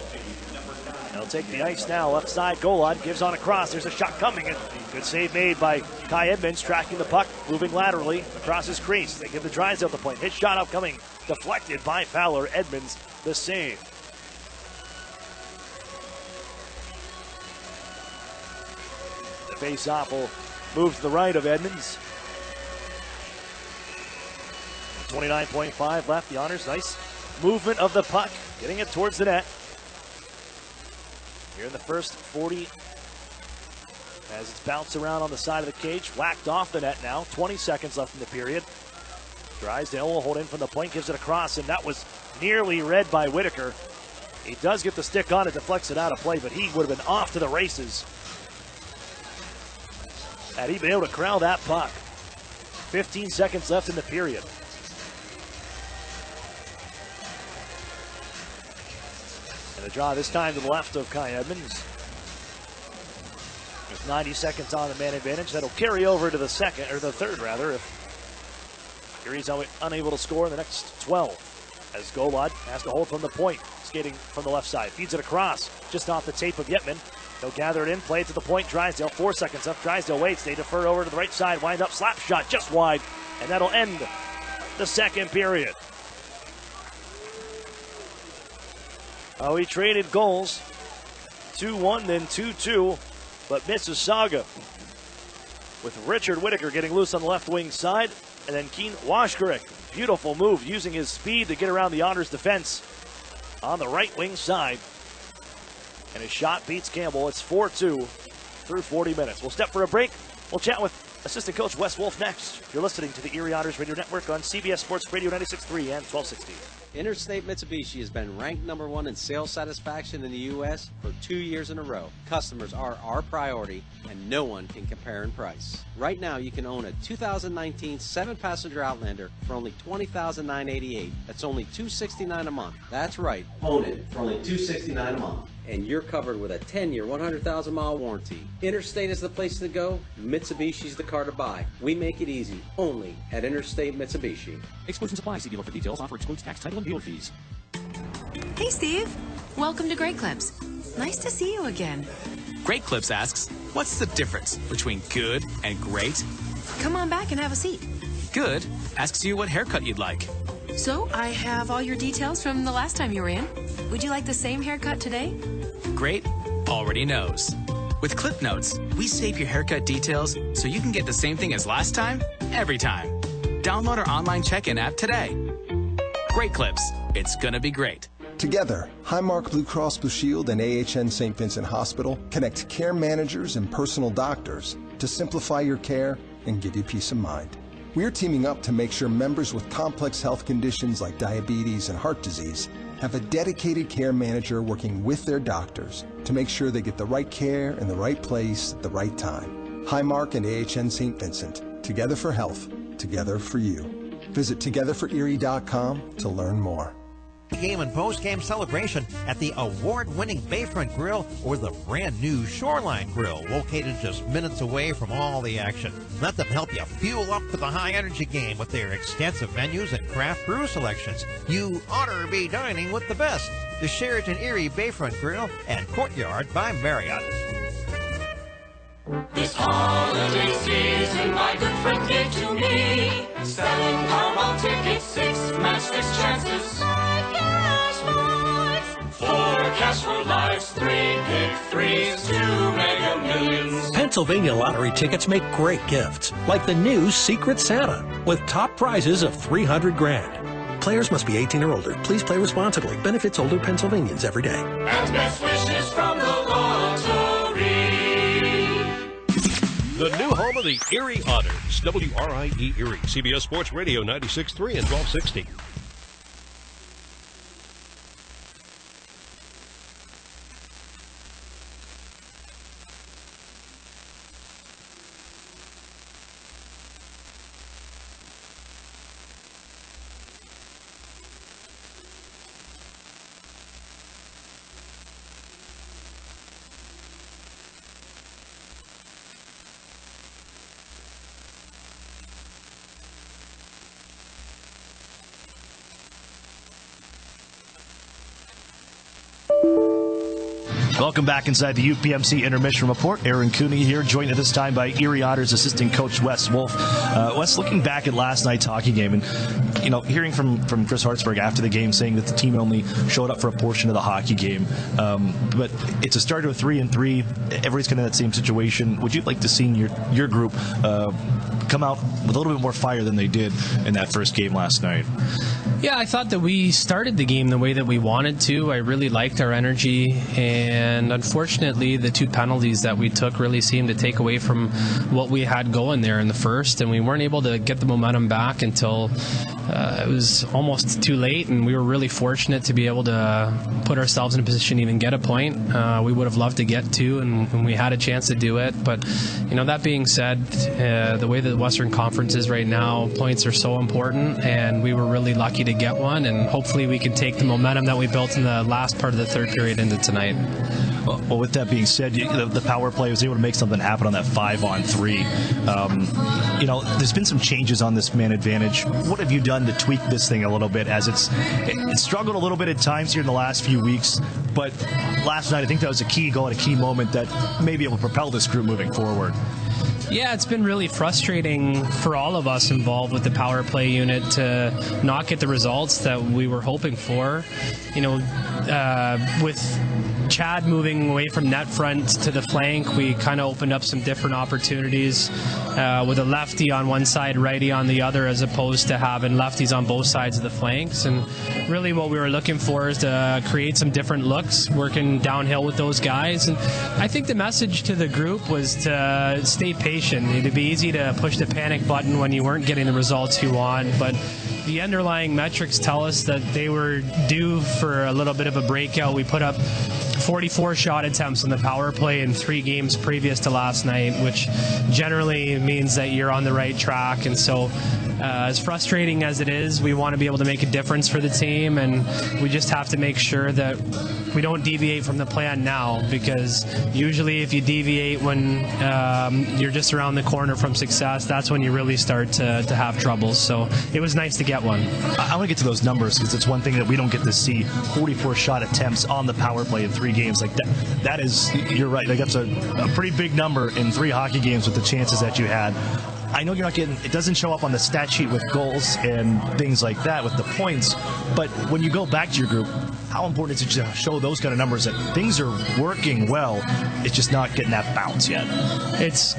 They'll take the ice now. Left side, Golod gives on a cross. There's a shot coming. And good save made by Kai Edmonds, tracking the puck, moving laterally across his crease. They give the Drysdale the point. His shot upcoming, deflected by Fowler. Edmonds the save. The face-off will move to the right of Edmonds. 29.5 left. The Otters, nice movement of the puck, getting it towards the net. Here in the first 40, as it's bounced around on the side of the cage, whacked off the net now. 20 seconds left in the period. Drysdale will hold in from the point, gives it across, and that was nearly read by Whitaker. He does get the stick on it, deflects it out of play, but he would have been off to the races had he been able to corral that puck. 15 seconds left in the period. And the draw this time to the left of Kai Edmonds. With 90 seconds on the man advantage, that'll carry over to the second, or the third rather, if Erie's unable to score in the next 12. As Golod has to hold from the point, skating from the left side. Feeds it across, just off the tape of Yetman. They'll gather it in, play it to the point. Drysdale, 4 seconds up. Drysdale waits. They defer over to the right side. Wind up, slap shot just wide. And that'll end the second period. Oh, he traded goals. 2-1, then 2-2. But Mississauga, with Richard Whitaker getting loose on the left wing side. And then Keen Washgrit, beautiful move, using his speed to get around the Otters defense on the right wing side. And his shot beats Campbell. It's 4-2 through 40 minutes. We'll step for a break. We'll chat with assistant coach Wes Wolf next. You're listening to the Erie Otters Radio Network on CBS Sports Radio 96.3 and 1260. Interstate Mitsubishi has been ranked #1 in sales satisfaction in the U.S. for 2 years in a row. Customers are our priority, and no one can compare in price. Right now, you can own a 2019 7-passenger Outlander for only $20,988. That's only $269 a month. That's right, own it for only $269 a month. And you're covered with a 10-year, 100,000-mile warranty. Interstate is the place to go. Mitsubishi's the car to buy. We make it easy, only at Interstate Mitsubishi. Exclusions apply. See dealer for details. Offer excludes tax, title, and dealer fees. Hey, Steve. Welcome to Great Clips. Nice to see you again. Great Clips asks, what's the difference between good and great? Come on back and have a seat. Good asks you what haircut you'd like. So, I have all your details from the last time you were in. Would you like the same haircut today? Great already knows. With Clip Notes, we save your haircut details so you can get the same thing as last time, every time. Download our online check-in app today. Great Clips. It's gonna be great. Together, Highmark Blue Cross Blue Shield and AHN St. Vincent Hospital connect care managers and personal doctors to simplify your care and give you peace of mind. We're teaming up to make sure members with complex health conditions like diabetes and heart disease have a dedicated care manager working with their doctors to make sure they get the right care in the right place at the right time. Highmark and AHN St. Vincent, together for health, together for you. Visit togetherforerie.com to learn more. Game and post-game celebration at the award-winning Bayfront Grill or the brand-new Shoreline Grill, located just minutes away from all the action. Let them help you fuel up for the high-energy game with their extensive menus and craft brew selections. You ought to be dining with the best. The Sheraton Erie Bayfront Grill and Courtyard by Marriott. This holiday season, my good friend gave to me 7 Powerball tickets, 6 match 6 chances, 5 cash for 4 cash for lives, 3 pick 3s, 2 Mega Millions. Pennsylvania lottery tickets make great gifts, like the new Secret Santa, with top prizes of $300,000. Players must be 18 or older. Please play responsibly. Benefits older Pennsylvanians every day. And best wishes from the lottery. The new home of the Erie Otters, WRIE Erie, CBS Sports Radio 96.3 and 1260. Welcome back inside the UPMC Intermission Report. Aaron Cooney here, joined at this time by Erie Otters assistant coach Wes Wolf. Wes, looking back at last night's hockey game, and hearing from Chris Hartsburg after the game saying that the team only showed up for a portion of the hockey game, but it's a start to a 3-3. Everybody's kind of in that same situation. Would you like to see your group come out with a little bit more fire than they did in that first game last night? Yeah, I thought that we started the game the way that we wanted to. I really liked our energy, and unfortunately the two penalties that we took really seemed to take away from what we had going there in the first, and we weren't able to get the momentum back until it was almost too late, and we were really fortunate to be able to put ourselves in a position to even get a point. We would have loved to get two, and we had a chance to do it, but that being said, the way that the Western Conference is right now, points are so important, and we were really lucky to get one, and hopefully we can take the momentum that we built in the last part of the third period into tonight. Well, with that being said, the power play was able to make something happen on that 5-on-3. There's been some changes on this man advantage. What have you done to tweak this thing a little bit, as it's struggled a little bit at times here in the last few weeks, but last night I think that was a key goal at a key moment that may be able to propel this group moving forward. Yeah, it's been really frustrating for all of us involved with the power play unit to not get the results that we were hoping for. With Chad moving away from net front to the flank, we kind of opened up some different opportunities with a lefty on one side, righty on the other, as opposed to having lefties on both sides of the flanks. And really what we were looking for is to create some different looks, working downhill with those guys. And I think the message to the group was to stay patient. It'd be easy to push the panic button when you weren't getting the results you want, but the underlying metrics tell us that they were due for a little bit of a breakout. We put up 44 shot attempts on the power play in 3 games previous to last night, which generally means that you're on the right track. And so as frustrating as it is, we want to be able to make a difference for the team, and we just have to make sure that we don't deviate from the plan now, because usually if you deviate when you're just around the corner from success, that's when you really start to have troubles. So it was nice to get one. I want to get to those numbers, because it's one thing that we don't get to see. 44 shot attempts on the power play in 3 games. Like that is, you're right, like that's a pretty big number in 3 hockey games with the chances that you had. I know you're not getting, it doesn't show up on the stat sheet with goals and things like that with the points, but when you go back to your group, how important is it to show those kind of numbers that things are working well, it's just not getting that bounce yet? It's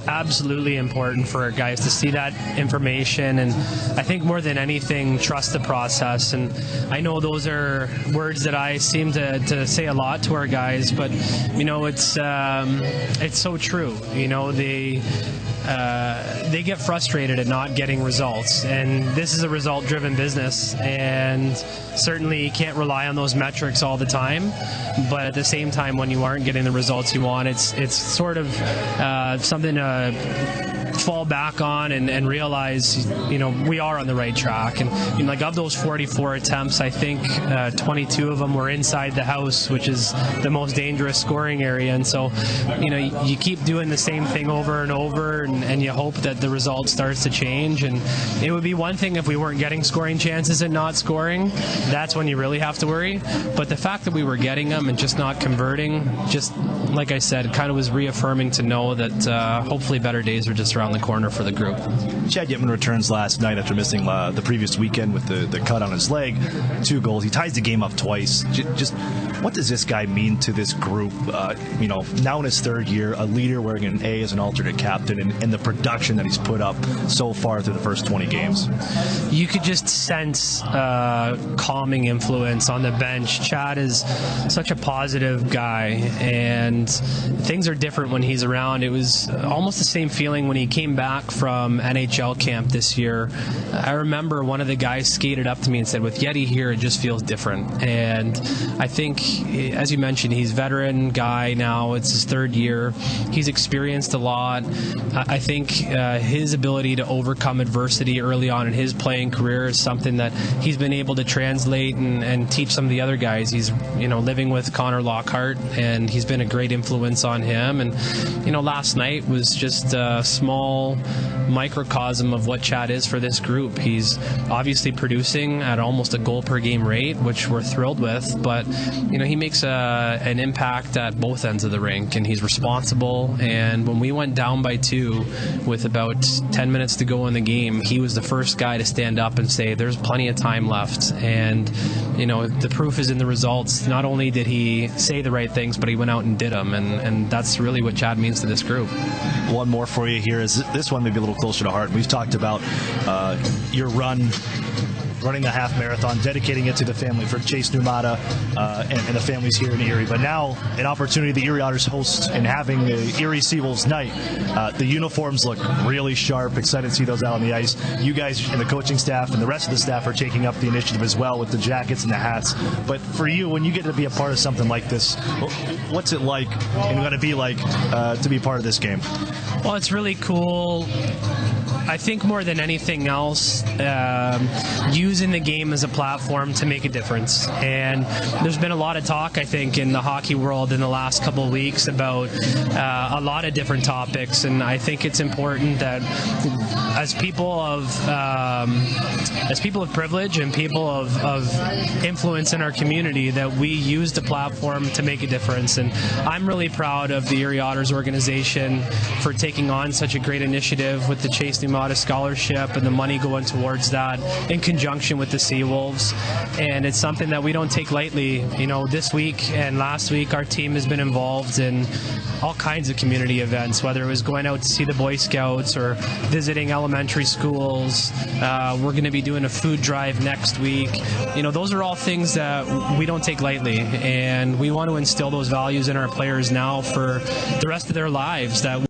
absolutely important for our guys to see that information, and I think more than anything, trust the process. And I know those are words that I seem to say a lot to our guys, but it's so true. They get frustrated at not getting results, and this is a result-driven business, and certainly you can't rely on those metrics all the time, but at the same time, when you aren't getting the results you want, it's sort of something to fall back on and realize, we are on the right track. And like, of those 44 attempts, I think 22 of them were inside the house, which is the most dangerous scoring area. And so, you keep doing the same thing over and over, and you hope that the result starts to change. And it would be one thing if we weren't getting scoring chances and not scoring. That's when you really have to worry. But the fact that we were getting them and just not converting, just like I said, kind of was reaffirming to know that hopefully better days are just around around the corner for the group. Chad Yitman returns last night after missing the previous weekend with the cut on his leg. 2 goals. He ties the game up twice. Just what does this guy mean to this group? Now in his 3rd year, a leader wearing an A as an alternate captain, and the production that he's put up so far through the first 20 games. You could just sense calming influence on the bench. Chad is such a positive guy, and things are different when he's around. It was almost the same feeling when he came back from NHL camp this year. I remember one of the guys skated up to me and said, with Yeti here, it just feels different. And I think, as you mentioned, he's a veteran guy now. It's his 3rd year. He's experienced a lot. I think his ability to overcome adversity early on in his playing career is something that he's been able to translate and teach some of the other guys. He's living with Connor Lockhart, and he's been a great influence on him. And last night was just a small microcosm of what Chad is for this group. He's obviously producing at almost a goal per game rate, which we're thrilled with, but he makes an impact at both ends of the rink, and he's responsible. And when we went down by 2 with about 10 minutes to go in the game, he was the first guy to stand up and say there's plenty of time left. And the proof is in the results. Not only did he say the right things, but he went out and did them, and that's really what Chad means to this group. One more for you here is this one may be a little closer to heart. We've talked about your running the half marathon, dedicating it to the family for Chase Numata and the families here in Erie. But now an opportunity the Erie Otters host and having the Erie Seawolves night. The uniforms look really sharp. Excited to see those out on the ice. You guys and the coaching staff and the rest of the staff are taking up the initiative as well with the jackets and the hats. But for you, when you get to be a part of something like this, what's it like and going to be like to be part of this game? Well, it's really cool. I think more than anything else, using the game as a platform to make a difference. And there's been a lot of talk, I think, in the hockey world in the last couple of weeks about a lot of different topics. And I think it's important that as people of privilege and people of influence in our community, that we use the platform to make a difference. And I'm really proud of the Erie Otters organization for taking on such a great initiative with the Chase Numata Scholarship and the money going towards that in conjunction with the Seawolves. And it's something that we don't take lightly. This week and last week, our team has been involved in all kinds of community events, whether it was going out to see the Boy Scouts or visiting elementary schools. We're going to be doing a food drive next week. Those are all things that we don't take lightly, and we want to instill those values in our players now for the rest of their lives. That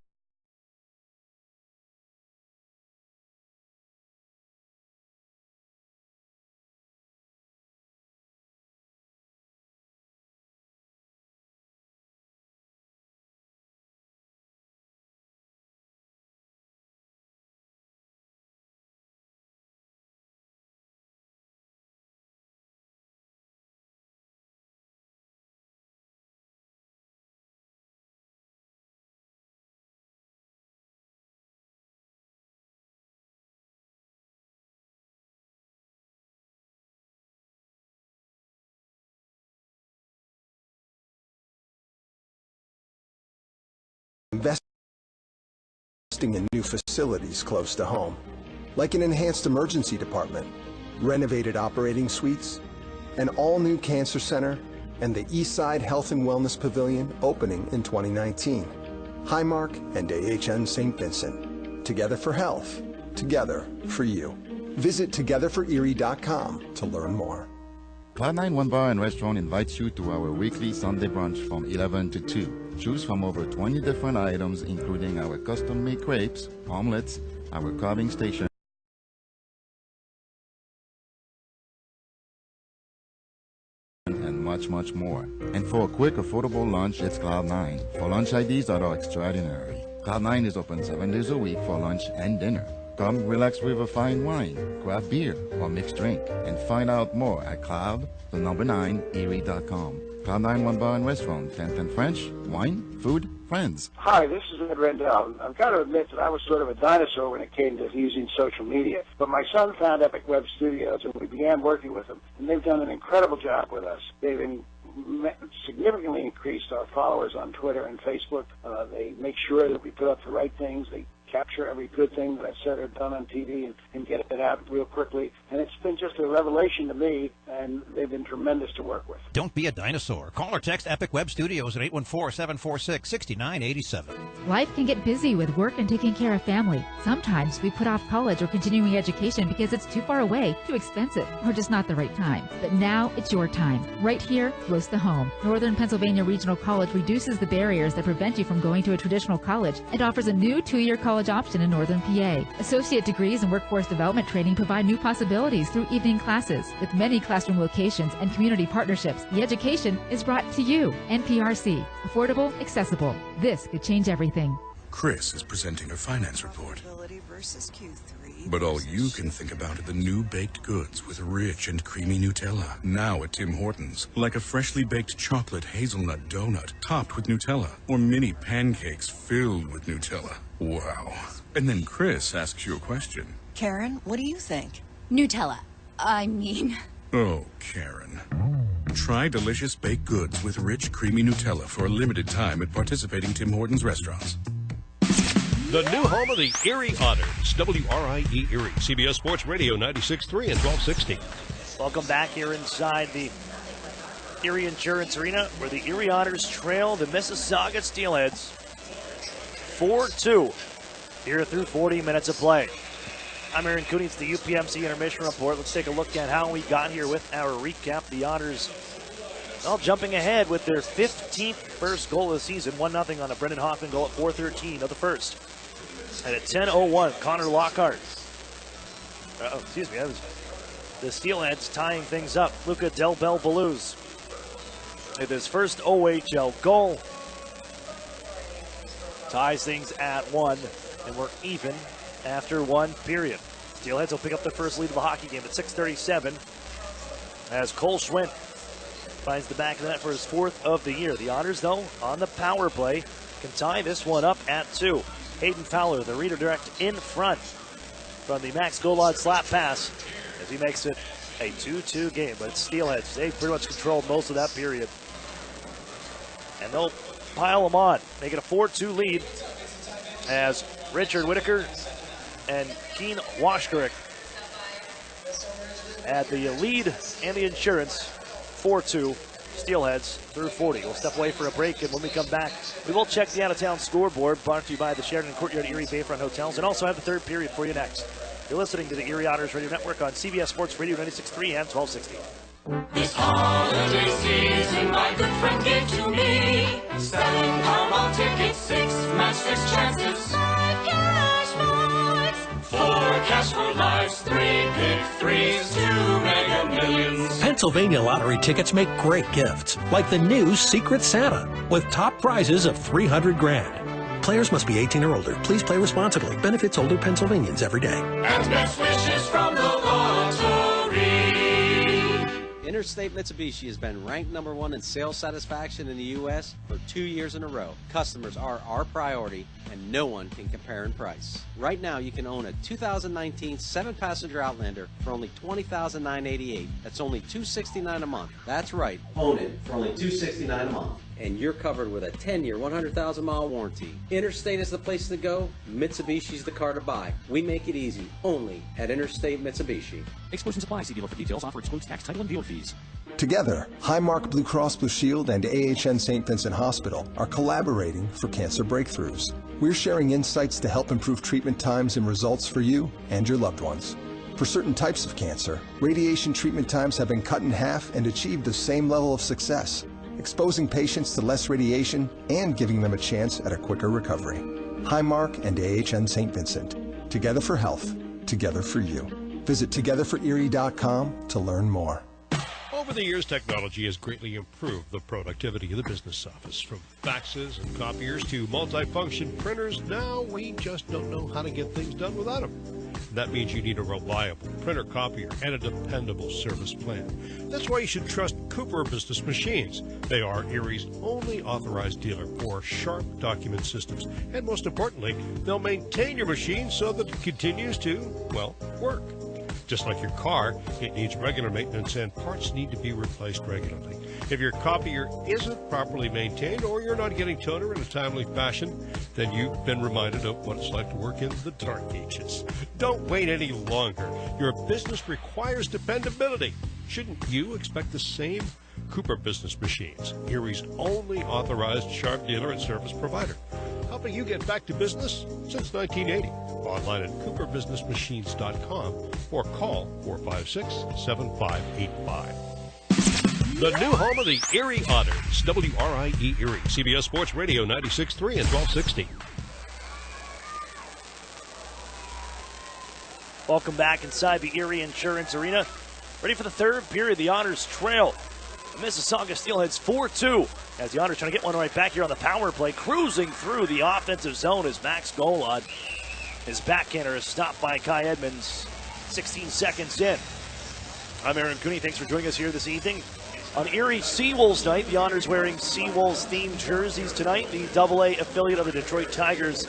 investing in new facilities close to home, like an enhanced emergency department, renovated operating suites, an all-new cancer center, and the Eastside Health and Wellness Pavilion opening in 2019. Highmark and AHN St. Vincent. Together for health. Together for you. Visit togetherforerie.com to learn more. Cloud9 One Bar and Restaurant invites you to our weekly Sunday brunch from 11 to 2. Choose from over 20 different items, including our custom-made crepes, omelets, our carving station, and much more. And for a quick, affordable lunch, it's Cloud9. For lunch IDs that are extraordinary. Cloud9 is open 7 days a week for lunch and dinner. Come relax with a fine wine, craft beer, or mixed drink, and find out more at cloud9erie.com. Cloud9 One Bar and Restaurant, 10th and French, wine, food, friends. Hi, this is Ed Rendell. I've got to admit that I was sort of a dinosaur when it came to using social media, but my son found Epic Web Studios, and we began working with them, and they've done an incredible job with us. They've significantly increased our followers on Twitter and Facebook. They make sure that we put up the right things. They capture every good thing that I've said or done on TV and get it out real quickly. And it's been just a revelation to me, and they've been tremendous to work with. Don't be a dinosaur. Call or text Epic Web Studios at 814-746-6987. Life can get busy with work and taking care of family. Sometimes we put off college or continuing education because it's too far away, too expensive, or just not the right time. But now it's your time. Right here, close to home. Northern Pennsylvania Regional College reduces the barriers that prevent you from going to a traditional college and offers a new 2-year college option in Northern PA. Associate degrees and workforce development training provide new possibilities through evening classes. With many classroom locations and community partnerships, the education is brought to you. NPRC. Affordable, accessible. This could change everything. Chris is presenting her finance report. Versus Q3. But all you can think about are the new baked goods with rich and creamy Nutella. Now at Tim Hortons, like a freshly baked chocolate hazelnut donut topped with Nutella, or mini pancakes filled with Nutella. Wow. And then Chris asks you a question. Karen, what do you think? Nutella. I mean... Oh, Karen. Try delicious baked goods with rich, creamy Nutella for a limited time at participating Tim Hortons restaurants. The new home of the Erie Otters, WRIE Erie, CBS Sports Radio 96.3 and 1260. Welcome back here inside the Erie Insurance Arena, where the Erie Otters trail the Mississauga Steelheads 4-2 here through 40 minutes of play. I'm Aaron Cooney. It's the UPMC Intermission Report. Let's take a look at how we got here with our recap. The Otters, well, jumping ahead with their 15th first goal of the season, 1-0 on a Brendan Hoffman goal at 4:13 of the first. And at 10:01, Connor Lockhart. That was the Steelheads tying things up. Luca Del Belvaluz with his first OHL goal. Ties things at 1, and we're even after 1 period. Steelheads will pick up the first lead of the hockey game at 6:37 as Cole Schwint finds the back of the net for his 4th of the year. The Otters, though, on the power play, can tie this one up at 2. Hayden Fowler, the redirect in front from the Max Golod slap pass as he makes it a 2-2 game. But it's Steelheads. They pretty much controlled most of that period. And they'll pile them on, make it a 4-2 lead as Richard Whitaker and Keen Washkarick add the lead and the insurance. 4-2, Steelheads through 40. We'll step away for a break, and when we come back, we will check the out-of-town scoreboard, brought to you by the Sheraton Courtyard Erie Bayfront Hotels, and also have the third period for you next. You're listening to the Erie Otters Radio Network on CBS Sports Radio 96.3 and 1260. This holiday season, my good friend gave to me 7 Powerball tickets, 6 match-fix chances, 5 cash marks, 4 cash for lives, 3 pick 3s, 2 mega millions. Pennsylvania lottery tickets make great gifts, like the new Secret Santa, with top prizes of $300 grand. Players must be 18 or older. Please play responsibly. Benefits older Pennsylvanians every day. And best wishes from the lottery. Interstate Mitsubishi has been ranked #1 in sales satisfaction in the U.S. for 2 years in a row. Customers are our priority, and no one can compare in price. Right now, you can own a 2019 7-passenger Outlander for only $20,988. That's only $269 a month. That's right, own it for only $269 a month. And you're covered with a 10-year, 100,000-mile warranty. Interstate is the place to go. Mitsubishi's the car to buy. We make it easy, only at Interstate Mitsubishi. Exclusions apply. See dealer for details. Offer excludes tax, title, and dealer fees. Together, Highmark Blue Cross Blue Shield and AHN St. Vincent Hospital are collaborating for cancer breakthroughs. We're sharing insights to help improve treatment times and results for you and your loved ones. For certain types of cancer, radiation treatment times have been cut in half and achieved the same level of success, exposing patients to less radiation and giving them a chance at a quicker recovery. Highmark and AHN St. Vincent. Together for health, together for you. Visit togetherforerie.com to learn more. Over the years, technology has greatly improved the productivity of the business office. From faxes and copiers to multifunction printers, now we just don't know how to get things done without them. That means you need a reliable printer copier and a dependable service plan. That's why you should trust Cooper Business Machines. They are Erie's only authorized dealer for sharp document systems. And most importantly, they'll maintain your machine so that it continues to, well, work. Just like your car, it needs regular maintenance and parts need to be replaced regularly. If your copier isn't properly maintained or you're not getting toner in a timely fashion, then you've been reminded of what it's like to work in the dark ages. Don't wait any longer. Your business requires dependability. Shouldn't you expect the same? Cooper Business Machines, Erie's only authorized Sharp dealer and service provider. Helping you get back to business since 1980. Online at cooperbusinessmachines.com or call 456-7585. The new home of the Erie Otters, WRIE Erie, CBS Sports Radio 96.3 and 1260. Welcome back inside the Erie Insurance Arena. Ready for the third period. The Otters trail the Mississauga Steelheads 4-2. As the Otters trying to get one right back here on the power play. Cruising through the offensive zone as Max Golod. His backhander is stopped by Kai Edmonds 16 seconds in. I'm Aaron Cooney. Thanks for joining us here this evening. On Erie Seawolves night, the Otters wearing Seawolves themed jerseys tonight. The AA affiliate of the Detroit Tigers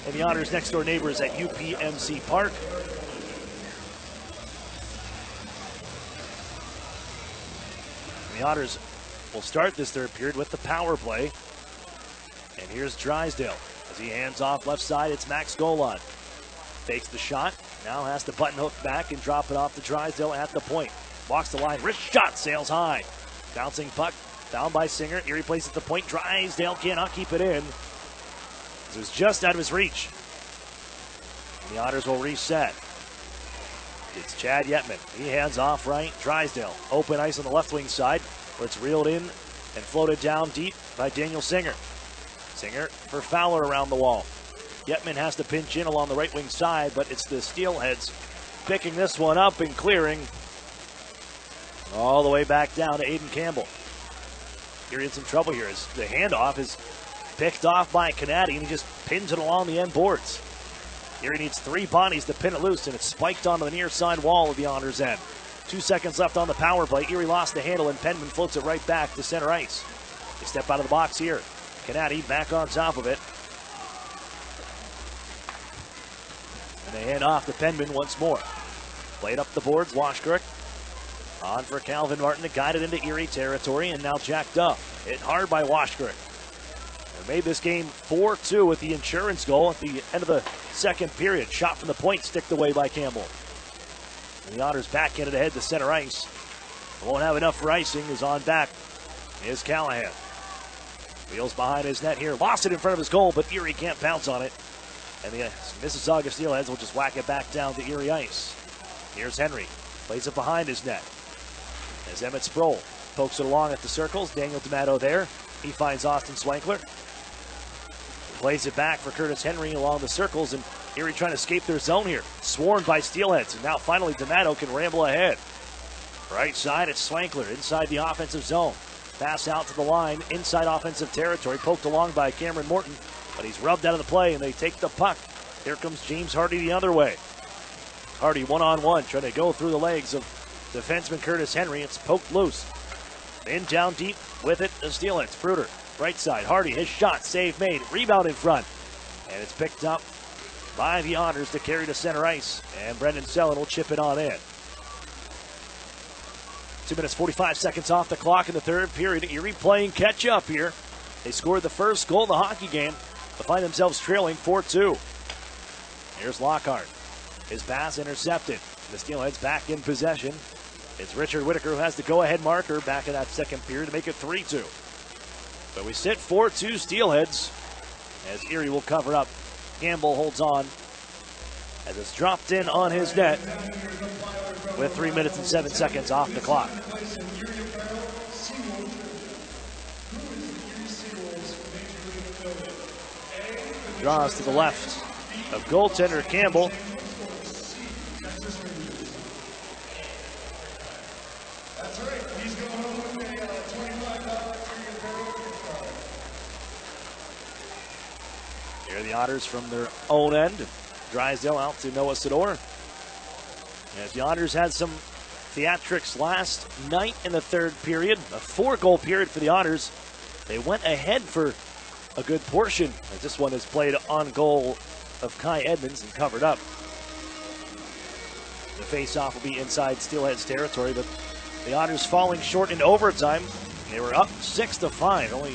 and the Otters next door neighbors at UPMC Park. The Otters will start this third period with the power play. And here's Drysdale. As he hands off left side, it's Max Golod. Fakes the shot, now has to button hook back and drop it off to Drysdale at the point. Walks the line, wrist shot, sails high. Bouncing puck, down by Singer. Erie plays at the point, Drysdale cannot keep it in. It was just out of his reach. And the Otters will reset. It's Chad Yetman. He hands off right. Drysdale. Open ice on the left wing side where it's reeled in and floated down deep by Daniel Singer. Singer for Fowler around the wall. Yetman has to pinch in along the right wing side, but it's the Steelheads picking this one up and clearing all the way back down to Aiden Campbell. Erie in some trouble here as the handoff is picked off by Canady and he just pins it along the end boards. Erie needs 3 bodies to pin it loose, and it's spiked onto the near side wall of the Otters' end. 2 seconds left on the power play. Erie lost the handle, and Penman floats it right back to center ice. They step out of the box here. Canady back on top of it. And they hand off to Penman once more. Played up the boards, Washkirk. On for Calvin Martin to guide it into Erie territory, and now Jack Duff. Hit hard by Washkirk. Made this game 4-2 with the insurance goal at the end of the second period. Shot from the point, sticked away by Campbell. And the Otters backhanded ahead to center ice. Won't have enough for icing. Is on back is Callahan. Wheels behind his net here. Lost it in front of his goal, but Erie can't bounce on it. And the Mississauga Steelheads will just whack it back down to Erie ice. Here's Henry. Plays it behind his net. As Emmett Sproul pokes it along at the circles. Daniel D'Amato there. He finds Austin Swankler. Plays it back for Curtis Henry along the circles, and Erie trying to escape their zone here. Swarmed by Steelheads, and now finally D'Amato can ramble ahead. Right side, it's Swankler inside the offensive zone. Pass out to the line, inside offensive territory, poked along by Cameron Morton, but he's rubbed out of the play, and they take the puck. Here comes James Hardy the other way. Hardy one-on-one, trying to go through the legs of defenseman Curtis Henry. It's poked loose. In down deep with it, the Steelheads. Fruiter, right side. Hardy, his shot, save made. Rebound in front. And it's picked up by the Otters to carry to center ice. And Brendan Sellon will chip it on in. 2 minutes, 45 seconds off the clock in the third period. Erie playing catch up here. They scored the first goal of the hockey game to find themselves trailing 4-2. Here's Lockhart. His pass intercepted. The Steelheads back in possession. It's Richard Whitaker who has the go-ahead marker back in that second period to make it 3-2. But we sit 4-2 Steelheads as Erie will cover up. Campbell holds on as it's dropped in on his net with 3 minutes and 7 seconds off the clock. Draws to the left of goaltender Campbell. Here are the Otters from their own end. Drysdale out to Noah Sador. As the Otters had some theatrics last night in the third period, a 4-goal period for the Otters. They went ahead for a good portion as this one is played on goal of Kai Edmonds and covered up. The face-off will be inside Steelheads territory, but the Otters falling short in overtime. They were up 6-5. Only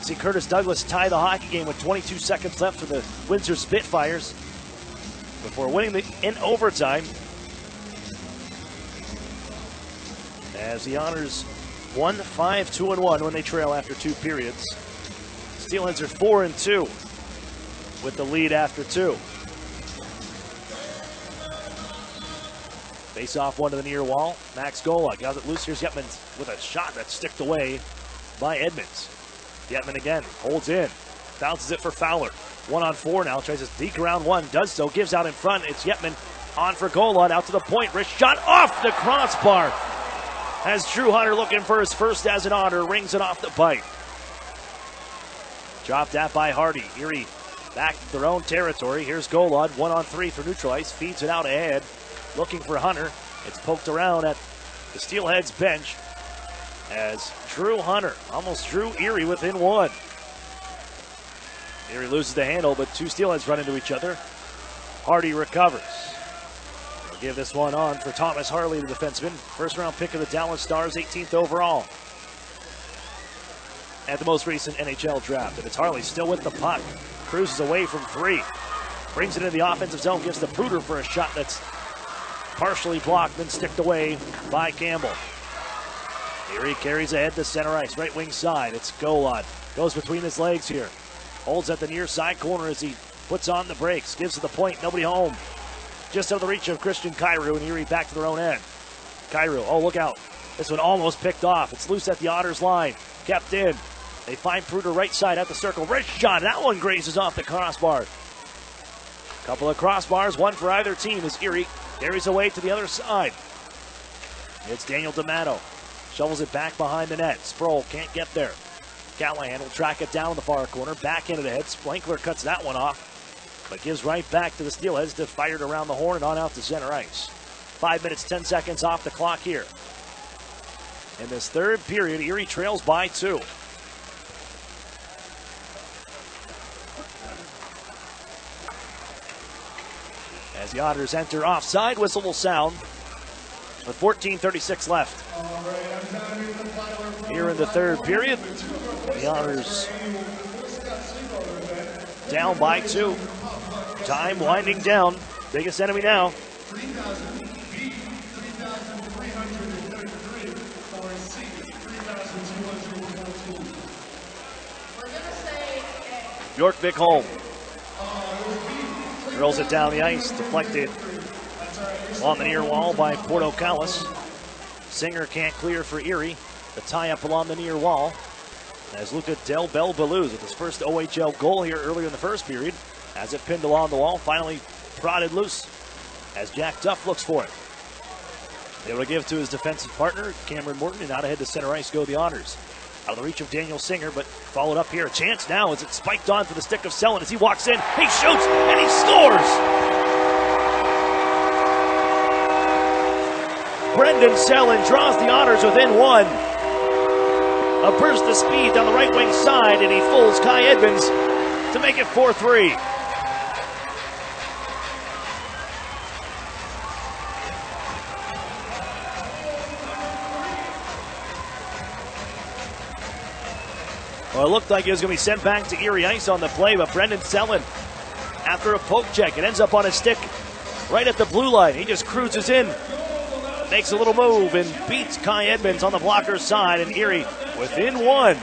see Curtis Douglas tie the hockey game with 22 seconds left for the Windsor Spitfires before winning in overtime. As the Otters won 5-2-1 when they trail after 2 periods. Steelheads are 4-2 with the lead after 2. Face off one to the near wall. Max Gola got it loose. Here's Yetman with a shot that's sticked away by Edmonds. Yetman again holds in, bounces it for Fowler. 1-on-4 now, tries to deke around one, does so, gives out in front. It's Yetman on for Gola, out to the point. Wrist shot off the crossbar. As Drew Hunter looking for his first as an Otter, rings it off the pipe. Dropped at by Hardy. Erie back to their own territory. Here's Golod, 1-on-3 for neutral ice. Feeds it out ahead, looking for Hunter. It's poked around at the Steelheads bench as Drew Hunter almost drew Erie within 1. Erie loses the handle, but 2 Steelheads run into each other. Hardy recovers. They'll give this one on for Thomas Harley, the defenseman. First round pick of the Dallas Stars, 18th overall at the most recent NHL draft. And it's Harley still with the puck. Cruises away from 3. Brings it into the offensive zone, gives to Pruder for a shot that's partially blocked, then sticked away by Campbell. Erie carries ahead to center ice, right wing side. It's Golod. Goes between his legs here. Holds at the near side corner as he puts on the brakes. Gives to the point, nobody home. Just out of the reach of Christian Kyrou, and Erie back to their own end. Kyrou, oh look out. This one almost picked off. It's loose at the Otters line. Kept in. They find Pruder right side at the circle. Wrist shot, that one grazes off the crossbar. Couple of crossbars, one for either team as Erie carries away to the other side. It's Daniel D'Amato. Shovels it back behind the net. Sproul can't get there. Callahan will track it down in the far corner. Back into the head. Splankler cuts that one off, but gives right back to the Steelheads to fire it around the horn and on out to center ice. 5 minutes, 10 seconds off the clock here. In this third period, Erie trails by 2. As the Otters enter offside, whistle will sound with 14:36 left. Here in the third period, the Otters down by 2. Time winding down. Biggest enemy now. Bjorkvik home. Drills it down the ice, deflected on the near wall by Portocalis. Singer can't clear for Erie. The tie-up along the near wall as Luca Del Belbaluz with his first OHL goal here earlier in the first period. Has it pinned along the wall, finally prodded loose as Jack Duff looks for it. Able to give to his defensive partner, Cameron Morton, and out ahead to center ice go the Otters. Out of the reach of Daniel Singer, but followed up here. A chance now as it's spiked onto the stick of Selin as he walks in. He shoots and he scores! Brendan Selin draws the Otters within 1. A burst of speed down the right wing side, and he fools Kai Edmonds to make it 4-3. Well, it looked like it was going to be sent back to Erie ice on the play, but Brendan Selin, after a poke check, it ends up on his stick right at the blue line. He just cruises in, makes a little move, and beats Kai Edmonds on the blocker's side, and Erie within 1.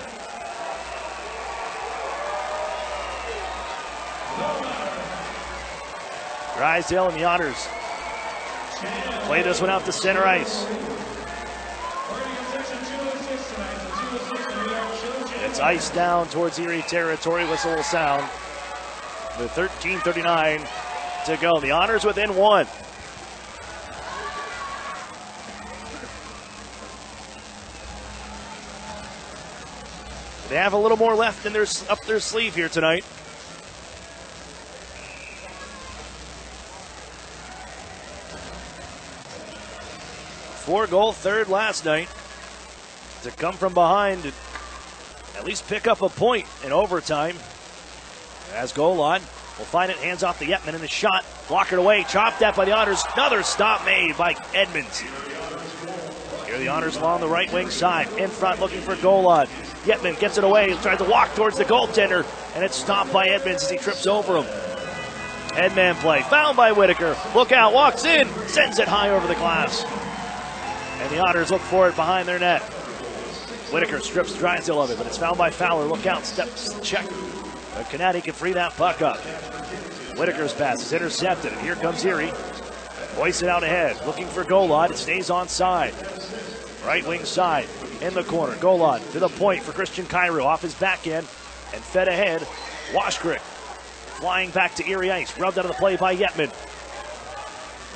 Drysdale and the Otters play this one out to center ice. It's ice down towards Erie territory. Whistle will sound with 13:39 to go. The Otters within 1. They have a little more left in up their sleeve here tonight. Four-goal third last night. To come from behind and at least pick up a point in overtime. As Golan will find it, hands off to Yetman, and the shot blockered away, chopped at by the Otters. Another stop made by Edmonds. Here's The Otters along the right wing side. In front looking for Golod. Yetman gets it away. Tries to walk towards the goaltender. And it's stopped by Edmonds as he trips over him. Headman play. Fouled by Whitaker. Look out. Walks in. Sends it high over the glass. And the Otters look for it behind their net. Whitaker strips Drysdale of it, but it's fouled by Fowler. Look out. Steps check. But Canady can free that puck up. Whitaker's pass is intercepted. And here comes Erie. Hoists it out ahead. Looking for Golod. It stays on side. Right wing side. In the corner. Golod to the point for Christian Cairo. Off his back end. And fed ahead. Washkrick flying back to Erie ice. Rubbed out of the play by Yetman.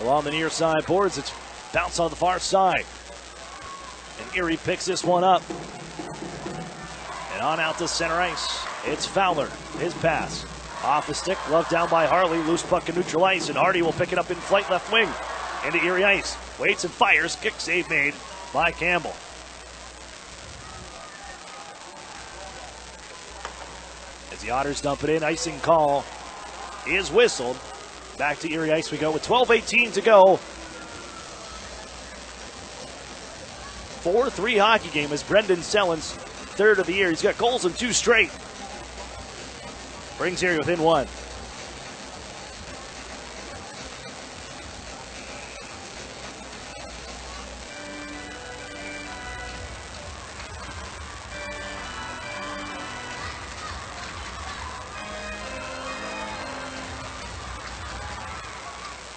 Along the near side boards. It's bounced on the far side. And Erie picks this one up. And on out to center ice. It's Fowler. His pass. Off the stick, glove down by Harley, loose puck in neutral ice, and Hardy will pick it up in flight left wing. Into Erie ice, waits and fires, kick save made by Campbell. As the Otters dump it in, icing call is whistled. Back to Erie ice we go with 12:18 to go. 4-3 hockey game as Brendan Sellens, third of the year. He's got goals in 2 straight. Brings Erie within 1.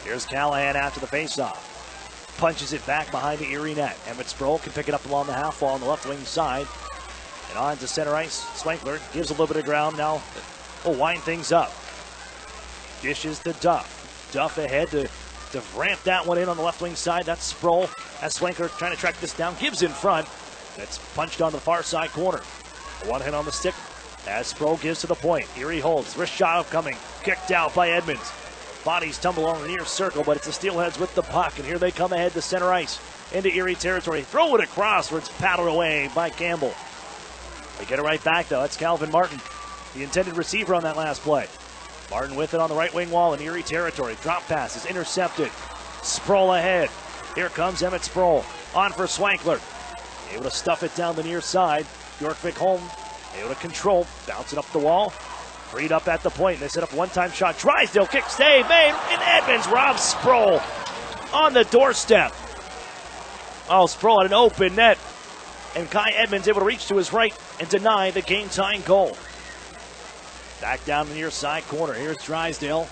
Here's Callahan after the faceoff. Punches it back behind the Erie net. Emmett Sproul can pick it up along the half wall on the left wing side. And on to center ice. Swankler gives a little bit of ground now. Will wind things up. Dishes to Duff. Duff ahead to ramp that one in on the left wing side. That's Sproul. As Swankler trying to track this down. Gibbs in front. That's punched on the far side corner. One hit on the stick as Sproul gives to the point. Erie holds. Wrist shot upcoming. Kicked out by Edmonds. Bodies tumble on the near circle, but it's the Steelheads with the puck. And here they come ahead to center ice. Into Erie territory. Throw it across where it's paddled away by Campbell. They get it right back though. That's Calvin Martin, the intended receiver on that last play. Martin with it on the right wing wall in Erie territory. Drop pass is intercepted. Sproul ahead. Here comes Emmett Sproul. On for Swankler. Able to stuff it down the near side. Bjorkvik home. Able to control. Bounce it up the wall. Freed up at the point. They set up a one-time shot. Drysdale kick save made. And Edmonds robs Sproul on the doorstep. Oh, Sproul had an open net. And Kai Edmonds able to reach to his right and deny the game-tying goal. Back down the near side corner. Here's Drysdale.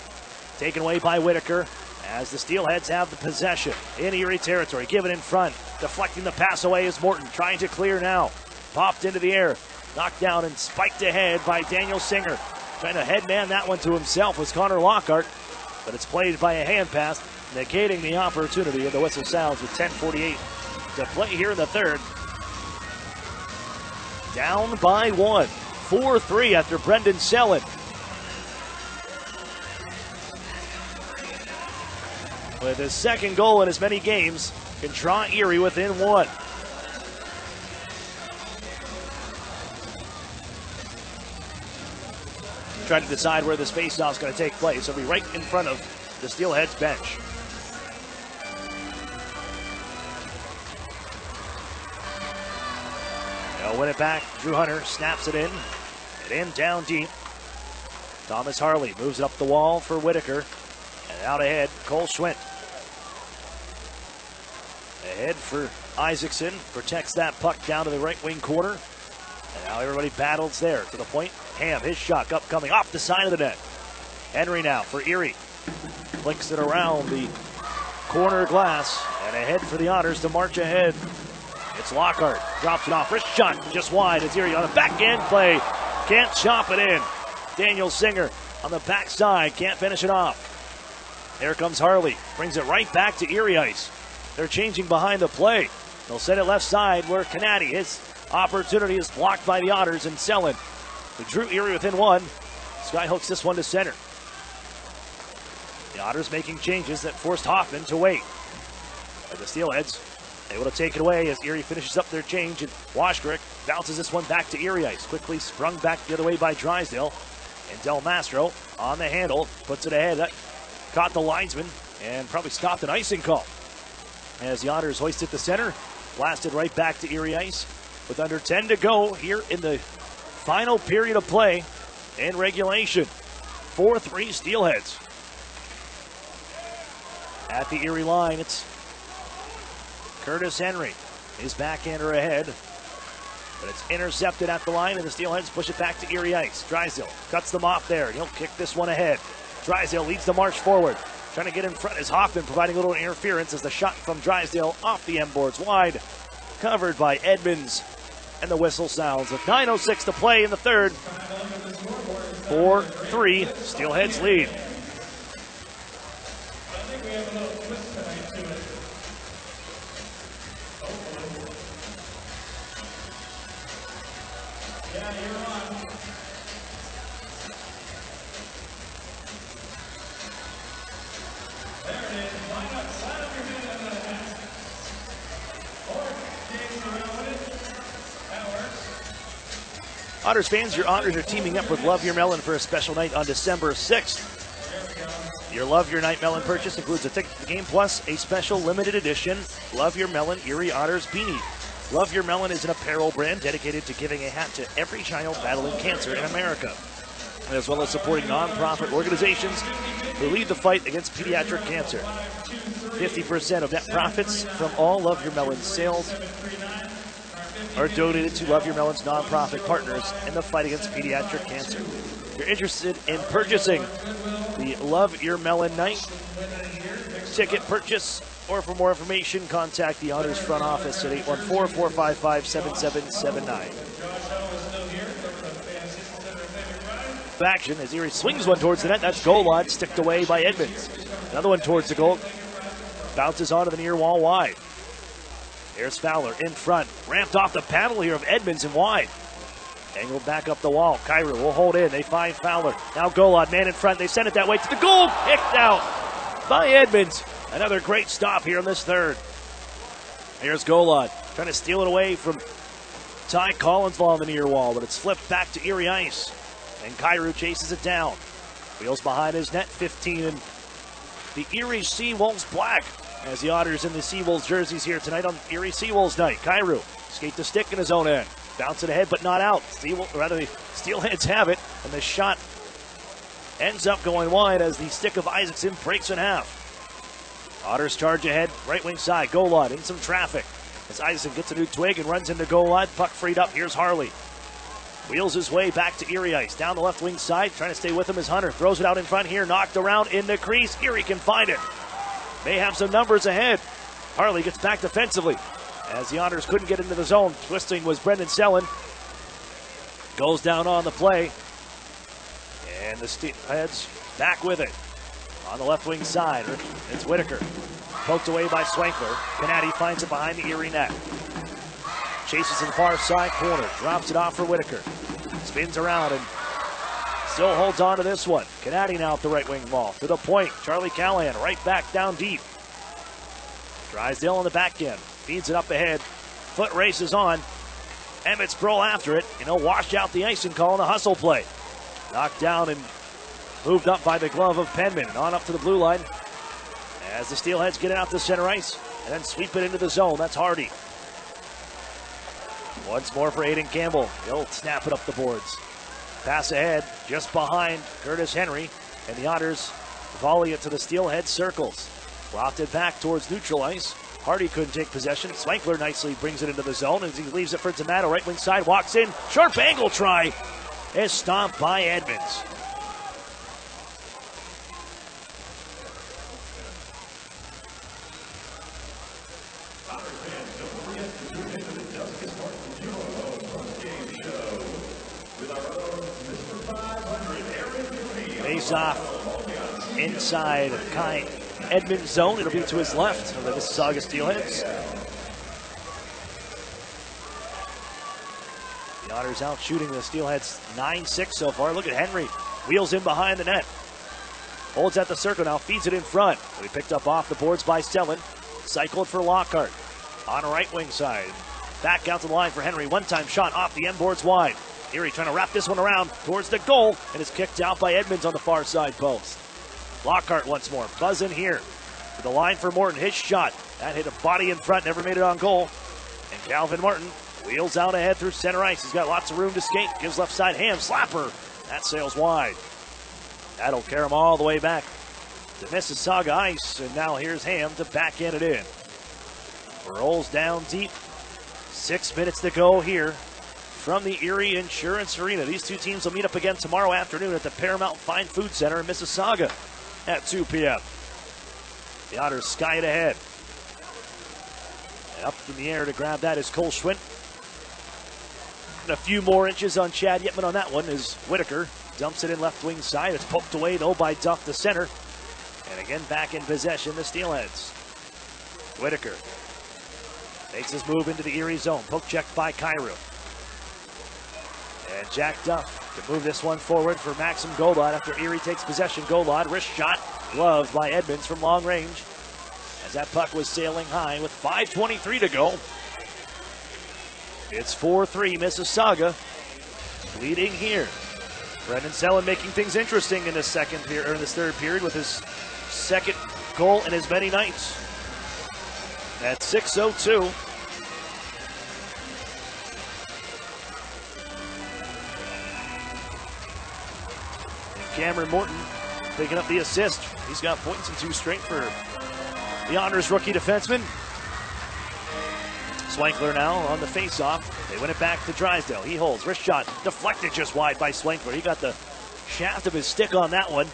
Taken away by Whitaker as the Steelheads have the possession in Erie territory. Given in front. Deflecting the pass away is Morton. Trying to clear now. Popped into the air. Knocked down and spiked ahead by Daniel Singer. Trying to headman that one to himself was Connor Lockhart. But it's played by a hand pass, negating the opportunity. And the whistle sounds with 10:48 to play here in the third. Down by 1. 4-3 after Brendan Sellen. With his second goal in as many games, can draw Erie within 1. Trying to decide where this faceoff is going to take place. It'll be right in front of the Steelheads bench. They'll win it back. Drew Hunter snaps it in. And in down deep. Thomas Harley moves it up the wall for Whitaker. And out ahead, Cole Schwint. Ahead for Isaacson. Protects that puck down to the right wing corner. And now everybody battles there to the point. Ham, his shot upcoming off the side of the net. Henry now for Erie. Flicks it around the corner glass. And ahead for the Otters to march ahead. It's Lockhart. Drops it off. Wrist shot just wide. It's Erie on a backhand play. Can't chop it in. Daniel Singer on the backside. Can't finish it off. There comes Harley. Brings it right back to Erie ice. They're changing behind the play. They'll send it left side where Canady, his opportunity is blocked by the Otters and Sellen. Who drew Erie within 1. Skyhooks this one to center. The Otters making changes that forced Hoffman to wait. But the Steelheads able to take it away as Erie finishes up their change. And Washkrick bounces this one back to Erie ice. Quickly sprung back the other way by Drysdale. And Del Mastro on the handle. Puts it ahead. That caught the linesman and probably stopped an icing call. As the Otters hoist it to center. blasted right back to Erie Ice with under 10 to go here in the final period of play in regulation. 4-3 Steelheads. At the Erie line, it's Curtis Henry. His backhander ahead, but it's intercepted at the line, and the Steelheads push it back to Erie Ice. Drysdale cuts them off there, and he'll kick this one ahead. Drysdale leads the march forward. Trying to get in front is Hoffman, providing a little interference as the shot from Drysdale off the end boards wide. Covered by Edmonds, and the whistle sounds with 9:06 to play in the third. 4-3, Steelheads lead. Otters fans, your Otters are teaming up with Love Your Melon for a special night on December 6th. Your Love Your Night Melon purchase includes a ticket to the game plus a special limited edition Love Your Melon Erie Otters beanie. Love Your Melon is an apparel brand dedicated to giving a hat to every child battling cancer in America, as well as supporting nonprofit organizations who lead the fight against pediatric cancer. 50% of net profits from all Love Your Melon sales are donated to Love Your Melon's nonprofit partners in the fight against pediatric cancer. If you're interested in purchasing the Love Your Melon Night ticket purchase, or for more information, contact the Otters front office at 814-455-7779. Action as Erie swings one towards the net. That's goal line, sticked away by Edmonds. Another one towards the goal. Bounces onto the near wall wide. Here's Fowler in front. Ramped off the paddle here of Edmonds and wide. Angled back up the wall. Cairo will hold in. They find Fowler. Now Golod, man in front. They send it that way to the goal. Kicked out by Edmonds. Another great stop here in this third. Here's Golod trying to steal it away from Ty Collinsville on the near wall, but it's flipped back to Erie Ice. And Cairo chases it down. Wheels behind his net, 15 in the Erie Seawolves black. As the Otters in the Seawolves jerseys here tonight on Erie Seawolves night. Cairo skate the stick in his own end. Bounce it ahead, but not out. The Steelheads have it, and the shot ends up going wide as the stick of Isaacson breaks in half. Otters charge ahead, right wing side. Golod in some traffic as Isaacson gets a new twig and runs into Golod. Puck freed up. Here's Harley. Wheels his way back to Erie Ice. Down the left wing side, trying to stay with him is Hunter. Throws it out in front here, knocked around in the crease. Erie can find it. They have some numbers ahead. Harley gets back defensively as the Otters couldn't get into the zone. Twisting was Brendan Sellen. Goes down on the play. And the Steelheads back with it. On the left wing side, it's Whitaker. Poked away by Swankler. Canady finds it behind the Erie net. Chases in the far side corner. Drops it off for Whitaker. Spins around and still holds on to this one. Canady now at the right wing wall. To the point. Charlie Callahan right back down deep. Drysdale on the back end. Feeds it up ahead. Foot races on. Emmett Sproul after it. And he'll wash out the ice and call in a hustle play. Knocked down and moved up by the glove of Penman. And on up to the blue line as the Steelheads get it out to center ice and then sweep it into the zone. That's Hardy. Once more for Aiden Campbell. He'll snap it up the boards. Pass ahead, just behind Curtis Henry, and the Otters volley it to the Steelhead circles. Lofted back towards neutral ice. Hardy couldn't take possession. Swankler nicely brings it into the zone as he leaves it for D'Amato. Right wing side, walks in. Sharp angle try is stopped by Edmonds. Face off inside Kai Edmonds' zone. It'll be to his left of the Mississauga Steelheads. The Otters out shooting the Steelheads 9-6 so far. Look at Henry. Wheels in behind the net. Holds at the circle now. Feeds it in front. We picked up off the boards by Sellen. Cycled for Lockhart. On the right wing side. Back out to the line for Henry. One-time shot off the end boards wide. Erie trying to wrap this one around towards the goal and is kicked out by Edmonds on the far side post. Lockhart once more. Buzz in here. To the line for Morton. His shot. That hit a body in front. Never made it on goal. Calvin Martin wheels out ahead through center ice. He's got lots of room to skate. Gives left side Ham. Slapper. That sails wide. That'll carry him all the way back to Mississauga ice. And now here's Ham to backhand it in. Rolls down deep. 6 minutes to go here from the Erie Insurance Arena. These two teams will meet up again tomorrow afternoon at the Paramount Fine Food Center in Mississauga at 2 p.m. The Otters sky it ahead. And up in the air to grab that is Cole Schwint. And a few more inches on Chad Yetman on that one as Whitaker dumps it in left wing side. It's poked away though by Duff, the center. And again back in possession, the Steelheads. Whitaker makes his move into the Erie zone. Poke check by Kyrou. And Jack Duff to move this one forward for Maxim Golod after Erie takes possession. Golod, wrist shot, gloved by Edmonds from long range. As that puck was sailing high with 5:23 to go. It's 4-3 Mississauga leading here. Brendan Selland making things interesting in this third period with his second goal in as many nights. At 6:02. Cameron Morton picking up the assist. He's got points in 2 straight for the Otters rookie defenseman. Swankler now on the face-off. They win it back to Drysdale. He holds. Wrist shot deflected just wide by Swankler. He got the shaft of his stick on that one.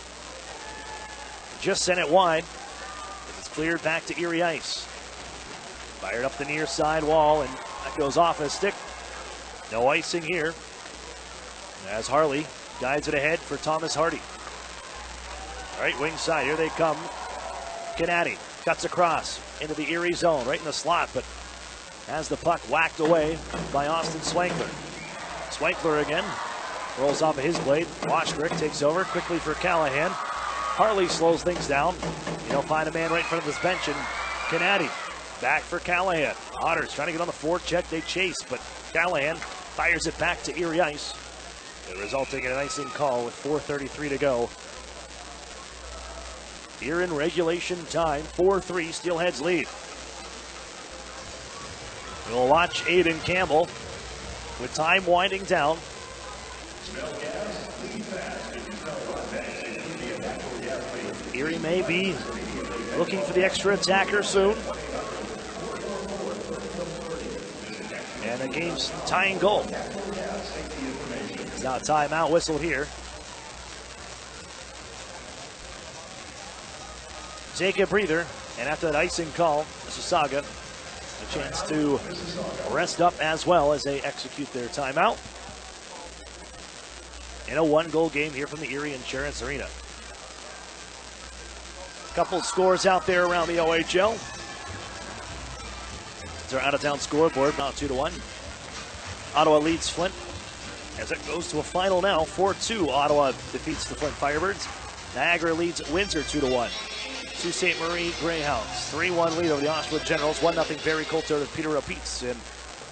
Just sent it wide. It's cleared back to Erie ice. Fired up the near side wall, and that goes off his stick. No icing here. As Harley guides it ahead for Thomas Hardy. Right wing side, here they come. Canady cuts across into the Erie zone, right in the slot, but has the puck whacked away by Austin Swankler. Swankler again rolls off of his blade. Washbrick takes over quickly for Callahan. Harley slows things down. He'll find a man right in front of his bench, and Canady back for Callahan. Otters trying to get on the forecheck. They chase, but Callahan fires it back to Erie ice, resulting in an icing call with 4:33 to go. Here in regulation time, 4-3, Steelheads lead. We'll watch Aiden Campbell with time winding down. Erie may be looking for the extra attacker soon. And the game's tying goal. It's now a timeout whistle here. Take a breather, and after that icing call, Mississauga a chance to rest up as well as they execute their timeout. In a 1-goal game here from the Erie Insurance Arena. Couple scores out there around the OHL. It's our out-of-town scoreboard, now 2-1. Ottawa leads Flint as it goes to a final now. 4-2, Ottawa defeats the Flint Firebirds. Niagara leads Windsor 2-1. Sault Ste. Marie Greyhounds, 3-1 lead over the Oshawa Generals, 1-0 Barrie Coulter with Peterborough Petes, and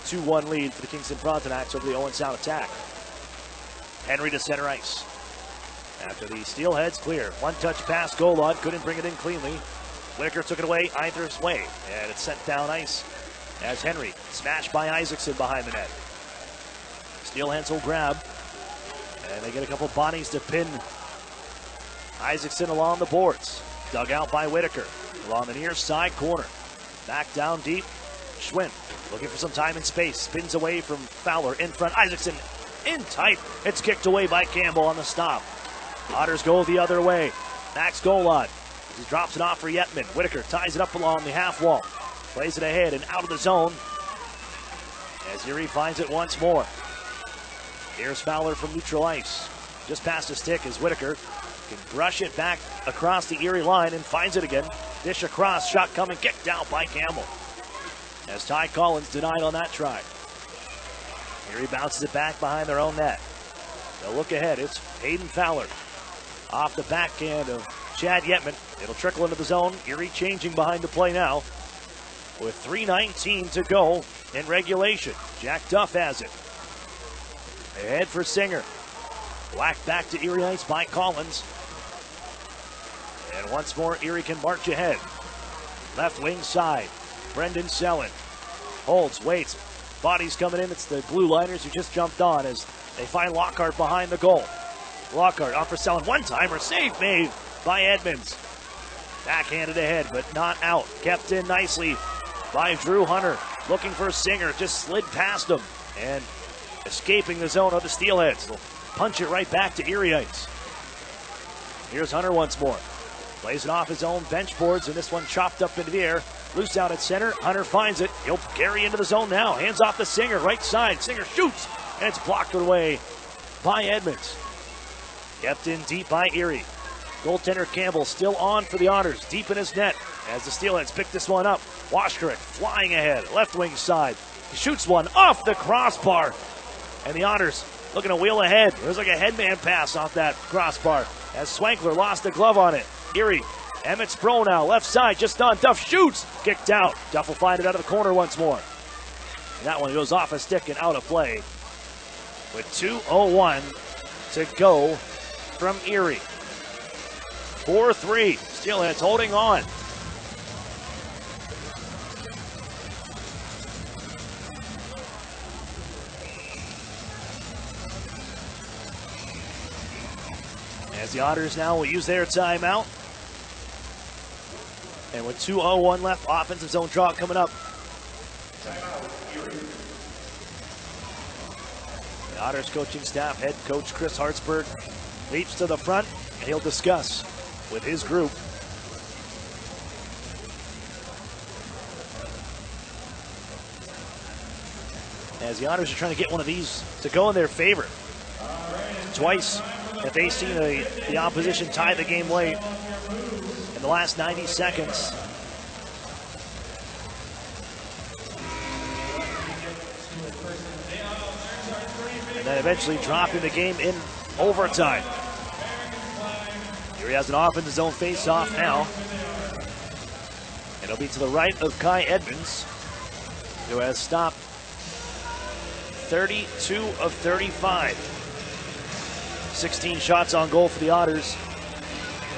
2-1 lead for the Kingston Frontenacs over the Owen Sound Attack. Henry to center ice. After the Steelheads clear, one-touch pass, Golod couldn't bring it in cleanly. Whitaker took it away either way, and it's sent down ice as Henry smashed by Isaacson behind the net. Steelheads will grab, and they get a couple bodies to pin Isaacson along the boards. Dug out by Whitaker along the near side corner. Back down deep. Schwinn looking for some time and space. Spins away from Fowler in front. Isaacson in tight. It's kicked away by Campbell on the stop. Otters go the other way. Max Golod. He drops it off for Yetman. Whitaker ties it up along the half wall. Plays it ahead and out of the zone as Erie finds it once more. Here's Fowler from neutral ice. Just past his stick as Whitaker can brush it back across the Erie line and finds it again. Dish across, shot coming, kicked out by Campbell. As Ty Collins denied on that try. Erie bounces it back behind their own net. They'll look ahead, it's Hayden Fowler. Off the backhand of Chad Yetman. It'll trickle into the zone. Erie changing behind the play now. With 3:19 to go in regulation. Jack Duff has it. Ahead for Singer. Whacked back to Erie ice by Collins. And once more, Erie can march ahead. Left wing side. Brendan Selland holds, waits, Bodies coming in. It's the blue liners who just jumped on as they find Lockhart behind the goal. Lockhart on for Selin. One-timer. Save made by Edmonds. Backhanded ahead, but not out. Kept in nicely by Drew Hunter. Looking for Singer. Just slid past him. And escaping the zone of the Steelheads. They'll punch it right back to Erieites. Here's Hunter once more. Plays it off his own bench boards, and this one chopped up into the air. Loose out at center. Hunter finds it. He'll carry into the zone now. Hands off to Singer, right side. Singer shoots, and it's blocked away by Edmonds. Kept in deep by Erie. Goaltender Campbell still on for the Otters, deep in his net as the Steelheads pick this one up. Washkarick flying ahead, left wing side. He shoots one off the crossbar, and the Otters looking to wheel ahead. It was like a headman pass off that crossbar as Swankler lost the glove on it. Erie, Emmett Spro now, left side, just on. Duff shoots, kicked out. Duff will find it out of the corner once more. And that one goes off a stick and out of play with 2:01 to go from Erie. 4-3, Steelheads holding on. As the Otters now will use their timeout. And with 2:01 left, offensive zone draw coming up. The Otters coaching staff, head coach Chris Hartsburg, leaps to the front, and he'll discuss with his group. As the Otters are trying to get one of these to go in their favor. Twice have they seen the opposition tie the game late in the last 90 seconds. And then eventually dropping the game in overtime. Here he has an offensive zone face-off now. It'll be to the right of Kai Edmonds, who has stopped 32 of 35. 16 shots on goal for the Otters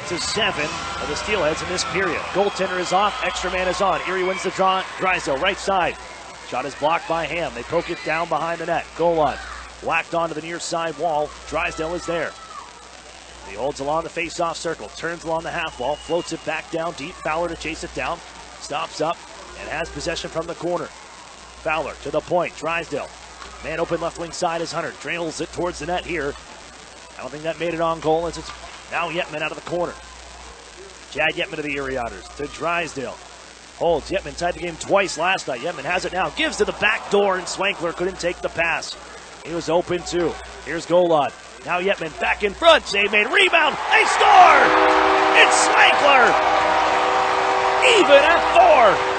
to 7 of the Steelheads in this period. Goaltender is off, extra man is on. Erie wins the draw. Drysdale, right side. Shot is blocked by Ham. They poke it down behind the net. Goal line. Whacked onto the near side wall. Drysdale is there. He holds along the face-off circle. Turns along the half wall. Floats it back down deep. Fowler to chase it down. Stops up and has possession from the corner. Fowler to the point. Drysdale. Man open left wing side is Hunter. Trails it towards the net here. I don't think that made it on goal as it's now Yetman out of the corner. Chad Yetman to the Erie Otters. To Drysdale. Holds. Yetman tied the game twice last night. Yetman has it now. Gives to the back door, and Swankler couldn't take the pass. He was open too. Here's Golod. Now Yetman back in front. Save made. Rebound. They score! It's Swankler! Even at 4.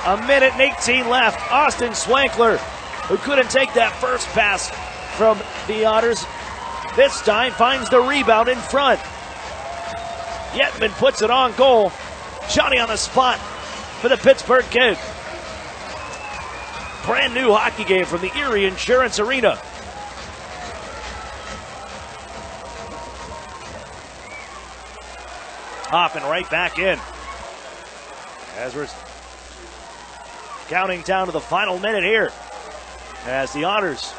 A minute and 18 left. Austin Swankler, who couldn't take that first pass from the Otters, this time finds the rebound in front. Yetman puts it on goal. Johnny on the spot for the Pittsburgh Kid. Brand new hockey game from the Erie Insurance Arena. Hoffman right back in. As we're counting down to the final minute here. As the Otters,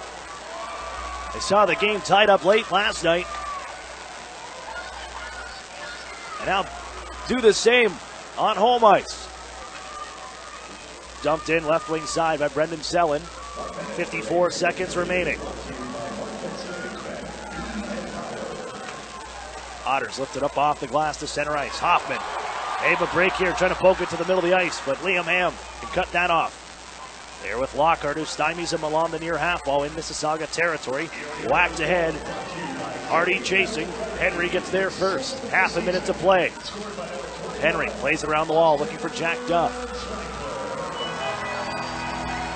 they saw the game tied up late last night. And now do the same on home ice. Dumped in left wing side by Brendan Selin. 54 seconds remaining. Otters lifted up off the glass to center ice. Hoffman, able to break here, trying to poke it to the middle of the ice, but Liam Ham can cut that off. There with Lockhart, who stymies him along the near half wall in Mississauga territory. Whacked ahead. Hardy chasing. Henry gets there first. Half a minute to play. Henry plays it around the wall, looking for Jack Duff.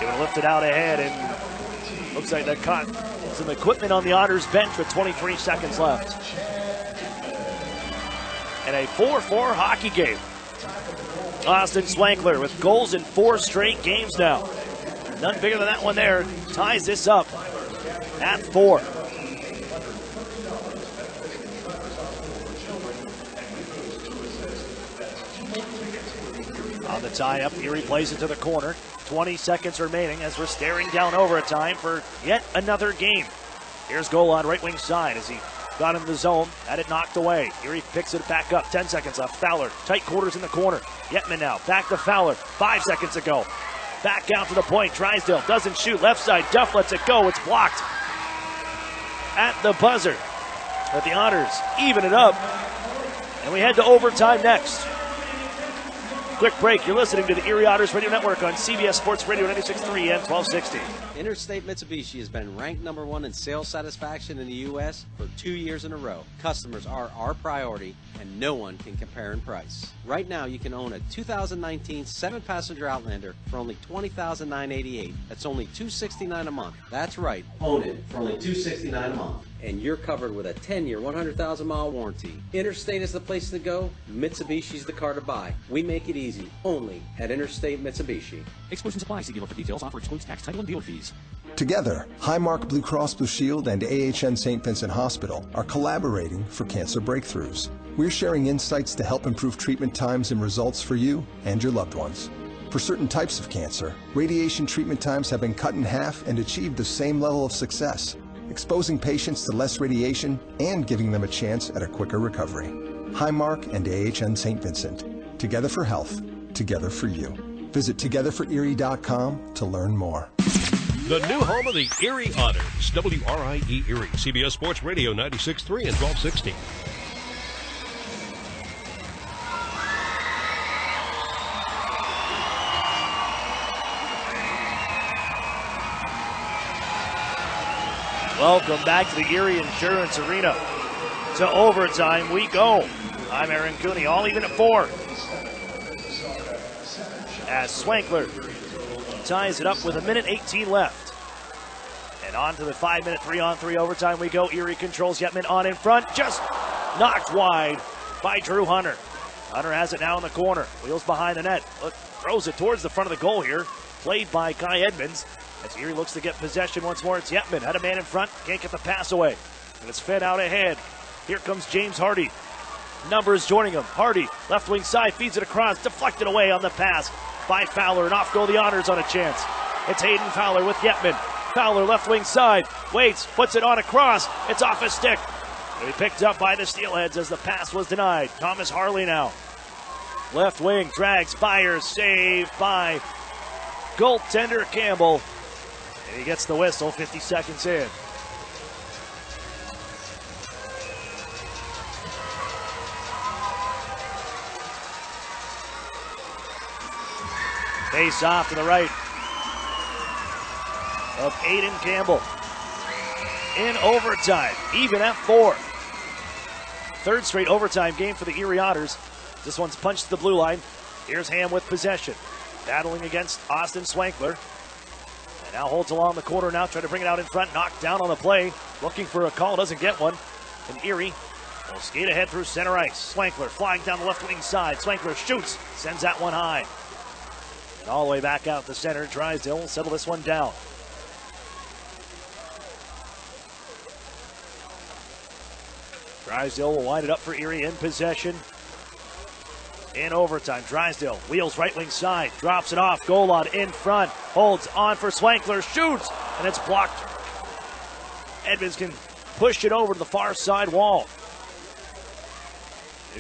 He would lift it out ahead, and looks like that caught some equipment on the Otters bench with 23 seconds left. And a 4-4 hockey game. Austin Swankler with goals in 4 straight games now. None bigger than that one there. Ties this up. at 4. On the tie-up, Erie plays it to the corner. 20 seconds remaining as we're staring down overtime for yet another game. Here's goal on right wing side as he got in the zone, had it knocked away. Erie picks it back up, 10 seconds left. Fowler, tight quarters in the corner. Yetman now, back to Fowler, 5 seconds ago. Back out to the point, Drysdale doesn't shoot, left side, Duff lets it go, it's blocked at the buzzer. But the Otters even it up, and we head to overtime next. Quick break. You're listening to the Erie Otters Radio Network on CBS Sports Radio 96.3 and 1260. Interstate Mitsubishi has been ranked number 1 in sales satisfaction in the U.S. for 2 years in a row. Customers are our priority, and no one can compare in price. Right now, you can own a 2019 7-passenger Outlander for only $20,988. That's only $269 a month. That's right, own it for only $269 a month. And you're covered with a 10-year, 100,000-mile warranty. Interstate is the place to go. Mitsubishi's the car to buy. We make it easy, only at Interstate Mitsubishi. Exclusions apply. See dealer for details. Offer excludes tax, title, and dealer fees. Together, Highmark Blue Cross Blue Shield and AHN St. Vincent Hospital are collaborating for cancer breakthroughs. We're sharing insights to help improve treatment times and results for you and your loved ones. For certain types of cancer, radiation treatment times have been cut in half and achieved the same level of success, exposing patients to less radiation and giving them a chance at a quicker recovery. Highmark and AHN St. Vincent. Together for health, together for you. Visit togetherforerie.com to learn more. The new home of the Erie Otters, WRIE Erie, CBS Sports Radio 96.3 and 1260. Welcome back to the Erie Insurance Arena. To overtime we go. I'm Aaron Cooney, all even at 4. As Swankler ties it up with 1:18 left. And on to the 5-minute 3-on-3 overtime we go. Erie controls Yetman on in front, just knocked wide by Drew Hunter. Hunter has it now in the corner, wheels behind the net, throws it towards the front of the goal here, played by Kai Edmonds. As Erie looks to get possession once more, it's Yetman. Had a man in front, can't get the pass away. And it's fed out ahead. Here comes James Hardy. Numbers joining him. Hardy, left wing side, feeds it across, deflected away on the pass by Fowler, and off go the Otters on a chance. It's Hayden Fowler with Yetman. Fowler, left wing side, waits, puts it on across. It's off his stick. It'll be picked up by the Steelheads as the pass was denied. Thomas Harley now. Left wing, drags, fires, saved by goaltender Campbell. And he gets the whistle, 50 seconds in. Face off to the right of Aiden Campbell. In overtime, even at 4. Third straight overtime game for the Erie Otters. This one's punched to the blue line. Here's Ham with possession. Battling against Austin Swankler. And now holds along the corner now, trying to bring it out in front. Knocked down on the play. Looking for a call, doesn't get one. And Erie will skate ahead through center ice. Swankler flying down the left wing side. Swankler shoots, sends that one high. And all the way back out the center. Drysdale will settle this one down. Drysdale will wind it up for Erie in possession. In overtime, Drysdale wheels right wing side, drops it off. Golod in front, holds on for Swankler, shoots, and it's blocked. Edmonds can push it over to the far side wall.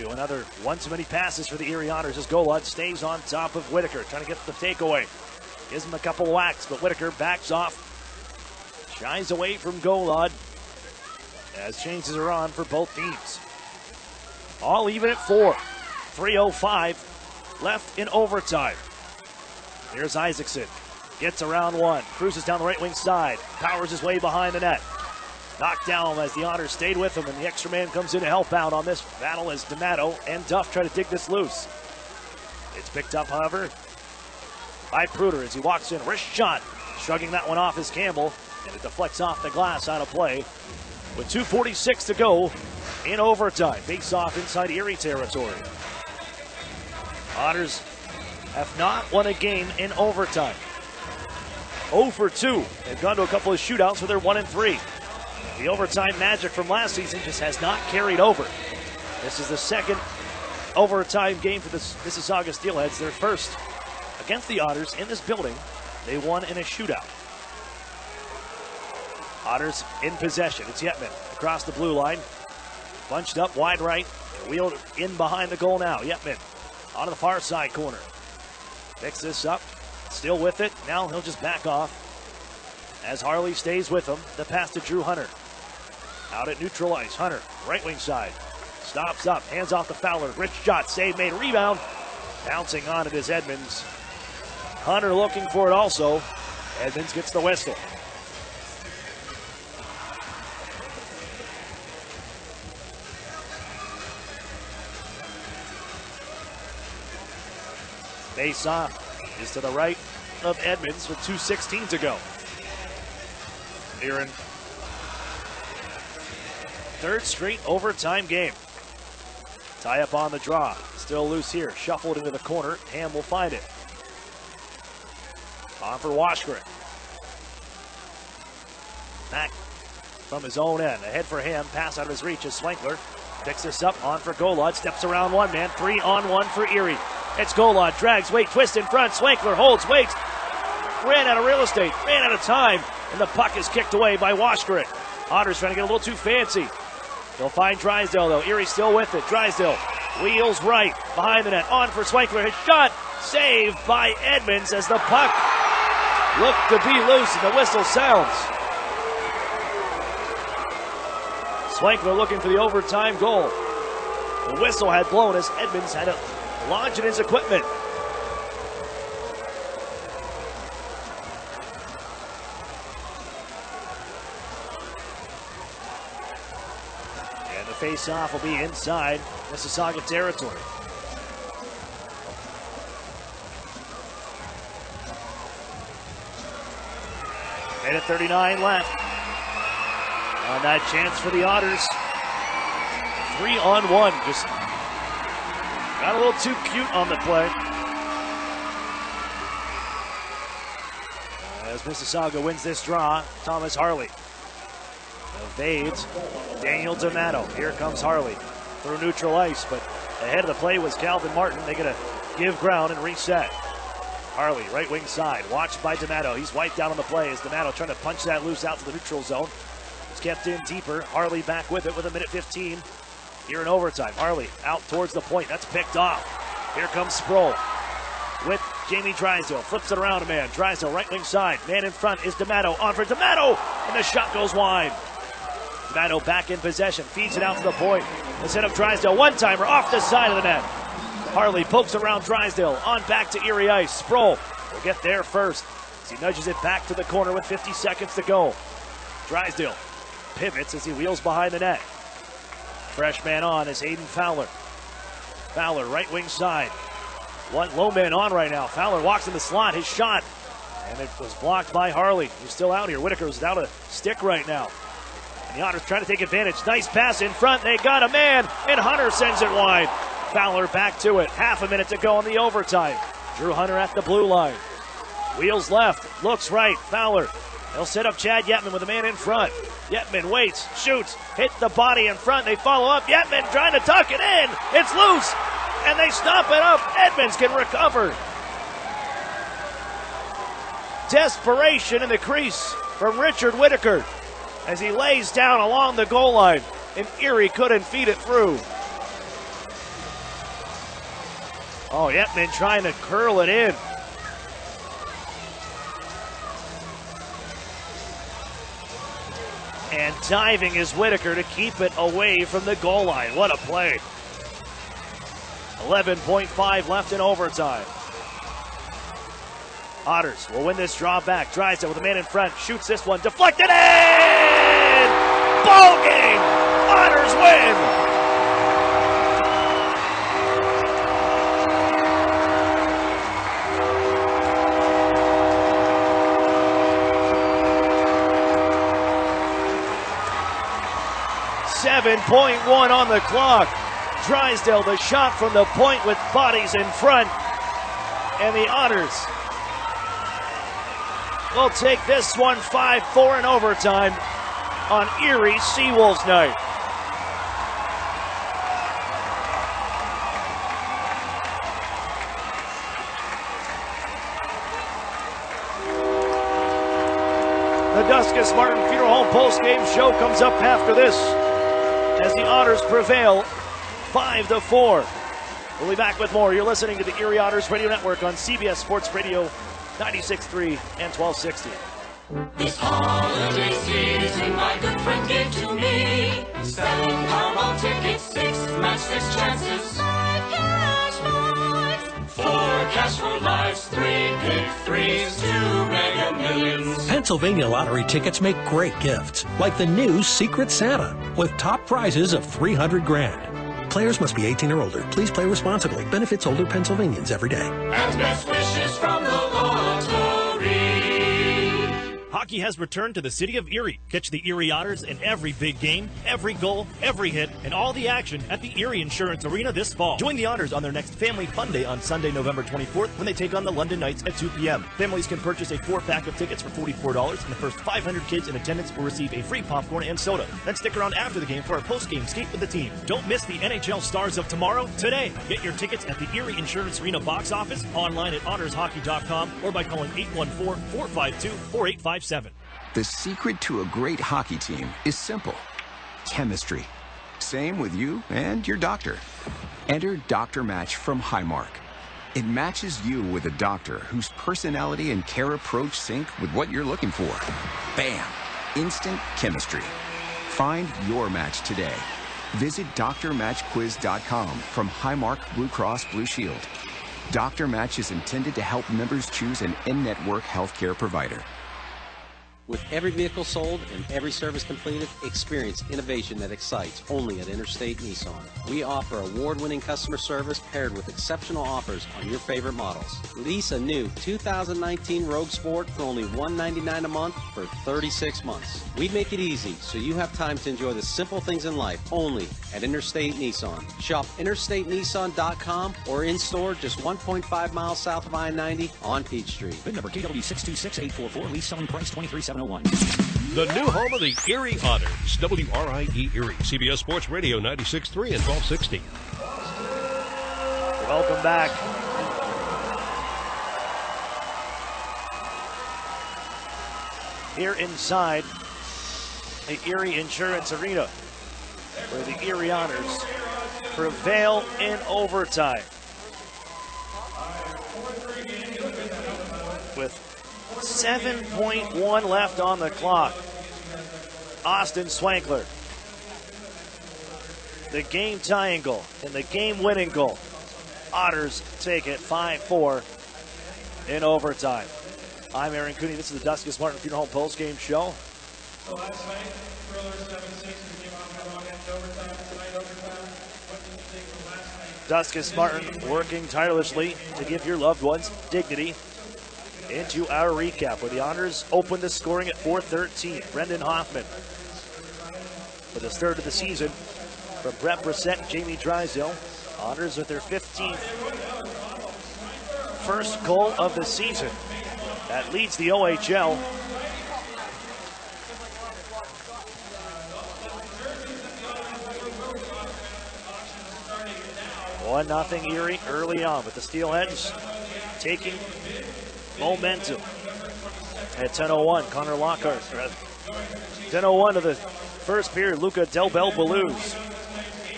Another one too many passes for the Erie Otters as Golod stays on top of Whitaker, trying to get the takeaway. Gives him a couple of whacks, but Whitaker backs off, shies away from Golod as changes are on for both teams. All even at 4. 3:05 left in overtime. Here's Isaacson. Gets around one. Cruises down the right wing side. Powers his way behind the net. Knocked down as the Otters stayed with him, and the extra man comes in to help out on this battle as D'Amato and Duff try to dig this loose. It's picked up, however, by Pruder as he walks in. Wrist shot. Shrugging that one off is Campbell, and it deflects off the glass out of play. With 2:46 to go in overtime. Face off inside Erie territory. Otters have not won a game in overtime. 0 for 2. They've gone to a couple of shootouts where they're 1-3. The overtime magic from last season just has not carried over. This is the second overtime game for the Mississauga Steelheads. Their first against the Otters in this building. They won in a shootout. Otters in possession. It's Yetman across the blue line. Bunched up wide right. Wheeled in behind the goal now. Yetman onto the far side corner. Picks this up. Still with it. Now he'll just back off as Harley stays with him. The pass to Drew Hunter. Out at neutral ice. Hunter, right wing side. Stops up. Hands off to Fowler. Rich shot. Save made. Rebound. Bouncing on it is Edmonds. Hunter looking for it also. Edmonds gets the whistle. Face off is to the right of Edmonds with 2:16 to go. Here in third straight overtime game. Tie up on the draw. Still loose here. Shuffled into the corner. Ham will find it. On for Washgren. Back from his own end. Ahead for Ham. Pass out of his reach is Swankler. Picks this up. On for Golod. Steps around one man. 3-on-1 for Erie. It's Golod. Drags. Wait. Twist in front. Swankler holds. Waits. Ran out of real estate. Ran out of time. And the puck is kicked away by Washgren. Otters trying to get a little too fancy. They'll find Drysdale though. Erie still with it. Drysdale wheels right behind the net. On for Swankler. His shot saved by Edmonds as the puck looked to be loose and the whistle sounds. Swankler looking for the overtime goal. The whistle had blown as Edmonds had to launch in his equipment. And the face-off will be inside Mississauga territory. Minute 39 left. And that chance for the Otters. 3-on-1. Just got a little too cute on the play. As Mississauga wins this draw, Thomas Harley evades Daniel D'Amato. Here comes Harley through neutral ice, but ahead of the play was Calvin Martin. They're going to give ground and reset. Harley, right wing side, watched by D'Amato. He's wiped out on the play as D'Amato trying to punch that loose out to the neutral zone. It's kept in deeper. Harley back with it with a minute 15 here in overtime. Harley out towards the point. That's picked off. Here comes Sproul with Jamie Drysdale. Flips it around a man. Drysdale, right wing side. Man in front is D'Amato. On for D'Amato, and the shot goes wide. D'Amato back in possession. Feeds it out to the point. Instead of Drysdale, one-timer off the side of the net. Harley pokes around Drysdale. On back to Erie ice. Sproul will get there first as he nudges it back to the corner with 50 seconds to go. Drysdale pivots as he wheels behind the net. Fresh man on is Aiden Fowler. Fowler, right wing side. One low man on right now. Fowler walks in the slot. His shot, and it was blocked by Harley. He's still out here. Whitaker's without a stick right now. And the Otters trying to take advantage. Nice pass in front. They got a man, and Hunter sends it wide. Fowler back to it. Half a minute to go in the overtime. Drew Hunter at the blue line. Wheels left. Looks right. Fowler. They'll set up Chad Yetman with a man in front. Yetman waits, shoots, hit the body in front. They follow up. Yetman trying to tuck it in. It's loose, and they stop it up. Edmonds can recover. Desperation in the crease from Richard Whitaker as he lays down along the goal line, and Erie couldn't feed it through. Oh, Yetman trying to curl it in. And diving is Whitaker to keep it away from the goal line. What a play. 11.5 left in overtime. Otters will win this draw back. Drysdale with a man in front. Shoots this one. Deflected in! Ball game! Otters win! .1 on the clock. Drysdale, the shot from the point with bodies in front. And the Otters will take this one 5-4 in overtime. on Erie Seawolves night. The Duskus Martin Funeral Home post-game show comes up after this as the Otters prevail 5-4. We'll be back with more. You're listening to the Erie Otters Radio Network on CBS Sports Radio 96.3 and 1260. This holiday season, my good friend gave to me 7 Powerball tickets, 6 match 6 chances, 5 cash points, 4 cash for lives, 3 pick 3s, 2 Mega Millions. Pennsylvania lottery tickets make great gifts, like the new Secret Santa, with top prizes of $300 grand. Players must be 18 or older. Please play responsibly. Benefits older Pennsylvanians every day. And best wishes from the lottery. Hockey has returned to the city of Erie. Catch the Erie Otters in every big game, every goal, every hit, and all the action at the Erie Insurance Arena this fall. Join the Otters on their next Family Fun Day on Sunday, November 24th when they take on the London Knights at 2 p.m. Families can purchase a 4-pack of tickets for $44, and the first 500 kids in attendance will receive a free popcorn and soda. Then stick around after the game for a post-game skate with the team. Don't miss the NHL Stars of Tomorrow today. Get your tickets at the Erie Insurance Arena box office, online at ottershockey.com, or by calling 814-452-4857. The secret to a great hockey team is simple. Chemistry. Same with you and your doctor. Enter Doctor Match from Highmark. It matches you with a doctor whose personality and care approach sync with what you're looking for. Bam! Instant chemistry. Find your match today. Visit drmatchquiz.com from Highmark Blue Cross Blue Shield. Doctor Match is intended to help members choose an in-network healthcare provider. With every vehicle sold and every service completed, experience innovation that excites only at Interstate Nissan. We offer award-winning customer service paired with exceptional offers on your favorite models. Lease a new 2019 Rogue Sport for only $199 a month for 36 months. We make it easy so you have time to enjoy the simple things in life only at Interstate Nissan. Shop interstatenissan.com or in-store just 1.5 miles south of I-90 on Peachtree. VIN number KW626844, lease selling price $23,701. The new home of the Erie Otters, WRIE Erie, CBS Sports Radio 96.3 and 1260. Welcome back. Here inside the Erie Insurance Arena, where the Erie Otters prevail in overtime. With 7.1 left on the clock. Austin Swankler. The game-tying goal and the game-winning goal. Otters take it 5-4 in overtime. I'm Aaron Cooney. This is the Duskus Martin Funeral Home post-game show. Duskus Martin working tirelessly to give your loved ones dignity. Into our recap, where the Otters opened the scoring at 4:13. Brendan Hoffman for his third of the season from Brett Brissett and Jamie Drysdale. Otters with their 15th first goal of the season. That leads the OHL. One 0 Erie early on, with the Steelheads taking momentum at 10:01. Connor Lockhart. 10:01 of the first period. Luca Del Bel Belouz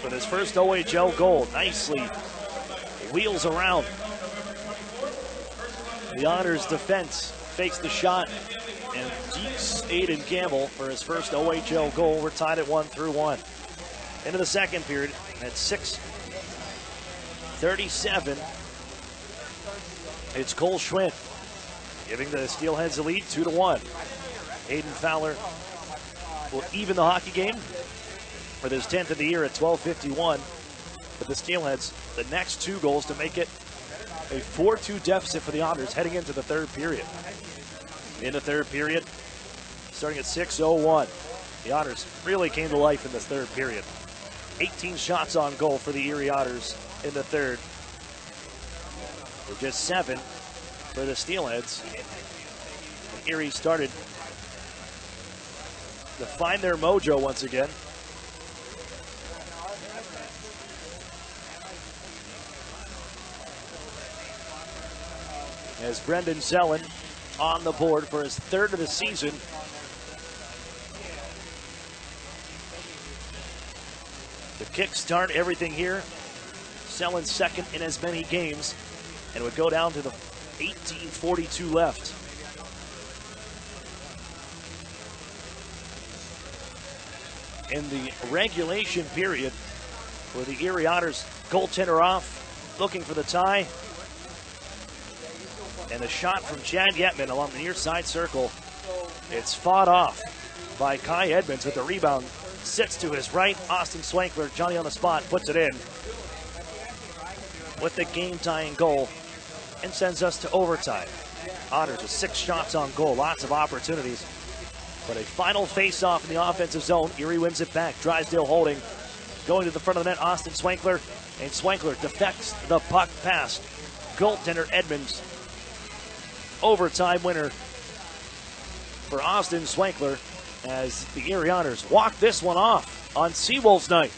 with his first OHL goal. Nicely wheels around. The Otters defense fakes the shot and deeks Aiden Campbell for his first OHL goal. We're tied at 1-1. Into the second period at 6:37. It's Cole Schwinn giving the Steelheads the lead 2-1. Aiden Fowler will even the hockey game for his 10th of the year at 12:51. But the Steelheads, the next 2 goals to make it a 4-2 deficit for the Otters heading into the third period. In the third period, starting at 6:01, the Otters really came to life in this third period. 18 shots on goal for the Erie Otters in the third. With just 7 for the Steelheads. Erie started to find their mojo once again. As Brendan Zellen on the board for his third of the season. To kickstart everything here, Zellen second in as many games, and would go down to the 18:42 left. In the regulation period, where the Erie Otters goaltender off, looking for the tie. And the shot from Chad Yetman along the near side circle. It's fought off by Kai Edmonds with the rebound. Sits to his right. Austin Swankler, Johnny on the spot, puts it in with the game-tying goal and sends us to overtime. Otters with 6 shots on goal, lots of opportunities. But a final face-off in the offensive zone. Erie wins it back. Drysdale holding. Going to the front of the net, Austin Swankler. And Swankler deflects the puck past goaltender Edmonds. Overtime winner for Austin Swankler as the Erie Otters walk this one off on Seawolves night.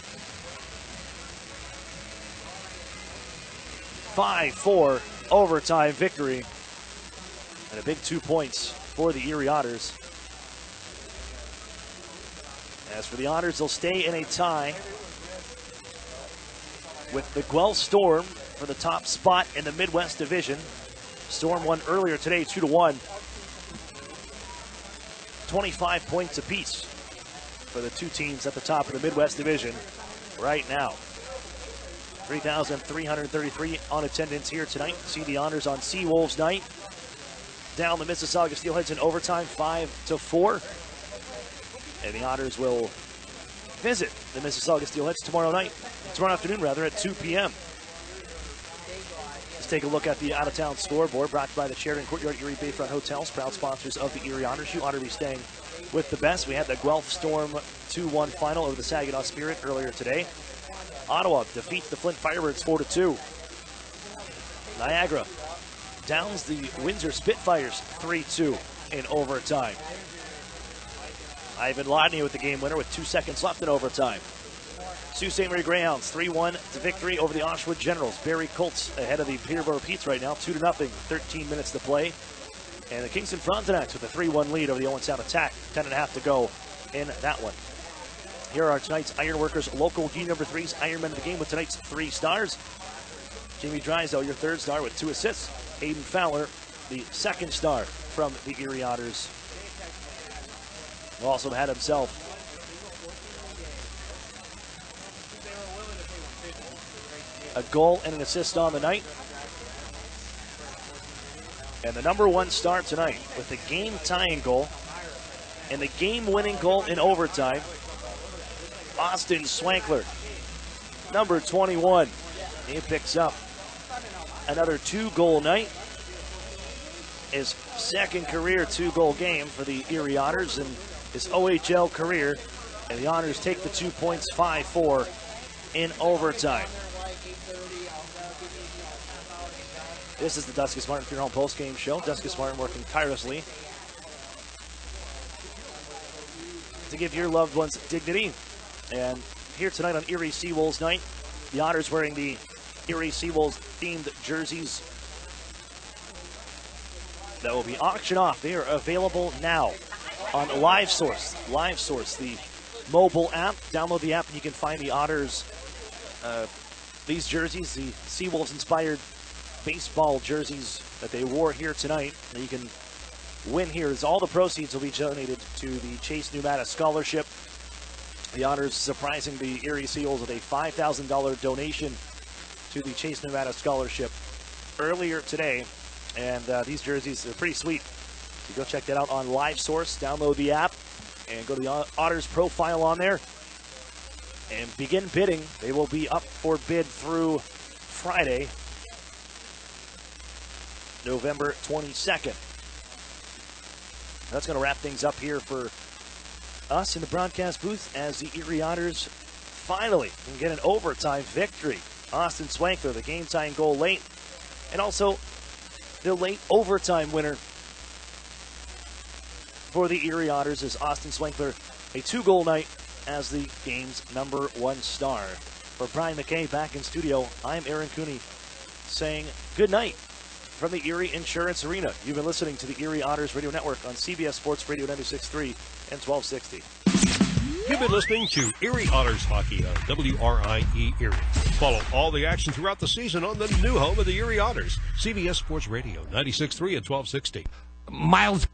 5-4 overtime victory. And a big 2 points for the Erie Otters. As for the Otters, they'll stay in a tie with the Guelph Storm for the top spot in the Midwest Division. Storm won earlier today, 2-1. 25 points apiece for the two teams at the top of the Midwest Division right now. 3,333 on attendance here tonight. See the Honors on Seawolves night. Down the Mississauga Steelheads in overtime, 5-4. And the Otters will visit the Mississauga Steelheads tomorrow afternoon at 2 p.m. Let's take a look at the out-of-town scoreboard brought to you by the Sheridan Courtyard Erie Bayfront Hotels, proud sponsors of the Erie Otters. You ought to be staying with the best. We had the Guelph Storm 2-1 final over the Saginaw Spirit earlier today. Ottawa defeats the Flint Firebirds 4-2. Niagara downs the Windsor Spitfires 3-2 in overtime. Ivan Lodney with the game winner with 2 seconds left in overtime. Sault Ste. Marie Greyhounds 3-1 to victory over the Oshawa Generals. Barrie Colts ahead of the Peterborough Petes right now, 2-0, 13 minutes to play. And the Kingston Frontenacs with a 3-1 lead over the Owen Sound Attack, 10.5 to go in that one. Here are tonight's Ironworkers local G number 3's Ironmen of the game with tonight's 3 stars. Jamie Drysdale, your 3rd star with 2 assists. Aiden Fowler, the 2nd star from the Erie Otters. Also had himself a goal and an assist on the night. And the number 1 star tonight with the game-tying goal and the game-winning goal in overtime, Austin Swankler, number 21. He picks up another 2-goal night. His 2nd career 2-goal game for the Erie Otters and his OHL career. And the Otters take the 2 points, 5-4 in overtime. This is the Duskus Martin Funeral Home post-game show. Duskus Martin working tirelessly to give your loved ones dignity. And here tonight on Erie Seawolves night, the Otters wearing the Erie Seawolves themed jerseys that will be auctioned off. They are available now on LiveSource. LiveSource, the mobile app. Download the app and you can find the Otters, these jerseys, the Seawolves-inspired baseball jerseys that they wore here tonight. And you can win here as all the proceeds will be donated to the Chase Numata Scholarship. The Otters surprising the Erie Seals with a $5,000 donation to the Chase Numata Scholarship earlier today. And these jerseys are pretty sweet. So go check that out on LiveSource. Download the app and go to the Otters profile on there and begin bidding. They will be up for bid through Friday, November 22nd. That's going to wrap things up here for us in the broadcast booth as the Erie Otters finally can get an overtime victory. Austin Swankler, the game-tying goal late, and also the late overtime winner for the Erie Otters as Austin Swankler a 2-goal night as the game's number 1 star. For Brian McKay back in studio, I'm Aaron Cooney saying good night from the Erie Insurance Arena. You've been listening to the Erie Otters Radio Network on CBS Sports Radio 96.3 and 1260. You've been listening to Erie Otters Hockey on WRIE Erie. Follow all the action throughout the season on the new home of the Erie Otters, CBS Sports Radio 96.3 and 1260. Miles